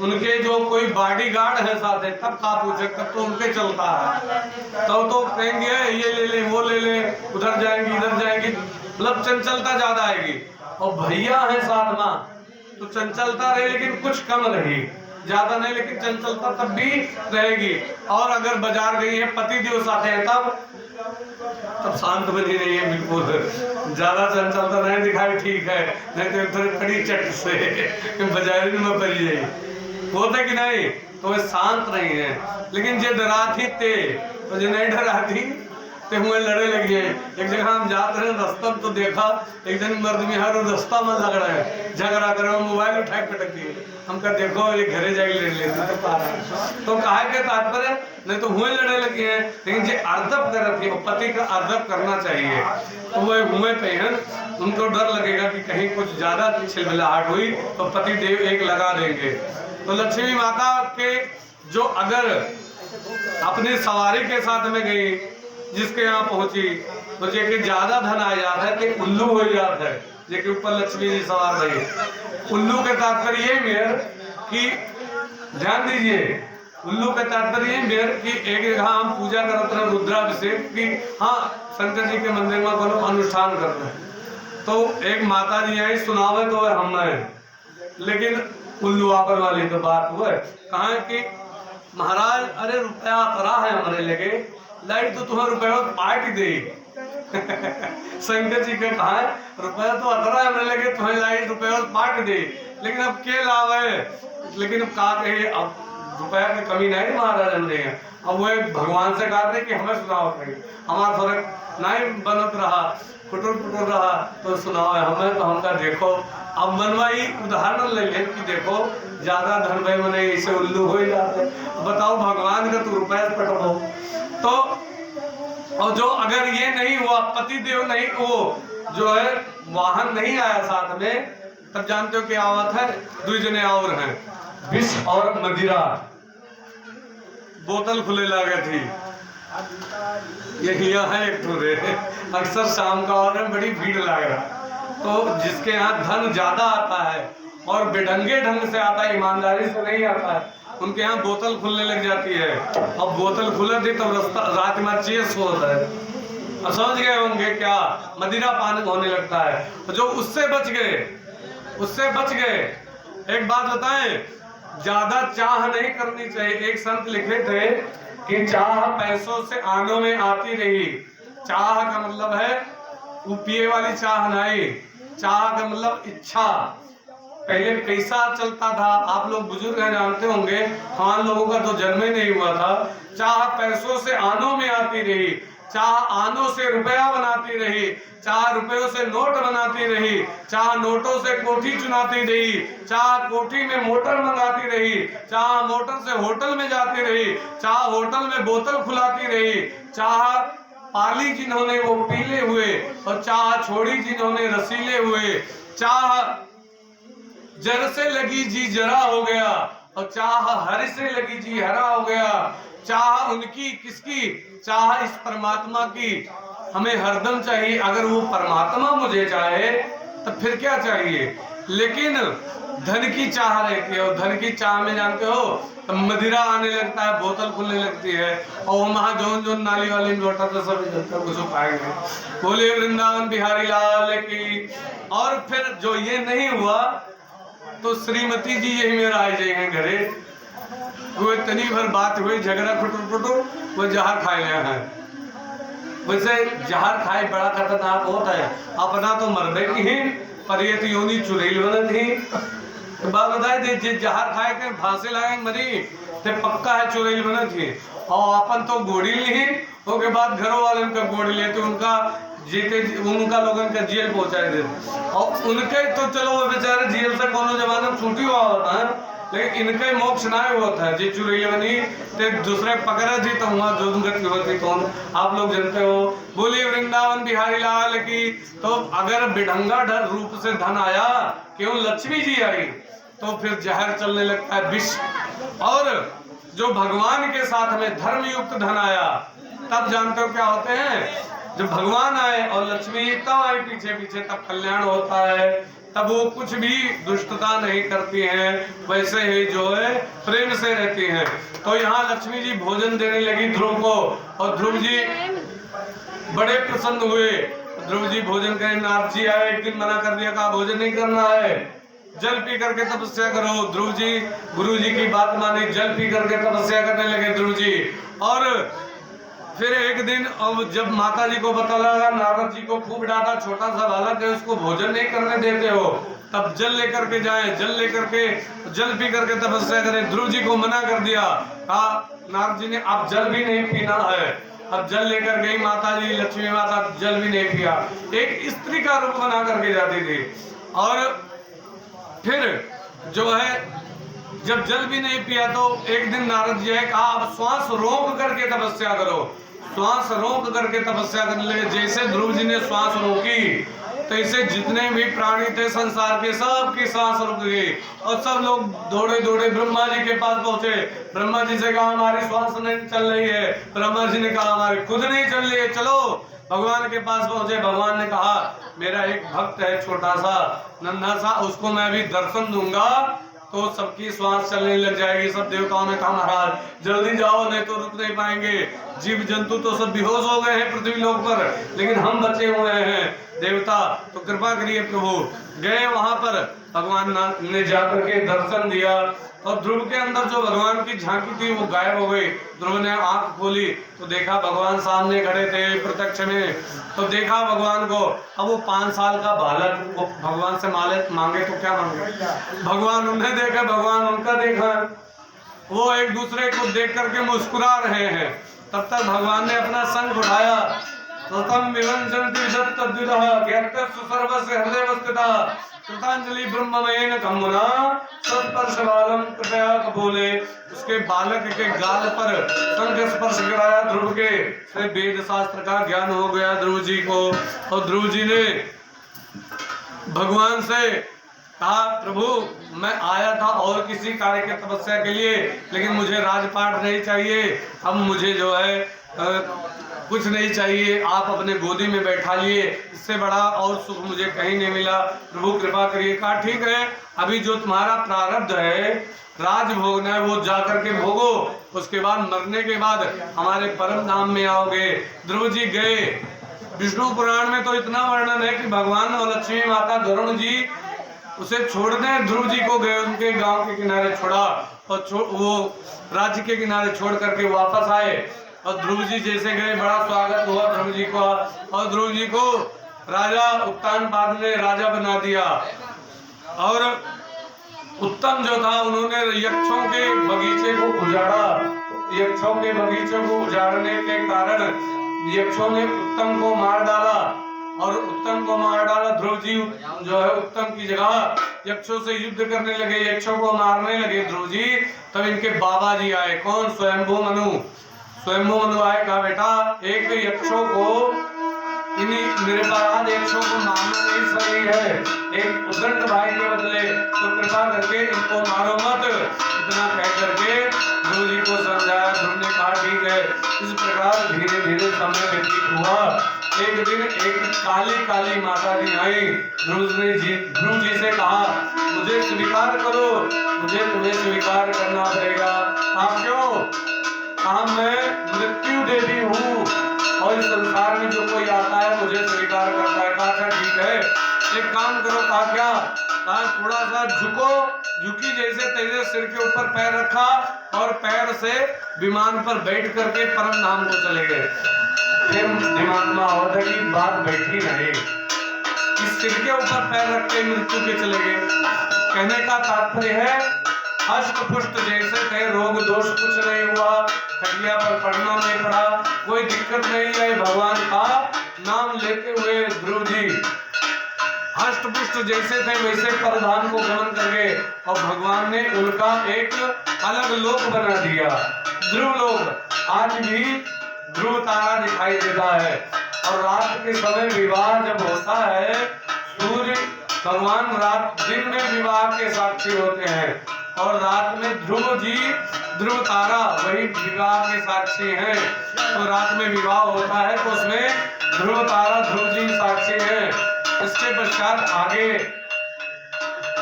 उनके जो कोई बॉडीगार्ड है साथ है, तब का पूछे, तब तो उनके चलता है, तब तो कहेंगे ये ले ले वो ले ले, उधर जाएंगी इधर जाएंगी, मतलब चंचलता ज्यादा आएगी। और भैया है साथ में तो चंचलता रहे लेकिन कुछ कम रही, ज्यादा नहीं लेकिन चंचलता तब भी रहेगी। और अगर बाजार गई है पति देव साथ है तब शांत बनी रही है, बिल्कुल ज्यादा चंचलता नहीं दिखाई, ठीक है, नहीं तो इधर खड़ी चट से बाजार में पड़ी जाए, होता कि नहीं, तो वे शांत नहीं है। लेकिन जे डराती थे तो जो नहीं डराती ते हुए लड़े लगे। एक जगह हम जाते रहे रास्ता तो देखा एक जन मर्द में हर रास्ता में लग रहा है, झगड़ा कर मोबाइल उठाए पटक दिए। हम कहा देखो ये घरे जाके लड़ लेते तो कहा के तात्पर्य नहीं तो हुए लड़ने लगी है, लेकिन जो अर्दब कर रखी है पति का अर्दब करना चाहिए। तो वो हुए पे हैं, उनको डर लगेगा कि कहीं कुछ ज्यादा छिलमिलाहट हुई तो पति देव एक लगा देंगे। तो लक्ष्मी माता के जो अगर अपनी सवारी के साथ में गई, जिसके यहाँ पहुंची तो जेके ज्यादा धन आ जाता है कि उल्लू हो जाता है, जेके ऊपर लक्ष्मी जी सवार रही। उल्लू के तात्पर्य ये मेयर कि ध्यान दीजिए, उल्लू के तात्पर्य ये मेयर कि एक जगह हम पूजा करते हैं रुद्राभिषेक की, हाँ शंकर जी के मंदिर में कोनो अनुष्ठान करते हैं तो एक माता जी आई सुनावे तो हम है, लेकिन उल्लू आकर वाली तो बात हुआ है। कहा कि महाराज अरे रुपया अतरा है हमारे लगे, लाइट तो तुम्हें रुपया पार्टी दे शंकर जी का कहा रुपया तो अतरा है हमारे लगे, तुम्हें लाइट रुपया पार्टी दे, लेकिन अब क्या लाभ है। लेकिन अब कहा कहे अब रुपया की कमी नहीं महाराज हमने, अब वो भगवान से कहा थे कि हमें सुनाओ कहीं, हमारा फर्क नहीं बनत रहा, फुटुर फुटुर रहा तो सुनाओ हमें। तो हमका देखो अब मनवाई उदाहरण ले लें कि देखो ज्यादा धन भाई मने इसे उल्लू हो जाते, बताओ भगवान का तो रुपया पटो। तो और जो अगर ये नहीं हुआ पति देव नहीं, वो जो है वाहन नहीं आया साथ में, तब जानते हो क्या आवत है, दो जने और हैं, विष और मदिरा बोतल खुले लगे थी, यही है एक टूरे अक्सर शाम का और बड़ी भीड़ लग रहा। तो जिसके यहाँ धन ज्यादा आता है और बेढंगे ढंग से आता है, ईमानदारी से नहीं आता है, उनके यहाँ बोतल खुलने लग जाती है। अब बोतल खुले थी तब रास्ता रात में चेस होता है, अब समझ गए होंगे क्या, मदिरा पान होने लगता है। जो उससे बच गए एक बात बताएं, ज्यादा चाह नहीं करनी चाहिए। एक संत लिखे थे कि चाह पैसों से आनों में आती रही। चाह का मतलब है वो पिए वाली चाह नहीं, चाह का मतलब इच्छा। पहले कैसा चलता था आप लोग बुजुर्ग हैं जानते होंगे, हमारे लोगों का तो जन्म ही नहीं हुआ था। चाह पैसों से आनों में आती रही, चाह आनों से रुपया बनाती रही, चाह रुपयों से नोट बनाती रही, चाह नोटों से कोठी चुनाती रही, चाह कोठी में मोटर मंगाती रही, चाह मोटर से होटल में जाती रही, चाह होटल में बोतल खुलाती रही, चाह पाली जिन्होंने वो पीले हुए और चाह छोड़ी जिन्होंने रसीले हुए, चाह जर से लगी जी जरा हो गया और चाह हर से लगी जी हरा हो गया। चाह उनकी किसकी, चाह इस परमात्मा की हमें हरदम चाहिए। अगर वो परमात्मा मुझे चाहे तो फिर क्या चाहिए, लेकिन धन की चाह रहती है और धन की चाह में जानते हो तो मदिरा आने लगता है, बोतल खुलने लगती है और वहां जोन नाली वाले लोटा तो सब कुछ पाएंगे। बोले वृंदावन बिहारी लाल की। और फिर जो ये नहीं हुआ तो श्रीमती जी यही मेरा आ जाए घरे, वो इतनी भर बात हुई झगड़ा फुटुर वो जहर खाए ले हैं। वैसे जहर खाए बड़ा खतरनाक होता है, अपना तो मरबे की ही पर ये तो योनी चुड़ैल बनत ही। तो बात बताए दे जहर खाए के फांसी लगाए मरी ते पक्का है चुड़ैल बनत ही। और अपन तो गोड़ी ली उसके बाद घरों वाले उनका गोड़ी लेते उनका जीते उनका लोगन का जेल पहुंचाए देते। और उनके तो चलो वो बेचारे जेल से कोनो जमाना छूटी हुआ होता है, लेकिन इनके मोक्ष ना होता है। जी चुरैल बनी ते दूसरे पकड़े थी तो वहां जो होती कौन आप लोग जानते हो। बोलिए वृंदावन बिहारी लाल की। तो अगर बिढंगा रूप से धन आया, क्यों लक्ष्मी जी आई, तो फिर जहर चलने लगता है विष। और जो भगवान के साथ में धर्म युक्त धन आया, तब जानते हो क्या होते हैं, जब भगवान आए और लक्ष्मी तब आए पीछे पीछे, तब कल्याण होता है। तब वो कुछ भी दुष्टता नहीं करती हैं, वैसे ही जो है प्रेम से रहती हैं। तो यहाँ लक्ष्मी जी भोजन देने लगी ध्रुव को और ध्रुव जी बड़े प्रसन्न हुए। ध्रुव जी भोजन करें, नारद जी आए, एक दिन मना कर दिया, कहा भोजन नहीं करना है, जल पी करके तपस्या करो। ध्रुव जी गुरु जी की बात मानी, जल पी करके तपस्या करने लगे ध्रुव जी। और फिर एक दिन अब जब माता जी को पता लगा, नारद जी को खूब डांटा, छोटा सा बालक है उसको भोजन नहीं करने देते हो, तब जल लेकर के जाएं, जल लेकर के जल पी करके तपस्या करें। ध्रुव जी को मना कर दिया, कहा नारद जी ने अब जल भी नहीं पीना है। अब जल लेकर गई माता जी, लक्ष्मी माता, जल भी नहीं पिया, एक स्त्री का रूप बना करके जाती थी। और फिर जो है जब जल भी नहीं पिया तो एक दिन नारद जी ने कहा अब श्वास रोक करके तपस्या करो। श्वास रोक करके तपस्या करने लगे। जैसे ध्रुव जी ने श्वास रोकी तो इसे जितने भी प्राणी थे संसार के, सब की सांस रुक गई और सब लोग दौड़े दौड़े ब्रह्मा जी के पास पहुंचे। ब्रह्मा जी से कहा हमारी श्वास नहीं चल रही है। ब्रह्मा जी ने कहा हमारी खुद नहीं चल रही है, चलो भगवान के पास पहुंचे। भगवान ने कहा मेरा एक भक्त है छोटा सा नन्हा सा, उसको मैं अभी दर्शन दूंगा तो सबकी श्वास चलने लग जाएगी। सब देवताओं ने कहा महाराज जल्दी जाओ नहीं तो रुक नहीं पाएंगे। जीव जंतु तो सब बेहोश हो गए हैं पृथ्वी लोक पर, लेकिन हम बचे हुए हैं देवता, तो कृपा करिए प्रभु। गए वहां पर भगवान ने जाकर के दर्शन दिया और ध्रुव के अंदर जो भगवान की झांकी थी वो गायब हो गई। ध्रुव ने आंख खोली तो देखा भगवान सामने खड़े थे प्रत्यक्ष में। तो देखा भगवान को। अब वो 5 साल का बालक वो भगवान से मांगे तो क्या मांगे, भगवान उन्हें देखा, भगवान उनका देखा। वो एक दूसरे को देख करके मुस्कुरा रहे हैं। तब तक भगवान ने अपना शंख उठाया। तम विवंचन्ति विशत्तद्विदः ज्ञातस्य सर्वस्य हृदयवस्थितः कृतांजलि ब्रह्ममयेन कम्मुना सत्स्पर्शबालम कृपया कपोले। उसके बालक के गाल पर शंख स्पर्श कराया ध्रुव के, से वेद शास्त्र का ज्ञान हो गया ध्रुव जी को। और ध्रुव जी ने भगवान से कहा प्रभु मैं आया था और किसी कार्य की तपस्या के लिए, लेकिन मुझे राजपाट नहीं चाहिए, अब मुझे जो है कुछ नहीं चाहिए, आप अपने गोदी में बैठा लिए, इससे बड़ा और सुख मुझे कहीं नहीं मिला, प्रभु कृपा करिए। कहा ठीक है अभी जो तुम्हारा प्रारब्ध है राज भोगना है वो जाकर के भोगो, उसके बाद मरने के बाद हमारे परम धाम में आओगे। ध्रुव जी गए। विष्णु पुराण में तो इतना वर्णन है कि भगवान और लक्ष्मी माता गरुण जी उसे छोड़ने ध्रुव जी को गए, उनके गांव के किनारे छोड़ा और वो राज्य के किनारे छोड़ करके वापस आए। और ध्रुव जी जैसे गए बड़ा स्वागत हुआ ध्रुव जी को, और ध्रुव जी को राजा उत्तानपाद ने राजा बना दिया। और उत्तम जो था उन्होंने यक्षों के बगीचे को उजाड़ा। यक्षों के बगीचे को उजाड़ने के कारण यक्षों ने उत्तम को मार डाला। और उत्तम को मार डाला ध्रुव जी जो है उत्तम की जगह यक्षों से युद्ध करने लगे, यक्षों को मारने लगे ध्रुव जी। तब इनके बाबा जी आए, कौन, स्वयंभू मनु। स्वयंभू मनु आए, कहा बेटा एक यक्षों को इन्हीं निरपराध यक्षों को मारना नहीं सही है, एक उदंड भाई के बदले, तो कृपा करके इनको मारो मत। इतना कह करके ध्रुव जी को समझाया। ध्रुव ने कहा ठीक है। इस प्रकार धीरे धीरे समय व्यतीत हुआ। एक दिन एक काली काली माता जी आई। ध्रुव जी से कहा मुझे स्वीकार करो, मुझे तुम्हें स्वीकार करना पड़ेगा। आप क्यों? कहा मैं मृत्यु देवी हूँ और इस संसार में जो कोई आता है मुझे स्वीकार करता है। कहा ठीक है एक काम करो। कहा क्या? कहा थोड़ा सा झुको। झुकी जैसे तेरे सिर के ऊपर पैर रखा और पैर से विमान पर बैठ करके परम धाम को चले गए। फिर दिमाग में आवा था कि बात बैठी नहीं, इस सिर के ऊपर पैर रख के मृत्यु के चले गए। कहने का तात्पर्य है हष्ट पुष्ट जैसे थे, रोग दोष कुछ नहीं हुआ, खटिया पर पड़ना नहीं पड़ा, कोई दिक्कत नहीं आई। भगवान का नाम लेते हुए ध्रुव जी हष्ट पुष्ट जैसे थे वैसे परधाम को गमन कर गए और भगवान ने उनका एक अलग लोक बना दिया, ध्रुव लोक। आज भी ध्रुव तारा दिखाई देता है और रात के समय विवाह जब होता है, सूर्य भगवान रात दिन में विवाह के साक्षी होते हैं और रात में ध्रुव जी ध्रुव तारा वही विवाह के साक्षी हैं। तो रात में विवाह होता है तो उसमें ध्रुव तारा ध्रुव जी साक्षी हैं। इसके पश्चात आगे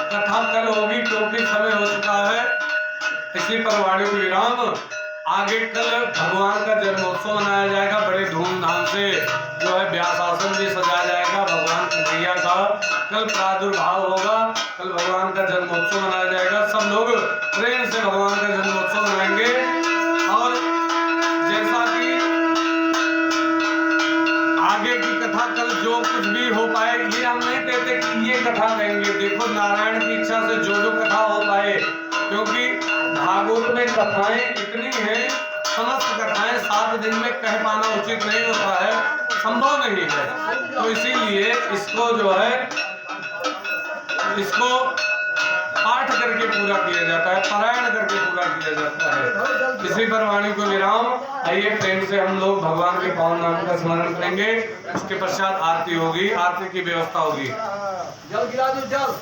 कथा कल होगी क्योंकि समय हो चुका है, इसी पर वाणी को विराम। आगे कल भगवान का जन्मोत्सव मनाया जाएगा बड़े धूमधाम से, जो है व्यासासन भी सजाया जाएगा भगवान कन्हैया का। कल प्रादुर्भाव होगा, कल भगवान का जन्मोत्सव मनाया जाएगा। सब लोग प्रेम से भगवान का जन्मोत्सव मनाएंगे। और जैसा कि आगे की कथा कल जो कुछ भी हो पाए, ये हम नहीं कहते कि ये कथा कहेंगे। देखो नारायण की इच्छा से जो कथा हो पाए, क्योंकि भागवत में कथाएं इतनी हैं, समस्त कथाएं 7 दिन में कह पाना उचित नहीं होता है, संभव नहीं है। तो इसीलिए इसको जो है इसको पाठ करके पूरा किया जाता है, पारायण करके पूरा किया जाता है। इसी पर वाणी को विराम। आइए प्रेम से हम लोग भगवान के पावन नाम का स्मरण करेंगे। इसके पश्चात आरती होगी, आरती की व्यवस्था होगी। जल गिरा दो, जल।